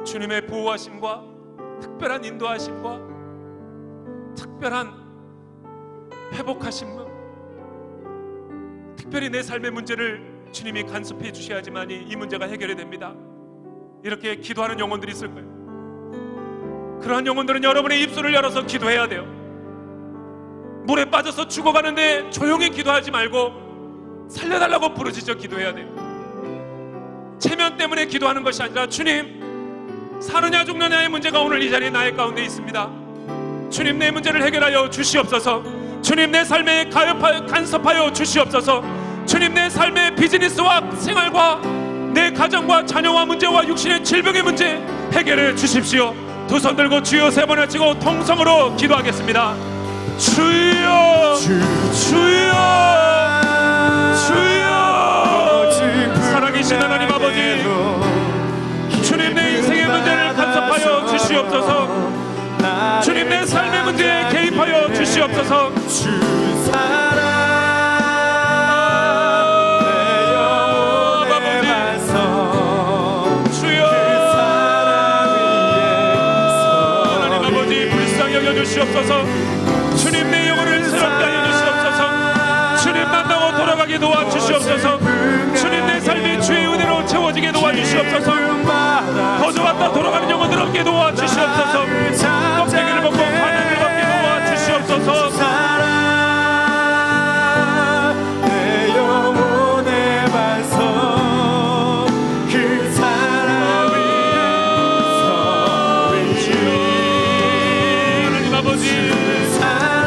주님의 보호하심과 특별한 인도하심과 특별한 회복하심, 특별히 내 삶의 문제를 주님이 간섭해 주셔야지만이 이 문제가 해결이 됩니다. 이렇게 기도하는 영혼들이 있을 거예요. 그러한 영혼들은 여러분의 입술을 열어서 기도해야 돼요. 물에 빠져서 죽어가는데 조용히 기도하지 말고 살려달라고 부르짖어 기도해야 돼요. 체면 때문에 기도하는 것이 아니라 주님, 사느냐 죽느냐의 문제가 오늘 이 자리에 나의 가운데 있습니다. 주님, 내 문제를 해결하여 주시옵소서. 주님, 내 삶에 간섭하여 주시옵소서. 주님, 내 삶의 비즈니스와 생활과 내 가정과 자녀와 문제와 육신의 질병의 문제 해결해 주십시오. 두 손 들고 주여 세 번 외치고 통성으로 기도하겠습니다. 주여, 주여, 주여. 살아계신 하나님 아버지, 주님, 내 인생의 문제를 간섭하여 주시옵소서. 주님, 내 삶의 문제에 개입하여 주시옵소서. 주 사랑 내 영혼의 반성 주여, 하나님 아버지, 불쌍히 여겨 주시옵소서. 주님, 내 영혼을 새롭게 하여 주시옵소서. 주님, 만나고 돌아가게 도와주시옵소서. 주님, 내 삶이 주의 은혜로 채워지게 도와주시옵소서. 거저 왔다 돌아가는 영혼들 없게 도와주시옵소서. 껍데기를 벗고 하늘을 벗게 도와주시옵소서. 사랑 내 영혼의 반성 그 사랑 위에 하나님 아버지, 사랑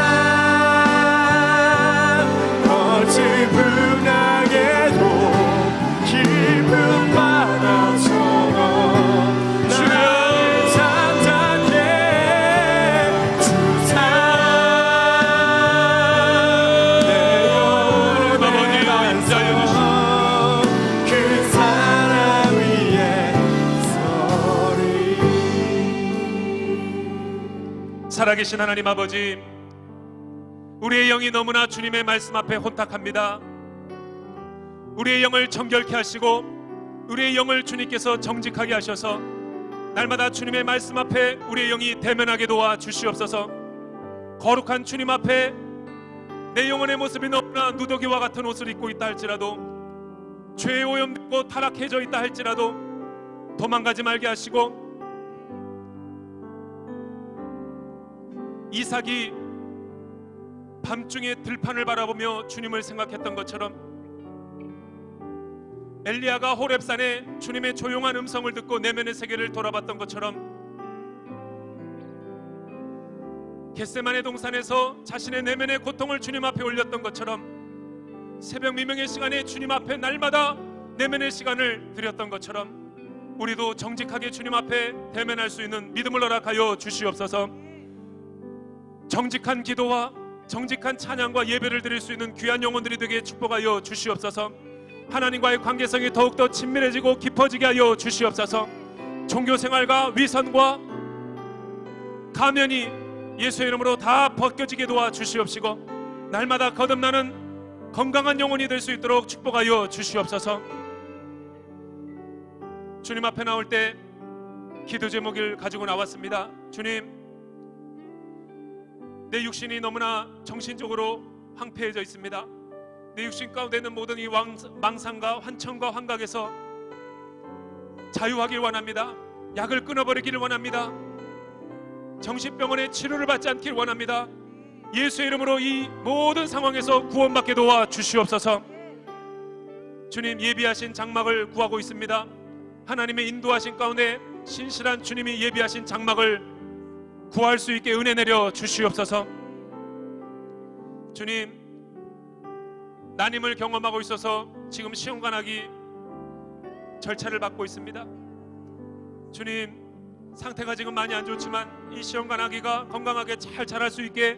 거친 분하게도 깊은 바다처럼 나를 잠잠게 주 사랑 내 영혼의 반성 그 사랑 위에 서리. 살아계신 하나님 아버지, 우리의 영이 너무나 주님의 말씀 앞에 혼탁합니다. 우리의 영을 정결케 하시고 우리의 영을 주님께서 정직하게 하셔서 날마다 주님의 말씀 앞에 우리의 영이 대면하게 도와 주시옵소서. 거룩한 주님 앞에 내 영혼의 모습이 너무나 누더기와 같은 옷을 입고 있다 할지라도, 죄에 오염되고 타락해져 있다 할지라도 도망가지 말게 하시고, 이삭이 밤중에 들판을 바라보며 주님을 생각했던 것처럼 엘리야가 호렙산에 주님의 조용한 음성을 듣고 내면의 세계를 돌아봤던 것처럼 겟세마네 동산에서 자신의 내면의 고통을 주님 앞에 올렸던 것처럼 새벽 미명의 시간에 주님 앞에 날마다 내면의 시간을 드렸던 것처럼 우리도 정직하게 주님 앞에 대면할 수 있는 믿음을 허락하여 주시옵소서. 정직한 기도와 정직한 찬양과 예배를 드릴 수 있는 귀한 영혼들이 되게 축복하여 주시옵소서. 하나님과의 관계성이 더욱더 친밀해지고 깊어지게 하여 주시옵소서. 종교생활과 위선과 가면이 예수의 이름으로 다 벗겨지게 도와 주시옵시고 날마다 거듭나는 건강한 영혼이 될 수 있도록 축복하여 주시옵소서. 주님 앞에 나올 때 기도 제목을 가지고 나왔습니다. 주님, 내 육신이 너무나 정신적으로 황폐해져 있습니다. 내 육신 가운데 있는 모든 이 망상과 환청과 환각에서 자유하길 원합니다. 약을 끊어버리기를 원합니다. 정신병원의 치료를 받지 않길 원합니다. 예수의 이름으로 이 모든 상황에서 구원받게 도와 주시옵소서. 주님, 예비하신 장막을 구하고 있습니다. 하나님의 인도하신 가운데 신실한 주님이 예비하신 장막을 구할 수 있게 은혜 내려 주시옵소서. 주님, 난임을 경험하고 있어서 지금 시험관하기 절차를 받고 있습니다. 주님, 상태가 지금 많이 안 좋지만 이 시험관하기가 건강하게 잘 자랄 수 있게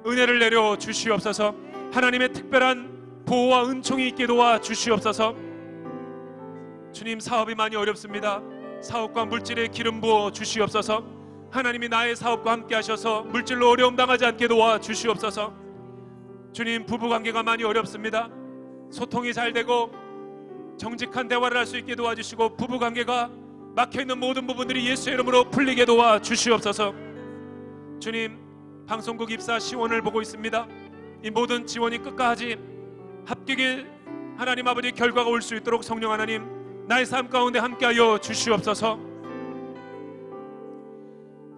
은혜를 내려 주시옵소서. 하나님의 특별한 보호와 은총이 있게 도와 주시옵소서. 주님, 사업이 많이 어렵습니다. 사업과 물질에 기름 부어 주시옵소서. 하나님이 나의 사업과 함께 하셔서 물질로 어려움 당하지 않게 도와 주시옵소서. 주님, 부부관계가 많이 어렵습니다. 소통이 잘 되고 정직한 대화를 할 수 있게 도와주시고 부부관계가 막혀있는 모든 부분들이 예수의 이름으로 풀리게 도와 주시옵소서. 주님, 방송국 입사 시원을 보고 있습니다. 이 모든 지원이 끝까지 합격의 하나님 아버지 결과가 올 수 있도록 성령 하나님 나의 삶 가운데 함께하여 주시옵소서.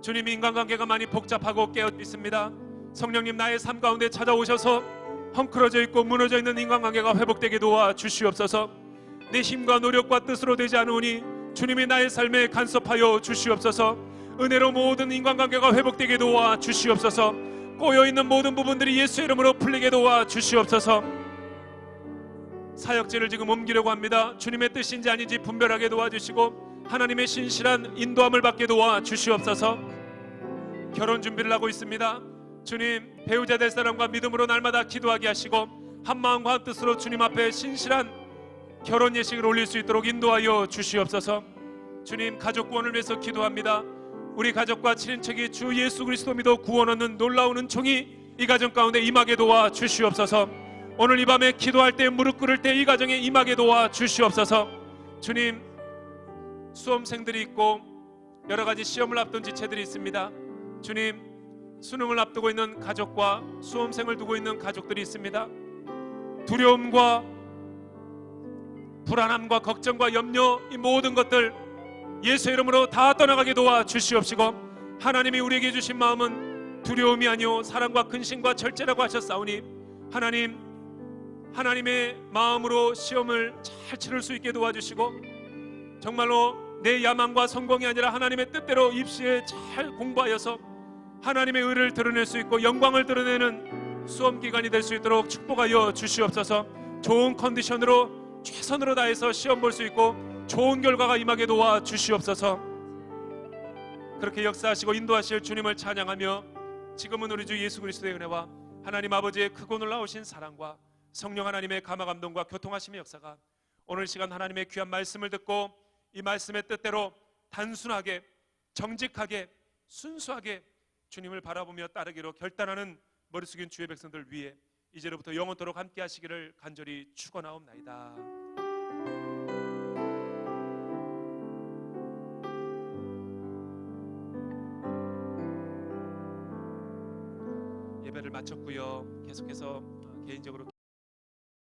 주님, 인간관계가 많이 복잡하고 깨어 있습니다. 성령님, 나의 삶 가운데 찾아오셔서 헝클어져 있고 무너져 있는 인간관계가 회복되게 도와 주시옵소서. 내 힘과 노력과 뜻으로 되지 않으니 주님이 나의 삶에 간섭하여 주시옵소서. 은혜로 모든 인간관계가 회복되게 도와 주시옵소서. 꼬여있는 모든 부분들이 예수의 이름으로 풀리게 도와 주시옵소서. 사역지를 지금 옮기려고 합니다. 주님의 뜻인지 아닌지 분별하게 도와주시고 하나님의 신실한 인도함을 받게 도와 주시옵소서. 결혼 준비를 하고 있습니다. 주님, 배우자 될 사람과 믿음으로 날마다 기도하게 하시고 한마음과 한뜻으로 주님 앞에 신실한 결혼 예식을 올릴 수 있도록 인도하여 주시옵소서. 주님, 가족 구원을 위해서 기도합니다. 우리 가족과 친인척이 주 예수 그리스도 믿어 구원 얻는 놀라운 은총이 이 가정 가운데 임하게 도와 주시옵소서. 오늘 이 밤에 기도할 때 무릎 꿇을 때 이 가정에 임하게 도와 주시옵소서. 주님, 수험생들이 있고 여러 가지 시험을 앞둔 지체들이 있습니다. 주님, 수능을 앞두고 있는 가족과 수험생을 두고 있는 가족들이 있습니다. 두려움과 불안함과 걱정과 염려, 이 모든 것들 예수의 이름으로 다 떠나가게 도와 주시옵시고 하나님이 우리에게 주신 마음은 두려움이 아니오 사랑과 근심과 절제라고 하셨사오니 하나님, 하나님의 마음으로 시험을 잘 치를 수 있게 도와주시고 정말로 내 야망과 성공이 아니라 하나님의 뜻대로 입시에 잘 공부하여서 하나님의 의를 드러낼 수 있고 영광을 드러내는 수험기간이 될 수 있도록 축복하여 주시옵소서. 좋은 컨디션으로 최선으로 다해서 시험 볼 수 있고 좋은 결과가 임하게 도와 주시옵소서. 그렇게 역사하시고 인도하실 주님을 찬양하며 지금은 우리 주 예수 그리스도의 은혜와 하나님 아버지의 크고 놀라우신 사랑과 성령 하나님의 감화 감동과 교통하심의 역사가 오늘 시간 하나님의 귀한 말씀을 듣고 이 말씀의 뜻대로 단순하게 정직하게 순수하게 주님을 바라보며 따르기로 결단하는 머리 숙인 주의 백성들 위해 이제로부터 영원토록 함께 하시기를 간절히 축원하옵나이다. 예배를 마쳤고요. 계속해서 개인적으로